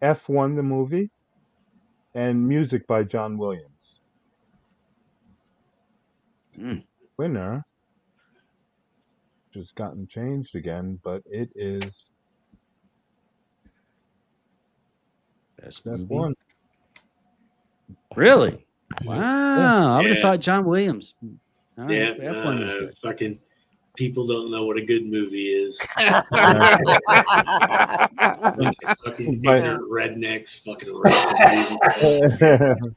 Speaker 6: F1 the movie, and music by John Williams. Winner just gotten changed again, but it is
Speaker 2: Best movie.
Speaker 6: F1.
Speaker 2: Really? Wow. I would have
Speaker 3: Yeah.
Speaker 2: thought John Williams. All right,
Speaker 3: Yeah,
Speaker 2: F1 was good.
Speaker 3: fucking people don't know what a good movie is. Fucking ignorant rednecks, fucking racist.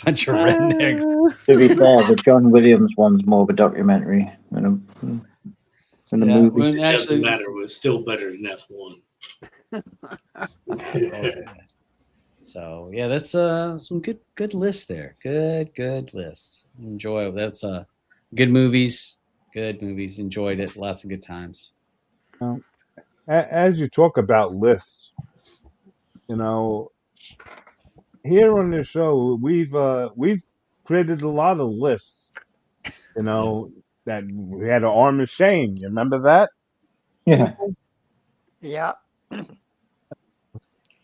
Speaker 2: Bunch of rednecks.
Speaker 9: To be fair, the John Williams one's more of a documentary than a movie.
Speaker 3: It doesn't matter. It was still better than F1.
Speaker 2: So yeah, that's some good lists there. Good lists. Enjoy. That's good movies. Good movies. Enjoyed it. Lots of good times.
Speaker 6: As you talk about lists, here on this show, we've created a lot of lists You know, that we had an arm of shame. You remember that?
Speaker 9: Yeah.
Speaker 4: Yeah.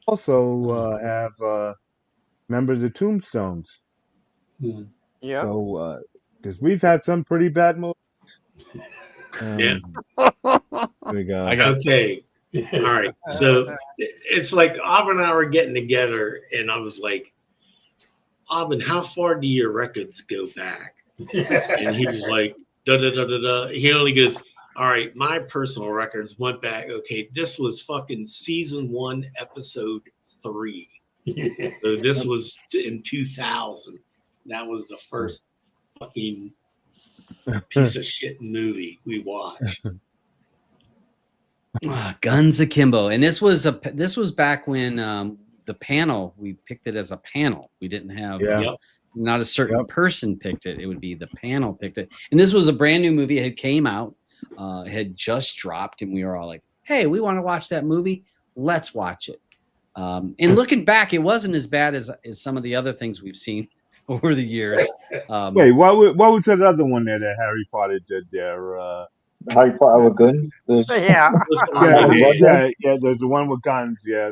Speaker 6: Also have members of Tombstones.
Speaker 5: Hmm.
Speaker 4: Yeah.
Speaker 6: So, because we've had some pretty bad movies.
Speaker 3: Yeah.
Speaker 6: There we go.
Speaker 2: I got
Speaker 3: Okay. All right. So it's like Auburn and I were getting together, and I was like, Auburn, how far do your records go back? And he was like, da da da da da. He only goes, all right, my personal records went back. Okay, this was fucking season 1, episode 3.
Speaker 5: Yeah.
Speaker 3: So this was in 2000. That was the first fucking piece of shit movie we watched.
Speaker 2: Guns Akimbo, and this was back when the panel, we picked it as a panel. We didn't have
Speaker 6: Yeah.
Speaker 3: Yep.
Speaker 2: not a certain person picked it. It would be the panel picked it. And this was a brand new movie. It had came out, had just dropped, and we were all like, hey, we want to watch that movie. Let's watch it. And looking back, it wasn't as bad as some of the other things we've seen over the years.
Speaker 6: Wait, what was that other one there that Harry Potter did there?
Speaker 9: Harry Potter with guns. There's,
Speaker 4: Yeah.
Speaker 6: Yeah. There's the one with guns. Yeah.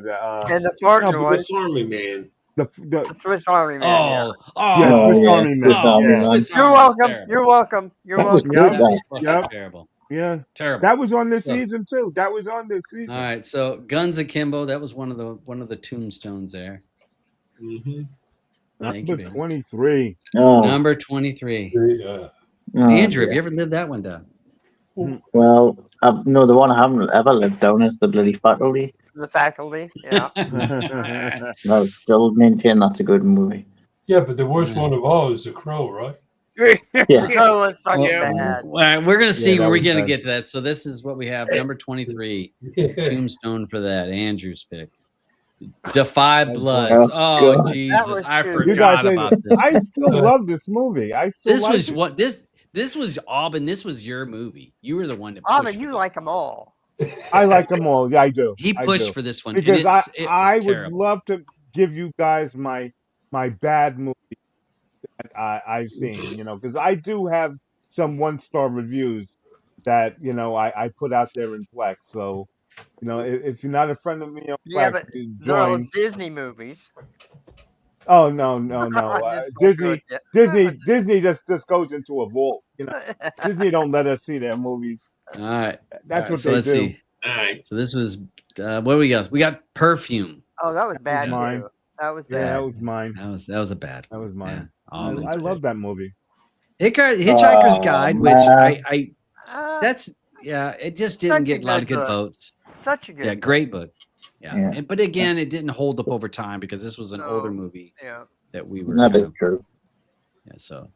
Speaker 4: And the fourth
Speaker 6: No,
Speaker 4: one,
Speaker 3: Swiss Army Man.
Speaker 6: the
Speaker 4: Swiss Army Man.
Speaker 2: Oh,
Speaker 6: yeah,
Speaker 2: oh,
Speaker 6: Swiss
Speaker 9: yeah,
Speaker 6: Army
Speaker 9: Swiss
Speaker 6: Man.
Speaker 9: Army
Speaker 6: Yeah.
Speaker 9: Man.
Speaker 2: Swiss
Speaker 4: You're
Speaker 2: Army was
Speaker 4: welcome.
Speaker 2: terrible.
Speaker 4: You're welcome. You're
Speaker 9: That was
Speaker 4: welcome.
Speaker 9: good.
Speaker 2: That was fucking
Speaker 6: Yep.
Speaker 2: terrible.
Speaker 6: Yeah.
Speaker 2: Terrible.
Speaker 6: That was on this
Speaker 2: So-
Speaker 6: season too. That was on this season.
Speaker 2: All right, so Guns Akimbo, that was one of the tombstones there.
Speaker 3: Mm-hmm.
Speaker 2: Thank you,
Speaker 6: Number
Speaker 2: baby.
Speaker 6: 23.
Speaker 9: Oh,
Speaker 2: Number 23.
Speaker 5: Yeah.
Speaker 9: oh,
Speaker 2: Andrew, have
Speaker 9: dear.
Speaker 2: you ever lived that one down?
Speaker 9: Well, no, the one I haven't ever lived down is the bloody faculty.
Speaker 4: The faculty. Yeah.
Speaker 9: No, still maintain that's a good movie.
Speaker 5: Yeah, but the worst
Speaker 2: Yeah.
Speaker 5: one of all is The Crow, right?
Speaker 9: Yeah.
Speaker 4: Oh, it's fucking
Speaker 2: Well,
Speaker 4: bad.
Speaker 2: we're gonna see
Speaker 6: Yeah, that
Speaker 2: when we
Speaker 6: was
Speaker 2: gonna
Speaker 6: bad.
Speaker 2: get to that. So this is what we have. Number 23, Tombstone for that. Andrew's pick. Defy Bloods. Oh
Speaker 9: God.
Speaker 2: Jesus,
Speaker 4: was
Speaker 2: I
Speaker 4: stupid.
Speaker 6: You guys
Speaker 2: forgot
Speaker 6: say-
Speaker 2: about this.
Speaker 6: I still love this movie. I still
Speaker 2: This
Speaker 6: like
Speaker 2: was
Speaker 6: it.
Speaker 2: what this was Auburn. This was your movie. You were the one that
Speaker 4: Oh,
Speaker 2: pushed
Speaker 4: but
Speaker 2: for
Speaker 4: you
Speaker 2: this.
Speaker 4: like them all.
Speaker 6: I like them all. Yeah, I do.
Speaker 2: He
Speaker 6: I
Speaker 2: pushed
Speaker 6: do.
Speaker 2: for this one,
Speaker 6: Because
Speaker 2: and it
Speaker 6: I
Speaker 2: was
Speaker 6: would
Speaker 2: terrible.
Speaker 6: love to give you guys my bad movie that I've seen, because I do have some 1-star reviews that I put out there in Plex. So if you're not a friend of me on
Speaker 4: Yeah,
Speaker 6: Plex,
Speaker 4: but
Speaker 6: you
Speaker 4: they're all
Speaker 6: join.
Speaker 4: Disney movies.
Speaker 6: Oh no!
Speaker 4: Just fuck with
Speaker 6: Disney just goes into a vault.
Speaker 4: you.
Speaker 6: Disney don't let us see their movies.
Speaker 2: All right,
Speaker 6: That's what
Speaker 2: so
Speaker 6: they
Speaker 2: let's
Speaker 6: do.
Speaker 2: see.
Speaker 3: All right.
Speaker 2: So this was what do we got? We got Perfume.
Speaker 4: Oh, that was bad
Speaker 6: mine.
Speaker 4: too. That was
Speaker 6: Yeah,
Speaker 4: bad.
Speaker 6: that was mine.
Speaker 2: That was a bad.
Speaker 6: That was mine.
Speaker 2: Yeah,
Speaker 6: I
Speaker 2: Auburn's
Speaker 6: love
Speaker 2: pick.
Speaker 6: that movie.
Speaker 2: Hitchhiker's
Speaker 9: Oh,
Speaker 2: Guide, which
Speaker 9: man.
Speaker 2: I
Speaker 4: Ah,
Speaker 2: it just didn't
Speaker 4: Such a
Speaker 2: get a lot of
Speaker 4: good
Speaker 2: good
Speaker 4: book.
Speaker 2: votes.
Speaker 4: such a good.
Speaker 2: Yeah,
Speaker 4: book.
Speaker 2: great book. Yeah,
Speaker 9: Yeah.
Speaker 2: But again, it didn't hold up over time because this was an
Speaker 4: No.
Speaker 2: older movie
Speaker 4: Yeah.
Speaker 2: that we were.
Speaker 9: That
Speaker 2: kind
Speaker 9: is
Speaker 2: of-
Speaker 9: true.
Speaker 2: Yeah, so.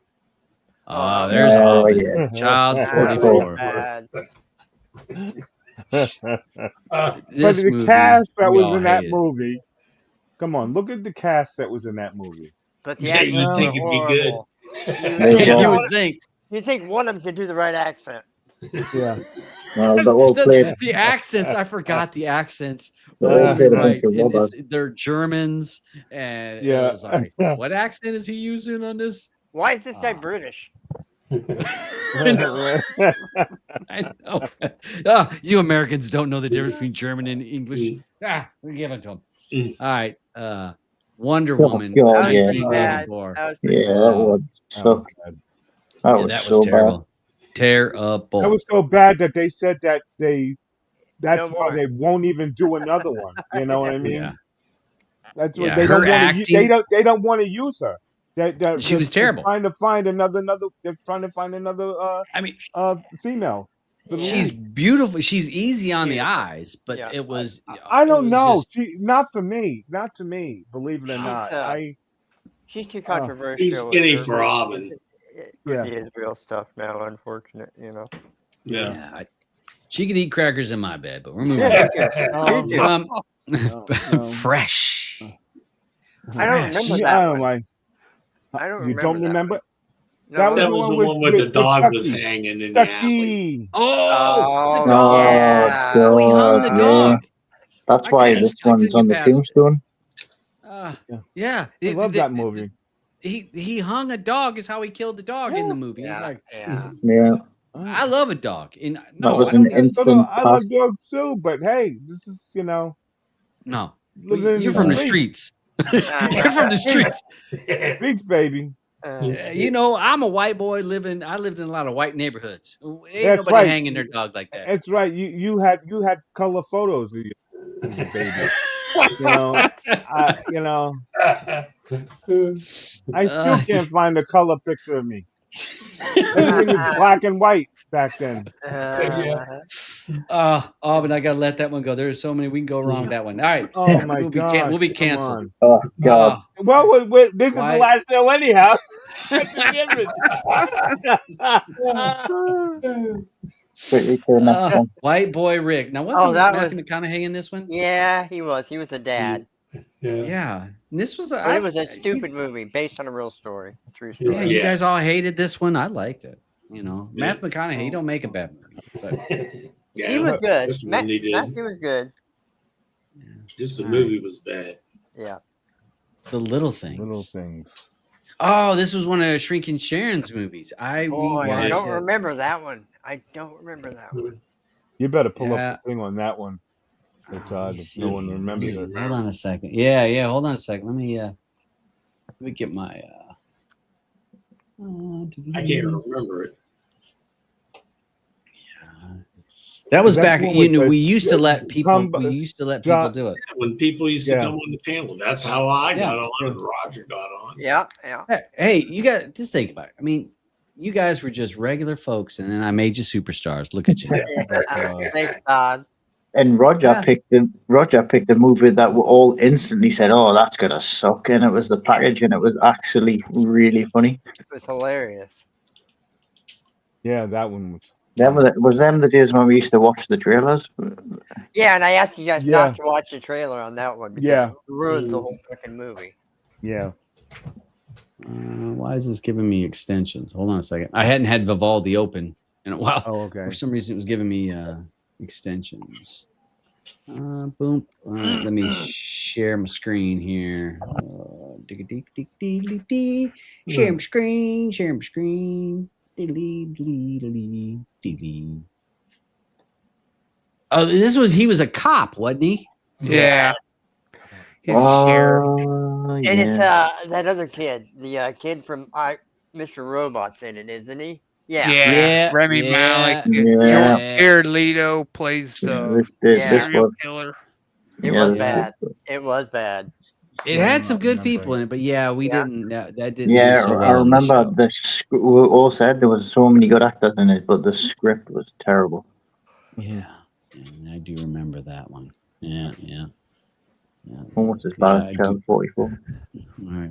Speaker 4: Oh,
Speaker 2: There's
Speaker 9: oh,
Speaker 2: Auburn.
Speaker 9: yeah.
Speaker 2: Child
Speaker 4: That
Speaker 2: 44.
Speaker 4: was bad.
Speaker 6: But
Speaker 2: This
Speaker 6: the
Speaker 2: movie,
Speaker 6: cast that
Speaker 2: we
Speaker 6: was
Speaker 2: all
Speaker 6: in that
Speaker 2: hated.
Speaker 6: movie. Come on, look at the cast that was in that movie.
Speaker 4: But the
Speaker 3: Yeah,
Speaker 4: accents
Speaker 3: you'd think
Speaker 4: were
Speaker 3: it'd be good.
Speaker 4: horrible.
Speaker 9: There you
Speaker 2: You
Speaker 9: go.
Speaker 2: would think.
Speaker 4: You think one of them could do the right accent?
Speaker 6: Yeah.
Speaker 9: Well, they're all played.
Speaker 2: The accents. I forgot the accents.
Speaker 9: They're
Speaker 2: But
Speaker 9: all
Speaker 2: you're
Speaker 9: played a
Speaker 2: right.
Speaker 9: bunch of
Speaker 2: and
Speaker 9: robots.
Speaker 2: they're Germans, and
Speaker 6: Yeah.
Speaker 2: it was like, what accent is he using on this?
Speaker 4: Why is this guy
Speaker 2: Ah.
Speaker 4: British?
Speaker 2: I know. You Americans don't know the difference between German and English. We give it to them.
Speaker 3: Mm.
Speaker 2: All right. Wonder
Speaker 9: Oh,
Speaker 2: Woman,
Speaker 9: God, yeah.
Speaker 2: 1984.
Speaker 4: That was pretty
Speaker 9: Yeah,
Speaker 4: bad.
Speaker 9: that was so. That
Speaker 2: Yeah,
Speaker 9: was
Speaker 2: that
Speaker 9: so
Speaker 2: was
Speaker 9: bad.
Speaker 2: terrible. Terrible.
Speaker 6: That was so bad that they said that that's
Speaker 4: No
Speaker 6: why
Speaker 4: more.
Speaker 6: they won't even do another one. You know what I mean?
Speaker 2: Yeah.
Speaker 6: That's what
Speaker 2: Yeah,
Speaker 6: they
Speaker 2: her
Speaker 6: don't want to.
Speaker 2: acting-
Speaker 6: They don't want to use her.
Speaker 2: She was terrible.
Speaker 6: Trying to find another. They're trying to find another
Speaker 2: I mean,
Speaker 6: female. for the
Speaker 2: she's
Speaker 6: lead.
Speaker 2: beautiful. She's easy on the
Speaker 4: Yeah.
Speaker 2: eyes, but
Speaker 4: Yeah.
Speaker 2: it was.
Speaker 6: I
Speaker 2: it
Speaker 6: don't
Speaker 2: was
Speaker 6: know.
Speaker 2: just-
Speaker 6: Not for me. Not to me. Believe it or
Speaker 4: She's,
Speaker 6: not.
Speaker 4: She's too controversial.
Speaker 3: Too
Speaker 4: with
Speaker 3: skinny
Speaker 4: her-
Speaker 3: for Auburn.
Speaker 4: with
Speaker 6: Yeah.
Speaker 4: the Israel stuff now, unfortunate,
Speaker 3: Yeah.
Speaker 2: yeah, she could eat crackers in my bed, but we're moving
Speaker 4: Yeah,
Speaker 2: on.
Speaker 4: me too.
Speaker 6: no.
Speaker 2: Fresh.
Speaker 4: I don't remember
Speaker 2: Fresh.
Speaker 4: that
Speaker 6: I don't
Speaker 4: one.
Speaker 6: like.
Speaker 4: I don't
Speaker 6: You
Speaker 4: remember.
Speaker 6: don't
Speaker 4: that
Speaker 6: remember?
Speaker 4: one.
Speaker 6: That
Speaker 4: No,
Speaker 3: That was the
Speaker 6: with-
Speaker 3: one where the
Speaker 6: with
Speaker 3: dog was
Speaker 6: Chucky.
Speaker 3: hanging in the alley.
Speaker 6: Chucky.
Speaker 2: Oh,
Speaker 4: Oh,
Speaker 2: the dog.
Speaker 4: yeah.
Speaker 2: We hung the
Speaker 9: God,
Speaker 2: dog.
Speaker 9: That's
Speaker 2: I
Speaker 9: why
Speaker 2: couldn't-
Speaker 9: this
Speaker 2: I
Speaker 9: one's
Speaker 2: couldn't
Speaker 9: on the
Speaker 2: get past it.
Speaker 9: tombstone.
Speaker 2: Yeah.
Speaker 6: I love that movie.
Speaker 2: he hung a dog. Is how he killed the dog in the movie. He's like,
Speaker 9: Yeah.
Speaker 2: I love a dog. And
Speaker 9: That
Speaker 2: no,
Speaker 9: was
Speaker 2: I
Speaker 9: an
Speaker 2: don't-
Speaker 9: instant
Speaker 6: I love
Speaker 9: pass.
Speaker 6: dogs too, but hey, this is
Speaker 2: no.
Speaker 6: living in
Speaker 2: You're from the
Speaker 6: streets.
Speaker 2: streets. You're from the streets.
Speaker 6: Streets, baby.
Speaker 2: You know, I'm a white boy living. I lived in a lot of white neighborhoods. Ain't
Speaker 6: That's
Speaker 2: nobody
Speaker 6: right.
Speaker 2: hanging their dog like that.
Speaker 6: That's right. You had color photos of you, baby. I still can't find a color picture of me. Everything was black and white back then.
Speaker 2: But I gotta let that one go. There's so many we can go wrong with that one. All right.
Speaker 6: Oh my
Speaker 2: we'll
Speaker 6: God!
Speaker 2: We'll be
Speaker 6: come
Speaker 2: canceled.
Speaker 6: on.
Speaker 9: Oh God.
Speaker 6: Well, this is the
Speaker 2: Why-
Speaker 6: last show anyhow.
Speaker 9: Quickly to the next one.
Speaker 2: White boy Rick. Now, wasn't
Speaker 4: that
Speaker 2: Matthew McConaughey in this one?
Speaker 4: Yeah, he was. He was a dad.
Speaker 2: Yeah. And this was
Speaker 4: But it was a stupid movie based on a real story. A true story.
Speaker 2: Yeah, you guys all hated this one. I liked it. You know, Matthew McConaughey, he don't make a bad movie. But
Speaker 4: He was good.
Speaker 3: This one he did.
Speaker 4: Matthew was good.
Speaker 3: Just the movie was bad.
Speaker 4: Yeah.
Speaker 2: The Little Things.
Speaker 6: Little things.
Speaker 2: Oh, this was one of Shrinking Sharon's movies. I
Speaker 4: Boy, I
Speaker 2: rewatched
Speaker 4: don't
Speaker 2: it.
Speaker 4: remember that one. I don't remember that one.
Speaker 6: You better pull
Speaker 2: Yeah.
Speaker 6: up the thing on that one. It's
Speaker 2: Let me
Speaker 6: if
Speaker 2: see.
Speaker 6: no one remembers it.
Speaker 2: Hold on a second. Yeah. Hold on a second. Let me get my.
Speaker 3: I can't remember it.
Speaker 2: That was
Speaker 6: That's
Speaker 2: back.
Speaker 6: what
Speaker 2: You
Speaker 6: was
Speaker 2: know,
Speaker 6: the-
Speaker 2: we used to let people.
Speaker 6: Tom-
Speaker 2: We used to let people
Speaker 6: John-
Speaker 2: do it.
Speaker 3: When people used to
Speaker 6: Yeah.
Speaker 3: come on the panel, that's how I
Speaker 2: Yeah.
Speaker 3: got on and Roger got on.
Speaker 4: Yeah.
Speaker 2: Hey, you got just think about it. I mean, you guys were just regular folks, and then I made you superstars. Look at you.
Speaker 4: Thanks, Todd.
Speaker 9: And Roger
Speaker 2: Yeah.
Speaker 9: picked a movie that we all instantly said, "Oh, that's gonna suck," and it was the package, and it was actually really funny.
Speaker 4: It was hilarious.
Speaker 6: Yeah, that one was.
Speaker 9: Them the days when we used to watch the trailers.
Speaker 4: Yeah, and I asked you guys
Speaker 6: Yeah.
Speaker 4: not to watch the trailer on that one because
Speaker 6: Yeah.
Speaker 4: it ruins the whole fucking movie.
Speaker 6: Yeah.
Speaker 2: Why is this giving me extensions? Hold on a second. I hadn't had Vivaldi open in a while.
Speaker 6: Oh, okay.
Speaker 2: For some reason, it was giving me extensions. Boom. All right, let me share my screen here. Share my screen. Share my screen. Oh, he was a cop, wasn't he?
Speaker 7: Yeah. He's a sheriff.
Speaker 9: Oh,
Speaker 4: And
Speaker 9: yeah.
Speaker 4: it's that other kid, the kid from Mr. Robot's in it, isn't he? Yeah.
Speaker 2: Yeah,
Speaker 7: Remy
Speaker 2: yeah,
Speaker 7: Malek.
Speaker 9: yeah.
Speaker 7: Jared Leto plays the
Speaker 9: This
Speaker 7: serial
Speaker 9: was
Speaker 7: killer.
Speaker 4: It
Speaker 9: yeah,
Speaker 4: was
Speaker 9: this
Speaker 4: bad.
Speaker 9: was-
Speaker 4: It was bad.
Speaker 2: It had some good
Speaker 6: Remember.
Speaker 2: people in it, but yeah, we
Speaker 4: Yeah.
Speaker 2: didn't. That didn't.
Speaker 9: Yeah,
Speaker 2: do so well
Speaker 9: I
Speaker 2: on the
Speaker 9: remember
Speaker 2: show.
Speaker 9: we all said there was so many good actors in it, but the script was terrible.
Speaker 2: Yeah, and I do remember that one. Yeah.
Speaker 9: Almost as bad
Speaker 2: I
Speaker 9: as
Speaker 2: do.
Speaker 9: Child 44.
Speaker 2: All right.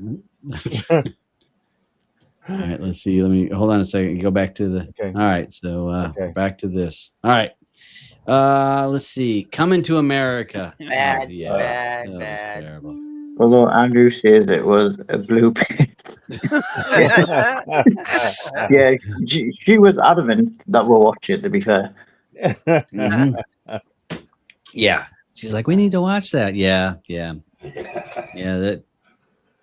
Speaker 2: All right. Let's see. Let me hold on a second. Go back to the.
Speaker 6: Okay.
Speaker 2: All right. So
Speaker 6: Okay.
Speaker 2: back to this. All right. Let's see. Coming to America.
Speaker 4: Bad,
Speaker 2: Oh, yeah.
Speaker 4: bad,
Speaker 2: That was
Speaker 4: bad.
Speaker 2: terrible.
Speaker 9: Although Andrew says it was a blue pen. Yeah, she was adamant that we'll watch it, to be fair.
Speaker 2: Mhm. Yeah. She's like, we need to watch that. Yeah. That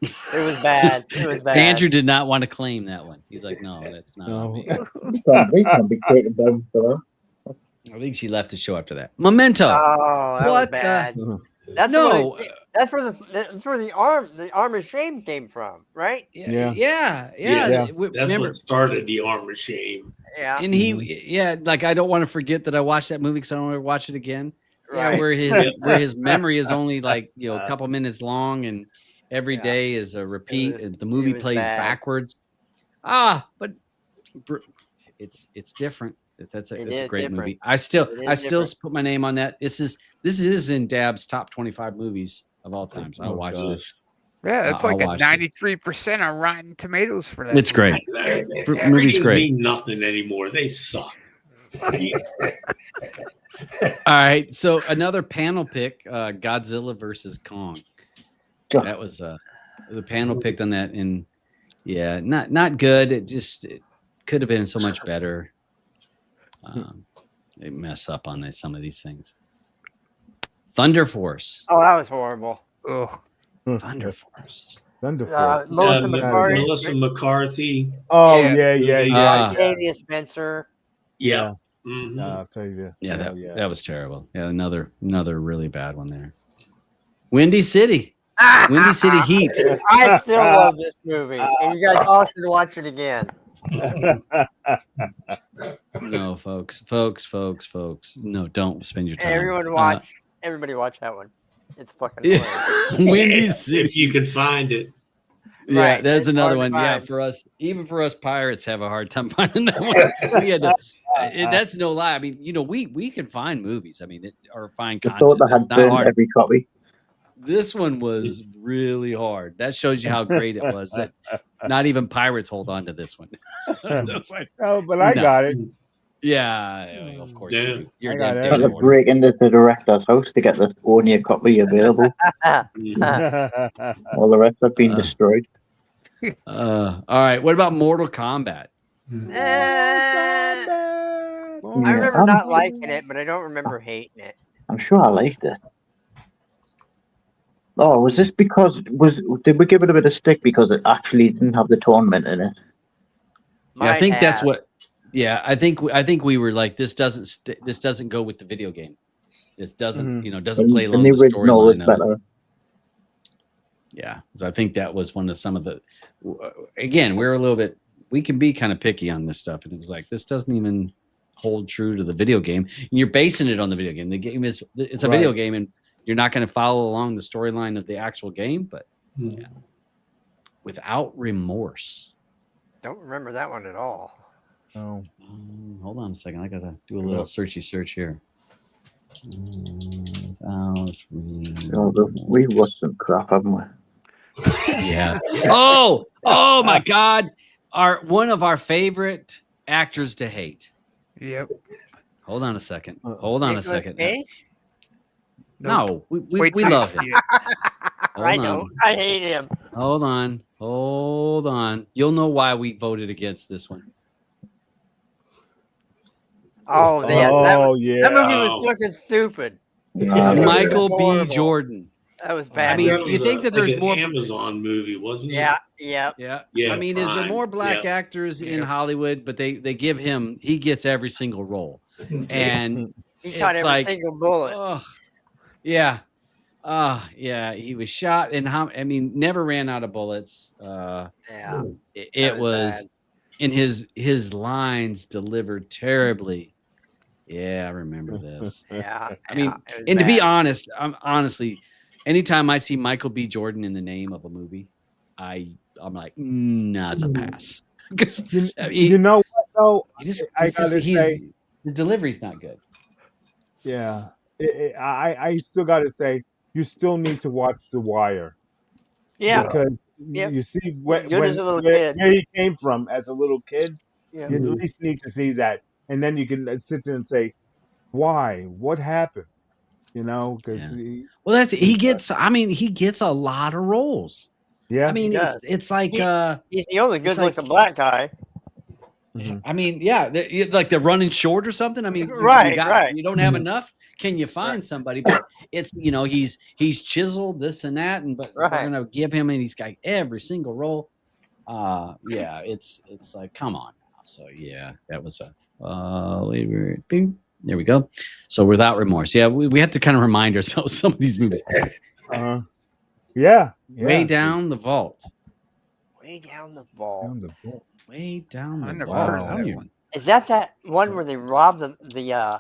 Speaker 4: It was bad. It was bad.
Speaker 2: Andrew did not want to claim that one. He's like, no, that's not.
Speaker 6: No.
Speaker 2: me.
Speaker 9: We can't be taken down for that.
Speaker 2: I think she left the show after that. Memento.
Speaker 4: Oh, that
Speaker 2: What
Speaker 4: was
Speaker 2: the-
Speaker 4: bad. That's
Speaker 2: No.
Speaker 4: Where that's where the arm of shame came from, right?
Speaker 2: Yeah.
Speaker 6: Yeah.
Speaker 3: That's
Speaker 2: Remember,
Speaker 3: what started the arm of shame.
Speaker 4: Yeah.
Speaker 2: and like I don't want to forget that I watched that movie because I don't want to watch it again.
Speaker 4: Right.
Speaker 2: Yeah, where his memory is only like a couple minutes long, and every day is a repeat.
Speaker 4: was-
Speaker 2: The movie
Speaker 4: it was
Speaker 2: plays
Speaker 4: bad.
Speaker 2: backwards. But it's different. It's a
Speaker 4: It
Speaker 2: great
Speaker 4: is different.
Speaker 2: movie. I still
Speaker 4: It is different.
Speaker 2: put my name on that. This is in Dab's top 25 movies of all time. So I'll watch
Speaker 6: gosh.
Speaker 2: this.
Speaker 7: Yeah, it's
Speaker 2: I'll
Speaker 7: like a
Speaker 2: watch it.
Speaker 7: 93% on Rotten Tomatoes for that.
Speaker 2: It's great.
Speaker 3: Movie's
Speaker 2: Movie's great.
Speaker 3: mean nothing anymore. They suck.
Speaker 2: All right. So another panel pick, Godzilla versus Kong.
Speaker 9: God.
Speaker 2: That was the panel picked on that, and yeah, not good. It could have been so much better. They mess up on some of these things. Thunder Force.
Speaker 4: Oh, that was horrible.
Speaker 7: Ugh.
Speaker 2: Thunder Force.
Speaker 6: Thunderfoot.
Speaker 4: Melissa McCarthy.
Speaker 3: Melissa McCarthy.
Speaker 6: Oh
Speaker 7: Yeah.
Speaker 6: yeah.
Speaker 4: Octavia Spencer.
Speaker 3: Yeah.
Speaker 6: I'll tell you.
Speaker 2: Yeah, that was terrible. Yeah, another really bad one there. Windy City. Windy City Heat.
Speaker 4: I still love this movie, and you guys all should watch it again.
Speaker 2: No, folks. No, don't spend your time.
Speaker 4: Everybody watch that one. It's fucking hilarious.
Speaker 2: Windy City.
Speaker 3: If you can find it.
Speaker 2: Yeah,
Speaker 4: Right,
Speaker 2: that's
Speaker 4: it's
Speaker 2: another
Speaker 4: hard
Speaker 2: one.
Speaker 4: to
Speaker 2: Yeah,
Speaker 4: find.
Speaker 2: even for us pirates have a hard time finding that one. We had to, that's no lie. I mean, we can find movies. I mean, or find
Speaker 9: I
Speaker 2: content.
Speaker 9: thought I
Speaker 2: That's
Speaker 9: had
Speaker 2: not
Speaker 9: burned
Speaker 2: hard.
Speaker 9: every copy.
Speaker 2: This one was really hard. That shows you how great it was. That not even pirates hold on to this one. That's like,
Speaker 6: Oh, but I got it.
Speaker 2: yeah, of course.
Speaker 3: Yeah.
Speaker 2: You're
Speaker 6: I got
Speaker 2: dead
Speaker 6: it.
Speaker 9: Got to
Speaker 2: order.
Speaker 9: break into the director's house to get the only copy available. All the rest have been destroyed.
Speaker 2: All right. What about Mortal Kombat?
Speaker 4: I remember not liking it, but I don't remember hating it.
Speaker 9: I'm sure I liked it. Oh, was this because did we give it a bit of stick because it actually didn't have the tournament in it?
Speaker 2: Yeah, I think that's
Speaker 4: have.
Speaker 2: what. Yeah, I think we were like, this doesn't go with the video game. This doesn't doesn't play along
Speaker 9: the
Speaker 2: the
Speaker 9: original was
Speaker 2: storyline of it.
Speaker 9: better.
Speaker 2: Yeah, because I think that was one of some of the. Again, we're a little bit. We can be kind of picky on this stuff, and it was like this doesn't even hold true to the video game. And you're basing it on the video game. The game it's a video game, and you're not going to follow along the storyline of the actual game. But yeah. Without Remorse.
Speaker 4: Don't remember that one at all.
Speaker 6: Oh.
Speaker 2: Hold on a second. I gotta do a little search here. Without
Speaker 9: We watched some crap, haven't we?
Speaker 2: Yeah. Oh my God! One of our favorite actors to hate.
Speaker 7: Yep.
Speaker 2: Hold on a second.
Speaker 4: Nicolas Cage?
Speaker 2: No, we
Speaker 7: Wait till you
Speaker 2: love
Speaker 7: see
Speaker 2: him.
Speaker 7: it.
Speaker 4: I know. I hate him.
Speaker 2: Hold on. You'll know why we voted against this one.
Speaker 4: Oh, yeah.
Speaker 6: Yeah.
Speaker 4: That movie was fucking stupid.
Speaker 2: Michael B.
Speaker 4: horrible.
Speaker 2: Jordan.
Speaker 4: That was bad.
Speaker 2: I mean,
Speaker 3: That was
Speaker 2: you think that there's
Speaker 3: an
Speaker 2: more
Speaker 3: Amazon movie, wasn't it?
Speaker 4: Yeah.
Speaker 2: Yeah. I mean, is there
Speaker 3: Prime.
Speaker 2: more black
Speaker 3: Yeah.
Speaker 2: actors in Hollywood? But they give him, he gets every single role, and
Speaker 4: He shot
Speaker 2: it's
Speaker 4: every
Speaker 2: like,
Speaker 4: single bullet.
Speaker 2: oh, yeah, yeah. He was shot, and never ran out of bullets.
Speaker 4: Yeah.
Speaker 2: It was
Speaker 4: bad.
Speaker 2: and his lines delivered terribly. Yeah, I remember this.
Speaker 4: Yeah.
Speaker 2: I mean,
Speaker 4: it was
Speaker 2: and to be
Speaker 4: bad.
Speaker 2: honest, honestly, anytime I see Michael B. Jordan in the name of a movie, I'm like, no, it's a pass. Because
Speaker 6: You know what though? I gotta say,
Speaker 2: the delivery's not good.
Speaker 6: yeah. I still gotta say, you still need to watch The Wire.
Speaker 4: Yeah.
Speaker 6: Because
Speaker 4: Yep.
Speaker 6: you see
Speaker 4: Good as a little kid.
Speaker 6: where he came from as a little kid.
Speaker 4: Yeah.
Speaker 6: You at least need to see that, and then you can sit there and say, "Why? What happened?" Because
Speaker 2: Well, he gets a lot of roles.
Speaker 6: yeah.
Speaker 2: I mean,
Speaker 4: He does.
Speaker 2: it's like
Speaker 4: He's the only
Speaker 2: it's like-
Speaker 4: good-looking black guy.
Speaker 2: I mean, yeah, like they're running short or something. I mean,
Speaker 4: Right.
Speaker 2: you don't have enough. Can you find somebody? But it's he's chiseled this and that, but we're
Speaker 4: Right.
Speaker 2: gonna give him, and he's got every single role. Yeah, it's like, come on. So yeah, that was there we go. So Without Remorse. Yeah, we have to kind of remind ourselves some of these movies.
Speaker 6: Yeah.
Speaker 2: Way Down the Vault.
Speaker 4: Way down the vault.
Speaker 6: Down the vault.
Speaker 2: Way down the
Speaker 7: I never
Speaker 2: vault.
Speaker 7: heard of that one.
Speaker 4: Is that one where they rob the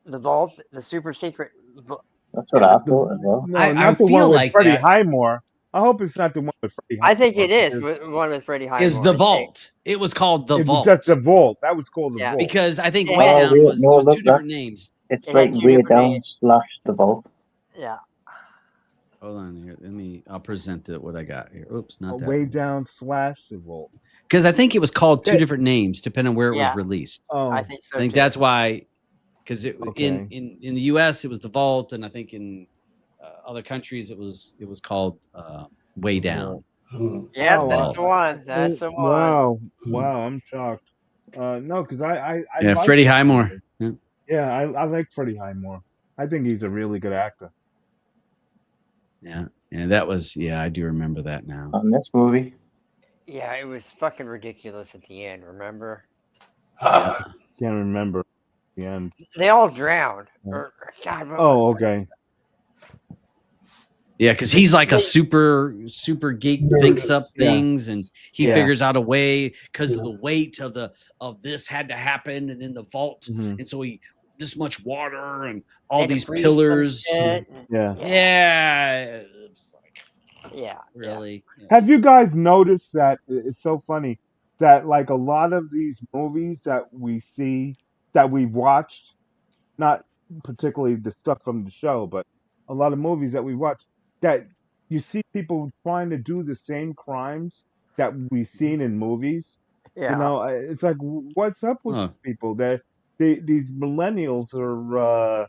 Speaker 4: vault, the super secret?
Speaker 9: That's what I thought as well.
Speaker 6: No,
Speaker 2: I
Speaker 6: not the
Speaker 2: feel
Speaker 6: one with
Speaker 2: like
Speaker 6: Freddie
Speaker 2: that.
Speaker 6: Highmore. I hope it's not the one with Freddie.
Speaker 4: I think
Speaker 6: Highmore,
Speaker 4: it is
Speaker 6: because
Speaker 4: one with Freddie Highmore.
Speaker 2: Is the Vault? It was called the
Speaker 6: It's
Speaker 2: Vault
Speaker 6: just the vault. That was called the
Speaker 4: Yeah.
Speaker 6: vault.
Speaker 2: because I think
Speaker 4: Yeah.
Speaker 2: Way
Speaker 9: Oh,
Speaker 2: Down
Speaker 9: wait,
Speaker 2: was
Speaker 9: no, look,
Speaker 2: two different
Speaker 9: that's-
Speaker 2: names.
Speaker 9: It's
Speaker 4: It
Speaker 9: like
Speaker 4: had two
Speaker 9: Way
Speaker 4: different
Speaker 9: Down
Speaker 4: names.
Speaker 9: / the Vault.
Speaker 4: Yeah.
Speaker 2: Hold on here. I'll present what I got here. Oops, not that.
Speaker 6: Way Down / the vault.
Speaker 2: Because I think it was called two
Speaker 6: Yeah.
Speaker 2: different names depending on where it
Speaker 4: Yeah.
Speaker 2: was released.
Speaker 6: Oh,
Speaker 4: I think so.
Speaker 2: I think
Speaker 4: too.
Speaker 2: that's why. Because
Speaker 6: Okay.
Speaker 2: in the U.S. it was the Vault, and I think in other countries it was called Way Down.
Speaker 4: Yeah,
Speaker 6: Oh,
Speaker 4: that's the one. That's the one.
Speaker 6: Wow, I'm shocked. No, because I
Speaker 2: Yeah,
Speaker 6: like
Speaker 2: Freddie
Speaker 6: him.
Speaker 2: Highmore. Yeah.
Speaker 6: Yeah, I like Freddie Highmore. I think he's a really good actor.
Speaker 2: Yeah, that was I do remember that now.
Speaker 9: On this movie.
Speaker 4: Yeah, it was fucking ridiculous at the end. Remember?
Speaker 6: Can't remember the end.
Speaker 4: They all drowned. Or, God, what
Speaker 6: Oh,
Speaker 4: was
Speaker 6: okay.
Speaker 2: Yeah, because he's like a super geek, thinks up
Speaker 6: Yeah.
Speaker 2: things, and he
Speaker 6: Yeah.
Speaker 2: figures out a way because of the weight of this had to happen, and then the vault,
Speaker 6: Mhm.
Speaker 2: and so this much water and all
Speaker 4: They had to
Speaker 2: these
Speaker 4: freeze some
Speaker 2: pillars.
Speaker 4: shit.
Speaker 6: Yeah.
Speaker 2: Yeah, it's like
Speaker 4: Yeah.
Speaker 2: really.
Speaker 6: Have you guys noticed that it's so funny that like a lot of these movies that we see that we've watched, not particularly the stuff from the show, but a lot of movies that we watch, that you see people trying to do the same crimes that we've seen in movies.
Speaker 4: Yeah.
Speaker 6: You know, it's like, what's up with
Speaker 2: Huh.
Speaker 6: people? These millennials are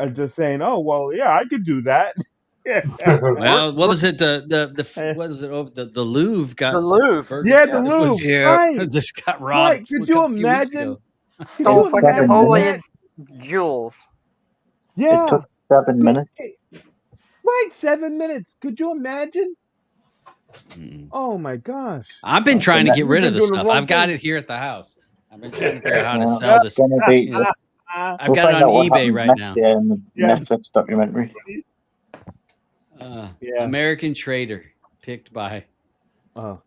Speaker 6: just saying, "Oh, well, yeah, I could do that."
Speaker 2: Well, what was it? The what was it? Oh, the Louvre got
Speaker 4: The Louvre.
Speaker 6: Yeah, the
Speaker 2: it
Speaker 6: Louvre,
Speaker 2: was-
Speaker 6: right?
Speaker 2: just got robbed.
Speaker 6: Right? Could
Speaker 2: a
Speaker 6: you
Speaker 2: few weeks
Speaker 6: imagine?
Speaker 2: ago.
Speaker 4: Stole
Speaker 6: you
Speaker 4: fucking
Speaker 9: imagine
Speaker 4: Napoleon's jewels.
Speaker 6: Yeah,
Speaker 9: It took 7 minutes.
Speaker 6: right. 7 minutes. Could you imagine?
Speaker 2: Mm-mm.
Speaker 6: Oh my gosh.
Speaker 2: I've been trying to get
Speaker 6: You've
Speaker 2: rid
Speaker 6: been
Speaker 2: of the
Speaker 6: doing the
Speaker 2: stuff.
Speaker 6: wrong
Speaker 2: I've got
Speaker 6: thing.
Speaker 2: it here at the house. I've been trying to figure out how to
Speaker 9: Yeah.
Speaker 2: sell this.
Speaker 9: Gonna be,
Speaker 2: you know, I've
Speaker 9: we'll
Speaker 2: got it
Speaker 9: find
Speaker 2: on
Speaker 9: out what
Speaker 2: eBay
Speaker 9: happens
Speaker 2: right
Speaker 9: next
Speaker 2: now.
Speaker 9: year in the
Speaker 6: Yeah.
Speaker 9: Netflix documentary.
Speaker 6: Yeah.
Speaker 2: American Trader picked by.
Speaker 6: Oh.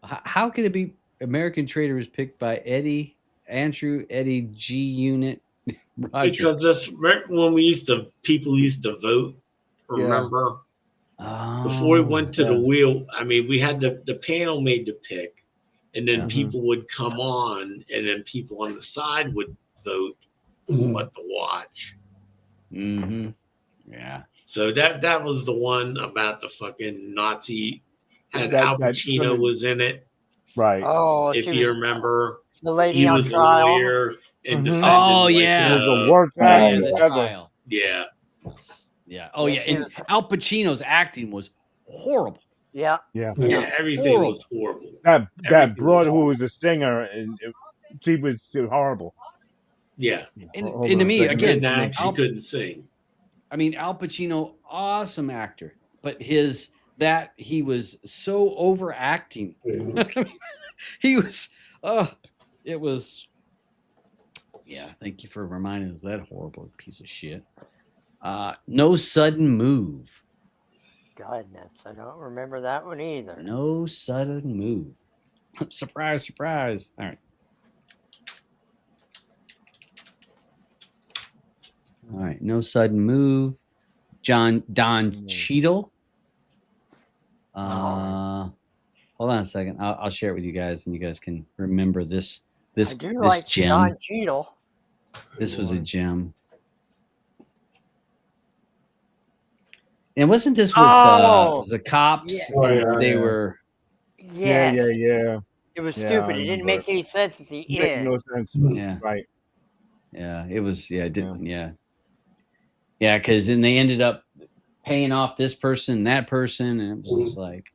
Speaker 2: How could it be American Trader was picked by Andrew Eddie G Unit Roger?
Speaker 3: Because that's right when people used to vote. Remember? Before we went to the wheel, I mean, we had the panel made the pick, and then people would come on, and then people on the side would vote what to watch.
Speaker 2: Mm-hmm. Yeah.
Speaker 3: So that was the one about the fucking Nazi. Had
Speaker 6: That-
Speaker 3: Al
Speaker 6: that
Speaker 3: Pacino
Speaker 6: sort of-
Speaker 3: was in it,
Speaker 6: Right.
Speaker 4: Oh,
Speaker 3: if
Speaker 4: she
Speaker 3: you
Speaker 4: was
Speaker 3: remember.
Speaker 4: the lady
Speaker 3: He
Speaker 4: on
Speaker 3: was a
Speaker 4: trial.
Speaker 3: lawyer and
Speaker 6: Mhm.
Speaker 3: defended.
Speaker 2: Oh,
Speaker 3: like,
Speaker 2: yeah.
Speaker 6: It was the
Speaker 3: the-
Speaker 6: worst
Speaker 2: Yeah,
Speaker 6: acting
Speaker 2: the
Speaker 6: ever.
Speaker 2: trial.
Speaker 3: yeah.
Speaker 2: Yeah. Oh,
Speaker 4: Yeah,
Speaker 2: yeah.
Speaker 4: she
Speaker 2: And
Speaker 4: was-
Speaker 2: Al Pacino's acting was horrible.
Speaker 4: Yeah.
Speaker 6: Yeah.
Speaker 3: Yeah, everything
Speaker 2: Horrible.
Speaker 3: was horrible.
Speaker 6: That
Speaker 3: Everything
Speaker 6: broad
Speaker 3: was
Speaker 6: who
Speaker 3: horrible.
Speaker 6: was a singer, and she was horrible.
Speaker 3: Yeah.
Speaker 2: And,
Speaker 6: Hold
Speaker 2: and to
Speaker 6: on a
Speaker 2: me,
Speaker 6: second.
Speaker 2: again,
Speaker 3: Couldn't act, she
Speaker 2: Al,
Speaker 3: couldn't sing.
Speaker 2: I mean, Al Pacino, awesome actor, but he was so overacting. He was, it was, yeah. Thank you for reminding us of that horrible piece of shit. No Sudden Move.
Speaker 4: Goodness, I don't remember that one either.
Speaker 2: No Sudden Move. Surprise, surprise. All right. All right. No Sudden Move. Don Cheadle. Hold on a second. I'll share it with you guys, and you guys can remember this
Speaker 4: I do
Speaker 2: this
Speaker 4: like
Speaker 2: gem.
Speaker 4: Don Cheadle.
Speaker 2: This was a gem. And wasn't this with the cops?
Speaker 4: Yeah.
Speaker 5: Oh, yeah,
Speaker 2: They
Speaker 5: yeah.
Speaker 2: were.
Speaker 4: Yes.
Speaker 6: Yeah.
Speaker 4: It was
Speaker 6: Yeah,
Speaker 4: stupid.
Speaker 6: I
Speaker 4: It didn't
Speaker 6: remember
Speaker 4: make any sense at the
Speaker 6: Make
Speaker 4: end.
Speaker 6: no sense.
Speaker 2: Yeah.
Speaker 6: Right.
Speaker 2: Yeah, it was. Yeah, it didn't. Yeah, yeah, because then they ended up paying off this person, and that person, and it was just like,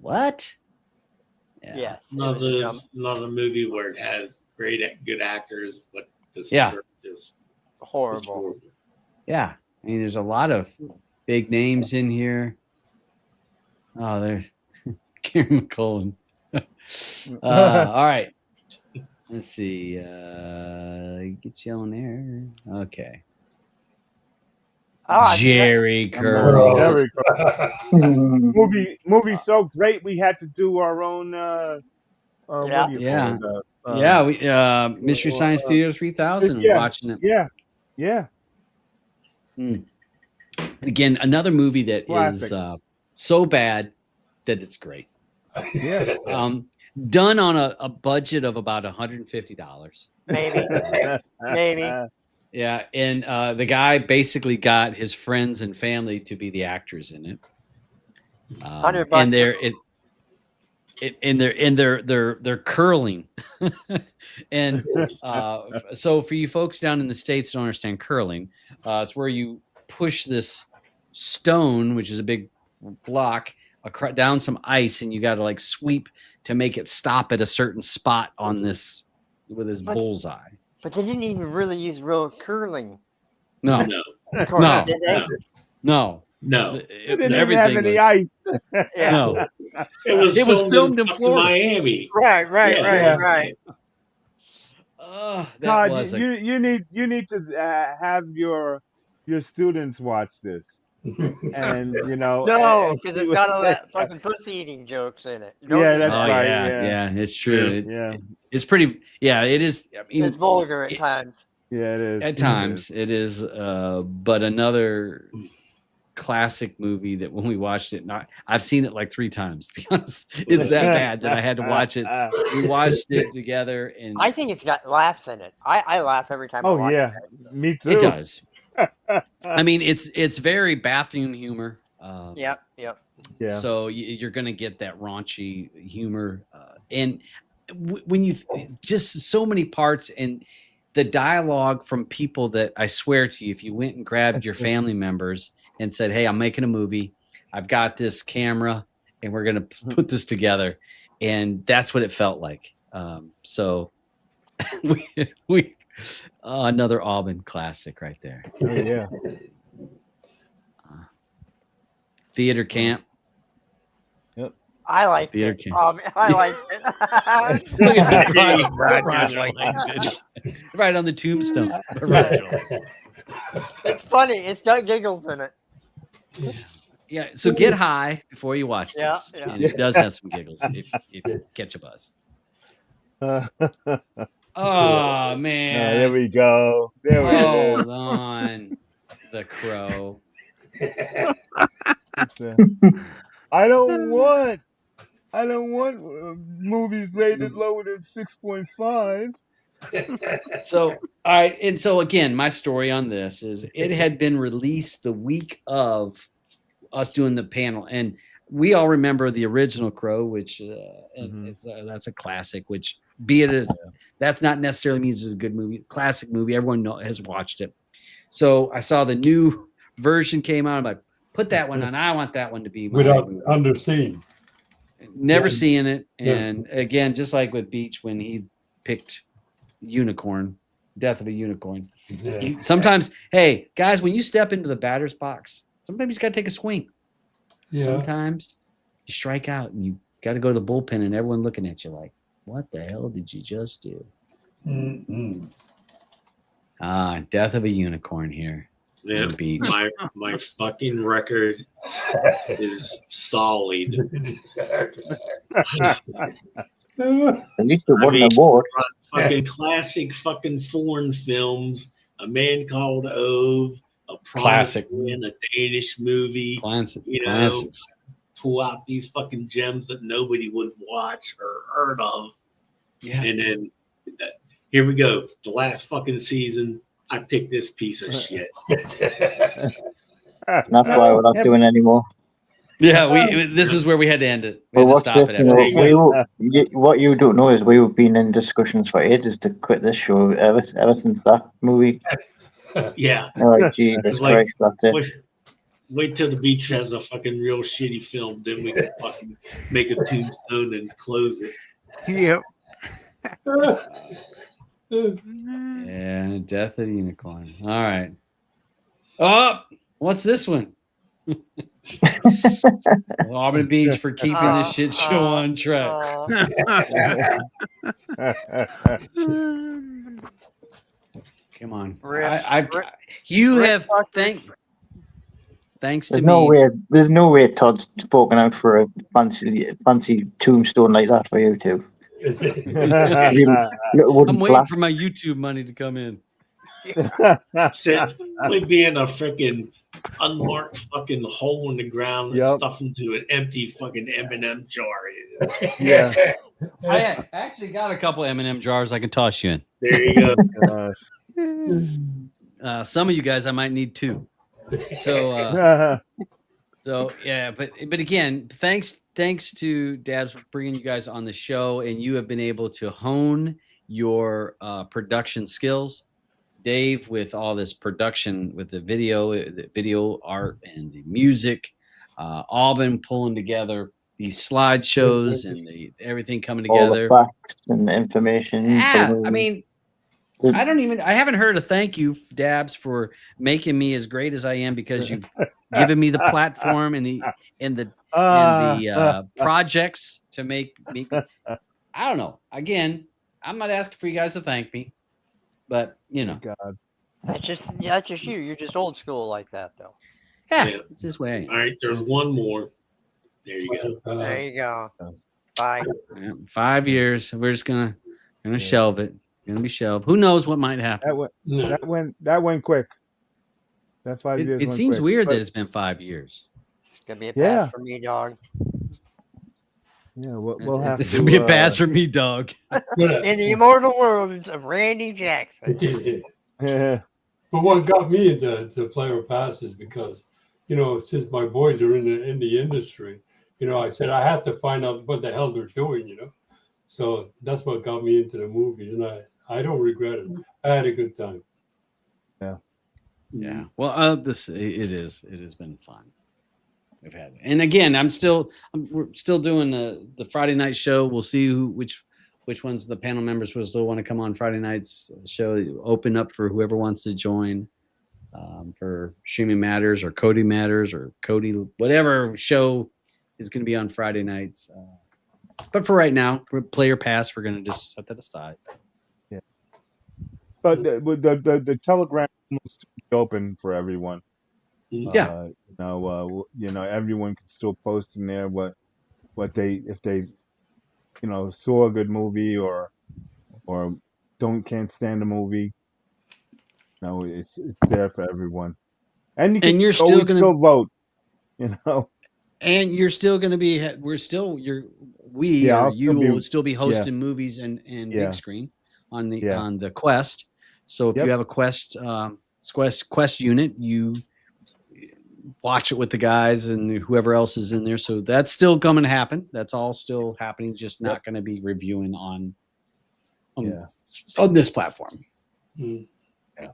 Speaker 2: what? Yeah.
Speaker 4: Yes. it was a dumb-
Speaker 3: Another movie where it has good actors, but the
Speaker 2: Yeah.
Speaker 3: script is
Speaker 4: horrible.
Speaker 2: Yeah. I mean, there's a lot of big names in here. Oh, there, Kieran McCullen. All right. Let's see. Get you on there. Okay.
Speaker 4: Ah,
Speaker 2: Jerry
Speaker 6: There
Speaker 2: Curls.
Speaker 6: we go. Movie so great we had to do our own what do you
Speaker 2: Yeah.
Speaker 6: call it?
Speaker 2: Yeah, we Mystery Science Theater 3000.
Speaker 6: yeah.
Speaker 2: Watching it.
Speaker 6: Yeah.
Speaker 2: Again, another movie that is
Speaker 6: Classic.
Speaker 2: so bad that it's great.
Speaker 6: Yeah.
Speaker 2: Done on a budget of about $150.
Speaker 4: Maybe. Maybe.
Speaker 2: Yeah, and the guy basically got his friends and family to be the actors in it.
Speaker 4: $100
Speaker 2: And they're curling. And so for you folks down in the States who don't understand curling, it's where you push this stone, which is a big block, down some ice, and you got to like sweep to make it stop at a certain spot on this with his bullseye.
Speaker 4: But they didn't even really use real curling.
Speaker 2: No,
Speaker 3: no.
Speaker 4: Of course,
Speaker 2: No.
Speaker 4: did they?
Speaker 2: no.
Speaker 3: No,
Speaker 6: It didn't even have
Speaker 2: everything
Speaker 6: any
Speaker 2: was.
Speaker 6: ice.
Speaker 4: Yeah.
Speaker 2: No,
Speaker 3: it was
Speaker 2: filmed in
Speaker 3: fucking
Speaker 2: Florida.
Speaker 3: Miami.
Speaker 4: Right, right,
Speaker 3: Yeah.
Speaker 4: right.
Speaker 2: That
Speaker 6: Todd,
Speaker 2: was a
Speaker 6: you need to have your students watch this, and
Speaker 4: No,
Speaker 6: and
Speaker 4: because
Speaker 6: see
Speaker 4: it's
Speaker 6: what
Speaker 4: got all
Speaker 6: they-
Speaker 4: that fucking pussy eating jokes in it. Don't
Speaker 6: Yeah,
Speaker 4: do
Speaker 6: that's
Speaker 2: Oh
Speaker 4: that.
Speaker 6: right.
Speaker 2: yeah,
Speaker 6: Yeah.
Speaker 2: it's true.
Speaker 6: Yeah.
Speaker 2: It's pretty. Yeah, it is. I mean,
Speaker 4: It's vulgar at
Speaker 2: it-
Speaker 4: times.
Speaker 6: Yeah, it is.
Speaker 2: at times it is. But another classic movie that when we watched it, I've seen it like 3 times. To be honest, it's that bad that I had to watch it. We watched it together, and
Speaker 4: I think it's got laughs in it. I laugh every time I
Speaker 6: Oh
Speaker 4: watch
Speaker 6: yeah,
Speaker 4: it.
Speaker 6: me too.
Speaker 2: it does. I mean, it's very bathroom humor.
Speaker 4: Yep.
Speaker 6: Yeah.
Speaker 2: So you're going to get that raunchy humor, and when you just so many parts and the dialogue from people that I swear to you, if you went and grabbed your family members and said, "Hey, I'm making a movie. I've got this camera, and we're going to put this together," and that's what it felt like. So we another Aubin classic right there.
Speaker 6: Oh yeah.
Speaker 2: Theater camp.
Speaker 4: I like
Speaker 2: Theater
Speaker 4: it.
Speaker 2: camp.
Speaker 4: I like it.
Speaker 2: Look at
Speaker 7: Roger
Speaker 2: Roger
Speaker 7: likes
Speaker 2: likes it. Right on the tombstone. Roger.
Speaker 4: It's funny. It's got giggles in it.
Speaker 2: Yeah, so get high before you watch
Speaker 4: Yeah,
Speaker 2: this.
Speaker 4: yeah.
Speaker 2: And it does have some giggles if you catch a buzz. Oh man.
Speaker 6: There we go. There we go.
Speaker 2: Hold on. The Crow.
Speaker 6: I don't want movies rated lower than 6.5.
Speaker 2: So, all right. And so, again, my story on this is it had been released the week of us doing the panel. And we all remember the original Crow, which that's a classic, which be it as that's not necessarily means it's a good movie, classic movie. Everyone has watched it. So I saw the new version came out. I'm like, put that one on. I want that one to be my
Speaker 5: Without
Speaker 2: movie.
Speaker 5: underseen.
Speaker 2: Never
Speaker 5: Yeah.
Speaker 2: seeing it.
Speaker 5: Yeah.
Speaker 2: And again, just like with Beach when he picked Unicorn, Death of a Unicorn.
Speaker 5: Yeah.
Speaker 2: Sometimes, hey, guys, when you step into the batter's box, sometimes you got to take a swing.
Speaker 5: Yeah.
Speaker 2: Sometimes you strike out and you got to go to the bullpen and everyone looking at you like, what the hell did you just do?
Speaker 5: Mm-mm.
Speaker 2: Death of a Unicorn here.
Speaker 3: Yeah,
Speaker 2: on Beach.
Speaker 3: my fucking record is solid.
Speaker 9: At least it won
Speaker 3: mean-
Speaker 9: an award.
Speaker 3: Fucking classic fucking foreign films. A Man Called Ove, a
Speaker 2: Classic.
Speaker 3: Promised Land, a Danish movie.
Speaker 2: Classic,
Speaker 3: You know,
Speaker 2: classics.
Speaker 3: pull out these fucking gems that nobody would watch or heard of.
Speaker 2: Yeah.
Speaker 3: And then here we go. The last fucking season, I picked this piece of shit.
Speaker 9: And that's why we're not doing anymore.
Speaker 2: Yeah, this is where we had to end it. We
Speaker 9: But
Speaker 2: had to
Speaker 9: what's
Speaker 2: stop
Speaker 9: this?
Speaker 2: it. After
Speaker 9: What you don't know is we've been in discussions for ages to quit this show ever since that movie.
Speaker 3: Yeah.
Speaker 9: Oh, Jesus
Speaker 3: Like,
Speaker 9: Christ, that's it.
Speaker 3: wait till the beach has a fucking real shitty film, then we can fucking make a tombstone and close it.
Speaker 7: Yep.
Speaker 2: Yeah, Death of a Unicorn. All right. Oh, what's this one? Auburn Beach for keeping this shit show on track. Come on. You have thanks to
Speaker 9: There's
Speaker 2: me.
Speaker 9: no way. There's no way Todd's spoken out for a fancy tombstone like that for you two.
Speaker 2: I'm waiting for my YouTube money to come in.
Speaker 3: Simply being a freaking unmarked fucking hole in the ground and
Speaker 6: Yep.
Speaker 3: stuff into an empty fucking M&M jar.
Speaker 6: Yeah.
Speaker 2: I actually got a couple M&M jars I can toss you in.
Speaker 3: There you go.
Speaker 2: Some of you guys I might need 2. So yeah, but again, thanks to Dabs for bringing you guys on the show, and you have been able to hone your production skills. Dave with all this production with the video art and the music, Aubin pulling together these slideshows and everything coming
Speaker 9: All
Speaker 2: together.
Speaker 9: the facts and the information.
Speaker 2: Yeah, I mean, I haven't heard a thank you, Dabs, for making me as great as I am because you've given me the platform and the projects to make me. I don't know. Again, I'm not asking for you guys to thank me, but you know,
Speaker 6: God.
Speaker 4: That's just you. You're just old school like that, though.
Speaker 2: yeah,
Speaker 3: Yeah.
Speaker 2: it's this way.
Speaker 3: All right, there's one more. There you go.
Speaker 4: There you go. Bye.
Speaker 2: 5 years. We're just gonna shelve it. Gonna be shelved. Who knows what might happen?
Speaker 6: That went quick. That 5 years.
Speaker 2: It
Speaker 6: went
Speaker 2: seems
Speaker 6: quick.
Speaker 2: weird
Speaker 6: But,
Speaker 2: that it's been 5 years.
Speaker 4: It's gonna be a
Speaker 6: Yeah.
Speaker 4: pass for me, dog.
Speaker 6: Yeah, we'll have
Speaker 2: It's
Speaker 6: to
Speaker 2: gonna be a pass for me, dog.
Speaker 4: In the immortal world of Randy Jackson.
Speaker 6: Yeah.
Speaker 5: But what got me into player passes because, since my boys are in the industry, I said I had to find out what the hell they're doing, So that's what got me into the movies, and I don't regret it. I had a good time.
Speaker 2: Yeah. Well, it has been fun. We've had it. And again, we're still doing the Friday night show. We'll see which ones the panel members will still want to come on Friday night's show. Open up for whoever wants to join for Streaming Matters or Cody Matters or Cody, whatever show is going to be on Friday nights. But for right now, player pass, we're going to just set that aside.
Speaker 6: Yeah. But the Telegram is open for everyone.
Speaker 2: Yeah.
Speaker 6: Everyone can still post in there what if they saw a good movie or can't stand a movie. No, it's there for everyone. And
Speaker 2: you're still going
Speaker 6: to vote.
Speaker 2: And you're still going to be. You will still be hosting movies and big screen on the Quest. So if you have a Quest unit, you watch it with the guys and whoever else is in there. So that's still going to happen. That's all still happening. Just not going to be reviewing on this platform.
Speaker 5: Mm. Yeah.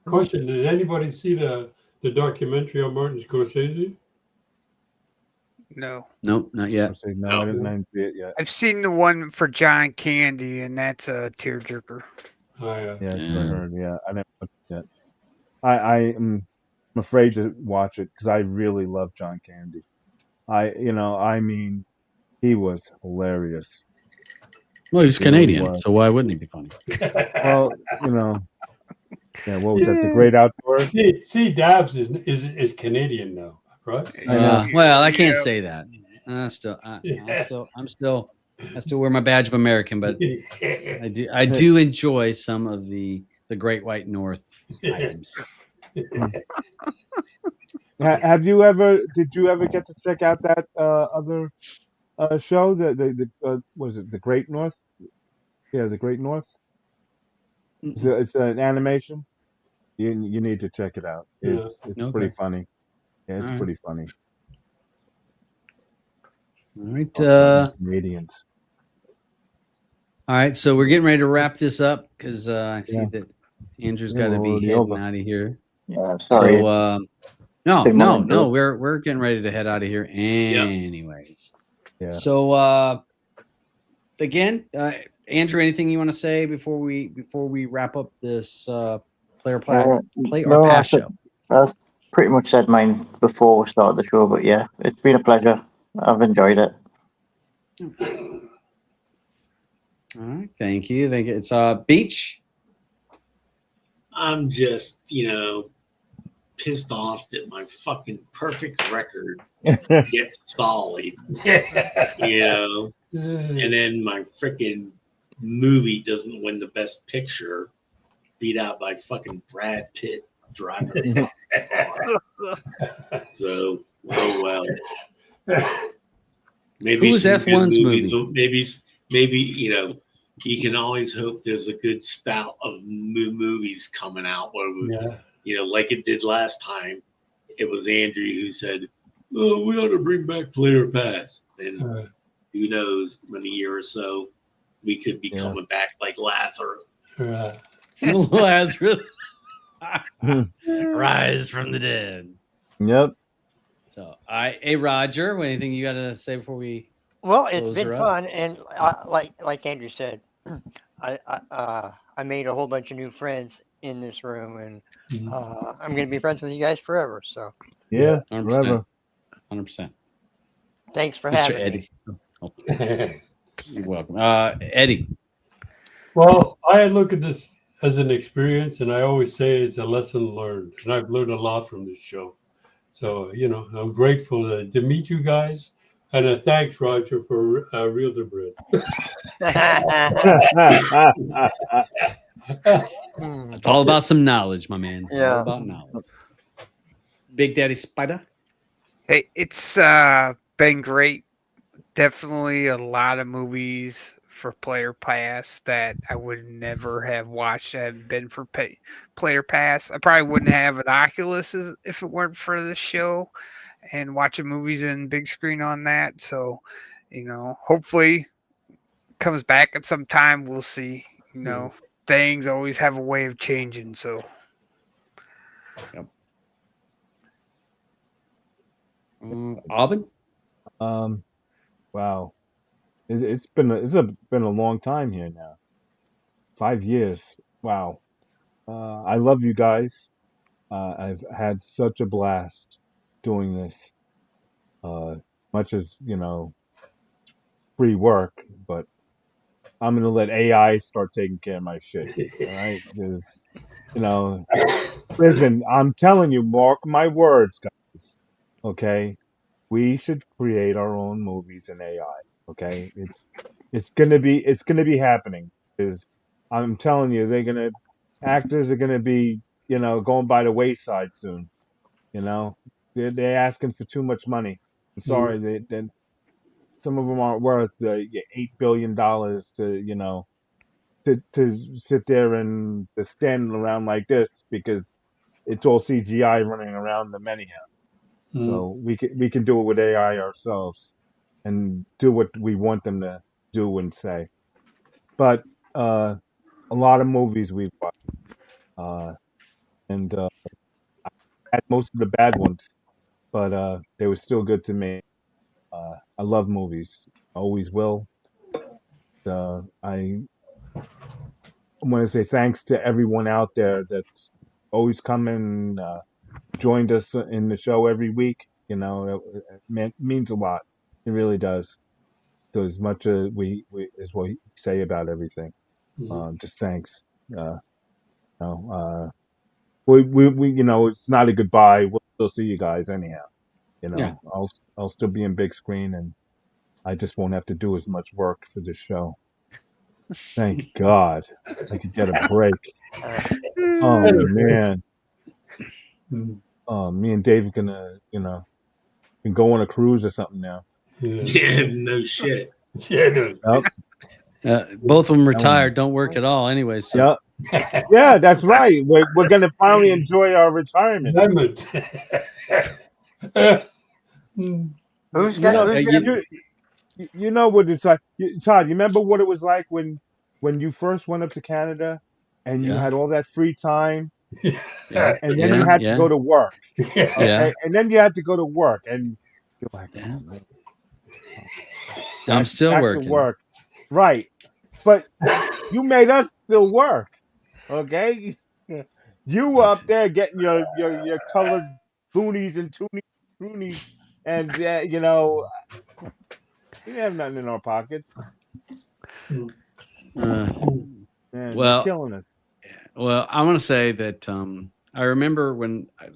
Speaker 5: Question: did anybody see the documentary on Martin Scorsese?
Speaker 7: No.
Speaker 2: Nope, not yet.
Speaker 6: No, I didn't see it yet.
Speaker 7: I've seen the one for John Candy, and that's a tearjerker.
Speaker 5: Oh, yeah.
Speaker 6: Yeah, I heard. Yeah, I never watched it yet. I'm afraid to watch it because I really love John Candy. He was hilarious.
Speaker 2: Well, he's Canadian, so why wouldn't he be funny?
Speaker 6: Well, yeah. What was that? The Great Outdoors.
Speaker 5: See, Dabs is Canadian now, right?
Speaker 2: Well, I can't say that. I still wear my badge of American, but I do enjoy some of the Great White North items.
Speaker 6: Did you ever get to check out that other show? Was it the Great North? Yeah, the Great North. It's an animation. You need to check it out. It's pretty funny. Yeah, it's pretty funny.
Speaker 2: All right.
Speaker 6: Comedians.
Speaker 2: All right, so we're getting ready to wrap this up because I see that Andrew's got to be heading out of here.
Speaker 9: Yeah, sorry.
Speaker 2: So no, we're getting ready to head out of here anyways.
Speaker 6: Yeah.
Speaker 2: So again, Andrew, anything you want to say before we wrap up this play or pass show?
Speaker 9: That's pretty much said mine before we started the show, but yeah, it's been a pleasure. I've enjoyed it.
Speaker 2: All right, thank you. It's Beach.
Speaker 3: I'm just, pissed off that my fucking perfect record gets solid, and then my freaking movie doesn't win the best picture, beat out by fucking Brad Pitt driving a fucking car. So, well. Maybe
Speaker 2: Who was
Speaker 3: F1's
Speaker 2: movie?
Speaker 3: Maybe you can always hope there's a good spout of movies coming out. Like it did last time. It was Andrew who said, "Oh, we ought to bring back Player Pass." And who knows, in a year or so, we could be coming back like Lazarus.
Speaker 2: Lazarus, rise from the dead.
Speaker 6: Yep.
Speaker 2: So, hey Roger, anything you got to say before we?
Speaker 4: Well, it's been fun, and like Andrew said, I made a whole bunch of new friends in this room, and
Speaker 5: Mhm.
Speaker 4: I'm gonna be friends with you guys forever. So
Speaker 6: Yeah,
Speaker 2: 100%.
Speaker 6: forever.
Speaker 2: 100%.
Speaker 4: thanks for
Speaker 2: Mr.
Speaker 4: having
Speaker 2: Eddie.
Speaker 4: me.
Speaker 2: Oh, you're welcome. Eddie.
Speaker 5: Well, I look at this as an experience, and I always say it's a lesson learned, and I've learned a lot from this show. So, I'm grateful to meet you guys, and thanks, Roger, for Real to Bread.
Speaker 2: It's all about some knowledge, my man. All
Speaker 4: Yeah.
Speaker 2: about knowledge. Big Daddy Spider.
Speaker 7: Hey, it's been great. Definitely a lot of movies for Player Pass that I would never have watched had it been for Player Pass. I probably wouldn't have an Oculus if it weren't for this show and watching movies in big screen on that. So, hopefully comes back at some time. We'll see. Things always have a way of changing. So,
Speaker 2: Aubin?
Speaker 6: Wow. It's been a long time here now. 5 years. Wow. I love you guys. I've had such a blast doing this. Much as free work, but I'm gonna let AI start taking care of my shit. All right, listen. I'm telling you, mark my words, guys. Okay, we should create our own movies in AI. Okay, it's gonna be happening because I'm telling you, actors are gonna be going by the wayside soon. They're asking for too much money. I'm sorry, then some of them aren't worth the $8 billion to sit there and to stand around like this because it's all CGI running around them anyhow. So we can do it with AI ourselves and do what we want them to do and say. But a lot of movies we've watched, and had most of the bad ones, but they were still good to me. I love movies, always will. I want to say thanks to everyone out there that's always come and joined us in the show every week. It means a lot. It really does. So as much as we as we say about everything, just thanks. Uh, it's not a goodbye. We'll still see you guys anyhow.
Speaker 2: Yeah.
Speaker 6: I'll still be in big screen, and I just won't have to do as much work for this show. Thank God, I could get a break. Oh man. Me and Dave are gonna, can go on a cruise or something now.
Speaker 3: Yeah, no shit.
Speaker 5: Yeah, dude.
Speaker 6: Yep.
Speaker 2: Both of them retired, don't work at all anyway. So.
Speaker 6: Yep. Yeah, that's right. We're gonna finally enjoy our retirement.
Speaker 4: Who's got?
Speaker 6: You know what it's like, Todd. You remember what it was like when you first went up to Canada and you had all that free time,
Speaker 2: Yeah.
Speaker 6: and then you had to go to work.
Speaker 2: Yeah.
Speaker 6: Okay? And then you had to go to work, and you're like, oh, man.
Speaker 2: I'm still
Speaker 6: Back
Speaker 2: working.
Speaker 6: to work, right? But you made us still work, okay? You were up there getting your colored boonies and toonies, and we didn't have nothing in our pockets. Man,
Speaker 2: Well,
Speaker 6: you're killing us.
Speaker 2: Well, I want to say that I remember when I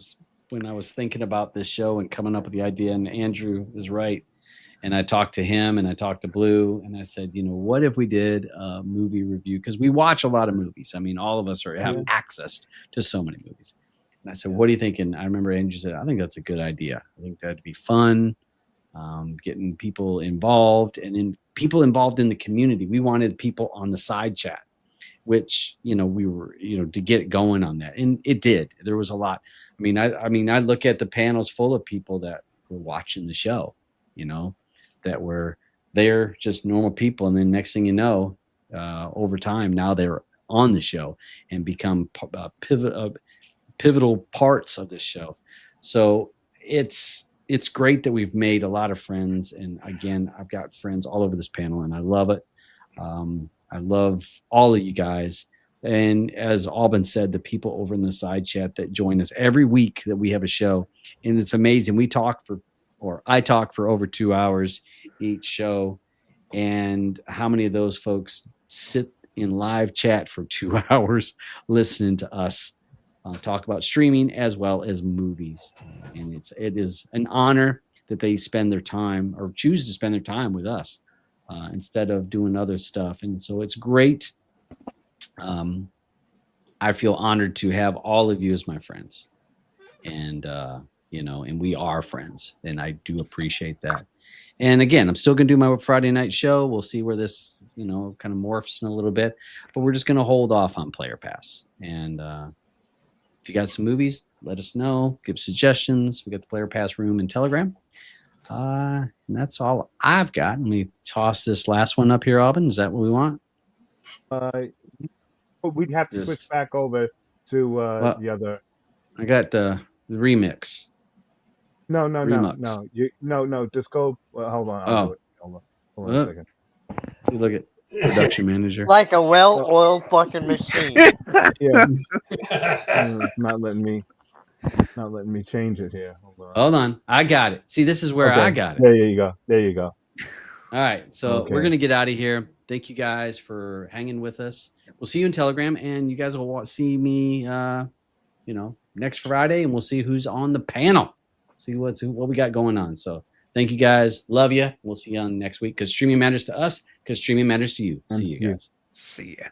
Speaker 2: was thinking about this show and coming up with the idea, and Andrew is right. And I talked to him and I talked to Blue, and I said, what if we did a movie review? Because we watch a lot of movies. I mean, all of us have access to so many movies. And I said, what do you think? And I remember Andrew said, I think that's a good idea. I think that'd be fun, getting people involved, and then people involved in the community. We wanted people on the side chat, which, we were, to get it going on that. And it did. There was a lot. I mean, I look at the panels full of people that were watching the show, that were there, just normal people. And then next thing you know, over time, now they're on the show and become pivotal parts of this show. So it's great that we've made a lot of friends. And again, I've got friends all over this panel and I love it. I love all of you guys. And as Alban said, the people over in the side chat that join us every week that we have a show. And it's amazing. I talk for over 2 hours each show. And how many of those folks sit in live chat for 2 hours listening to us talk about streaming as well as movies. And it is an honor that they spend their time or choose to spend their time with us instead of doing other stuff. And so it's great. I feel honored to have all of you as my friends, and and we are friends, and I do appreciate that. And again, I'm still going to do my Friday night show. We'll see where this, kind of morphs in a little bit, but we're just going to hold off on Player Pass. And if you got some movies, let us know, give suggestions. We got the Player Pass room and Telegram. And that's all I've got. Let me toss this last one up here, Alban. Is that what we want?
Speaker 6: We'd have to switch back over to the other.
Speaker 2: I got the remix.
Speaker 6: No. Just go. Well, hold on. I'll do it. Hold on a second.
Speaker 2: See, look at production manager.
Speaker 4: Like a well-oiled fucking machine.
Speaker 6: Yeah. It's not letting me change it here.
Speaker 2: Hold on. I got it. See, this is where I got it.
Speaker 6: There you go.
Speaker 2: All right. So we're going to get out of here. Thank you guys for hanging with us. We'll see you in Telegram, and you guys will see me, next Friday, and we'll see who's on the panel. See what we got going on. So thank you guys. Love you. We'll see you on next week because streaming matters to us because streaming matters to you. See you guys.
Speaker 7: See ya.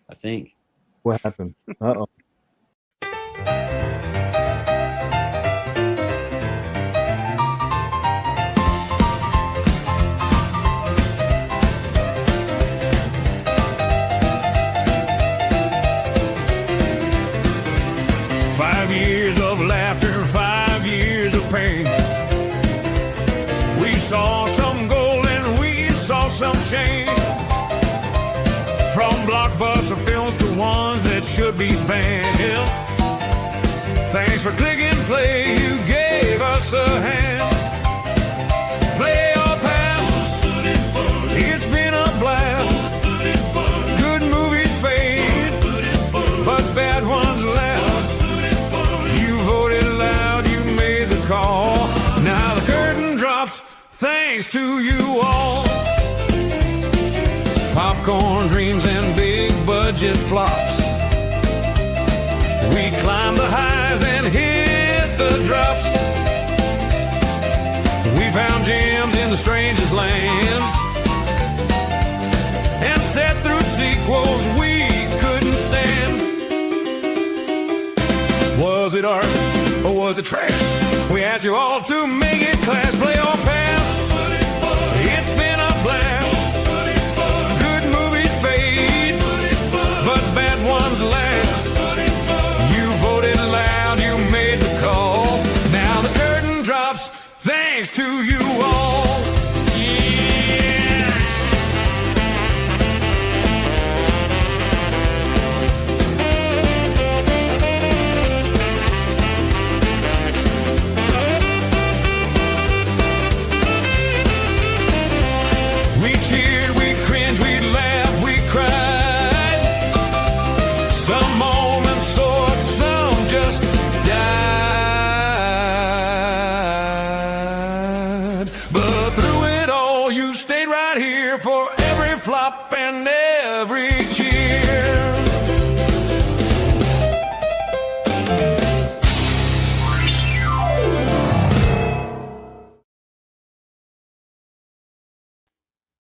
Speaker 2: I think.
Speaker 6: What happened? Uh-oh.
Speaker 1: Saw some gold and we saw some shame. From blockbuster films to ones that should be banned. Thanks for clicking play, you gave us a hand. Play or pass, it's been a blast. Good movies fade, but bad ones last. You voted loud, you made the call. Now the curtain drops. Thanks to you all. Popcorn dreams and big budget flops. We climbed the highs and hit the drops. We found gems in the strangest lands and sat through sequels we couldn't stand. Was it art or was it trash? We asked you all to make it class. Play or pass. It's been a blast. Good movies fade, but bad ones last. You voted loud, you made the call. Now the curtain drops, thanks to you all. But through it all, you stayed right here for every flop and every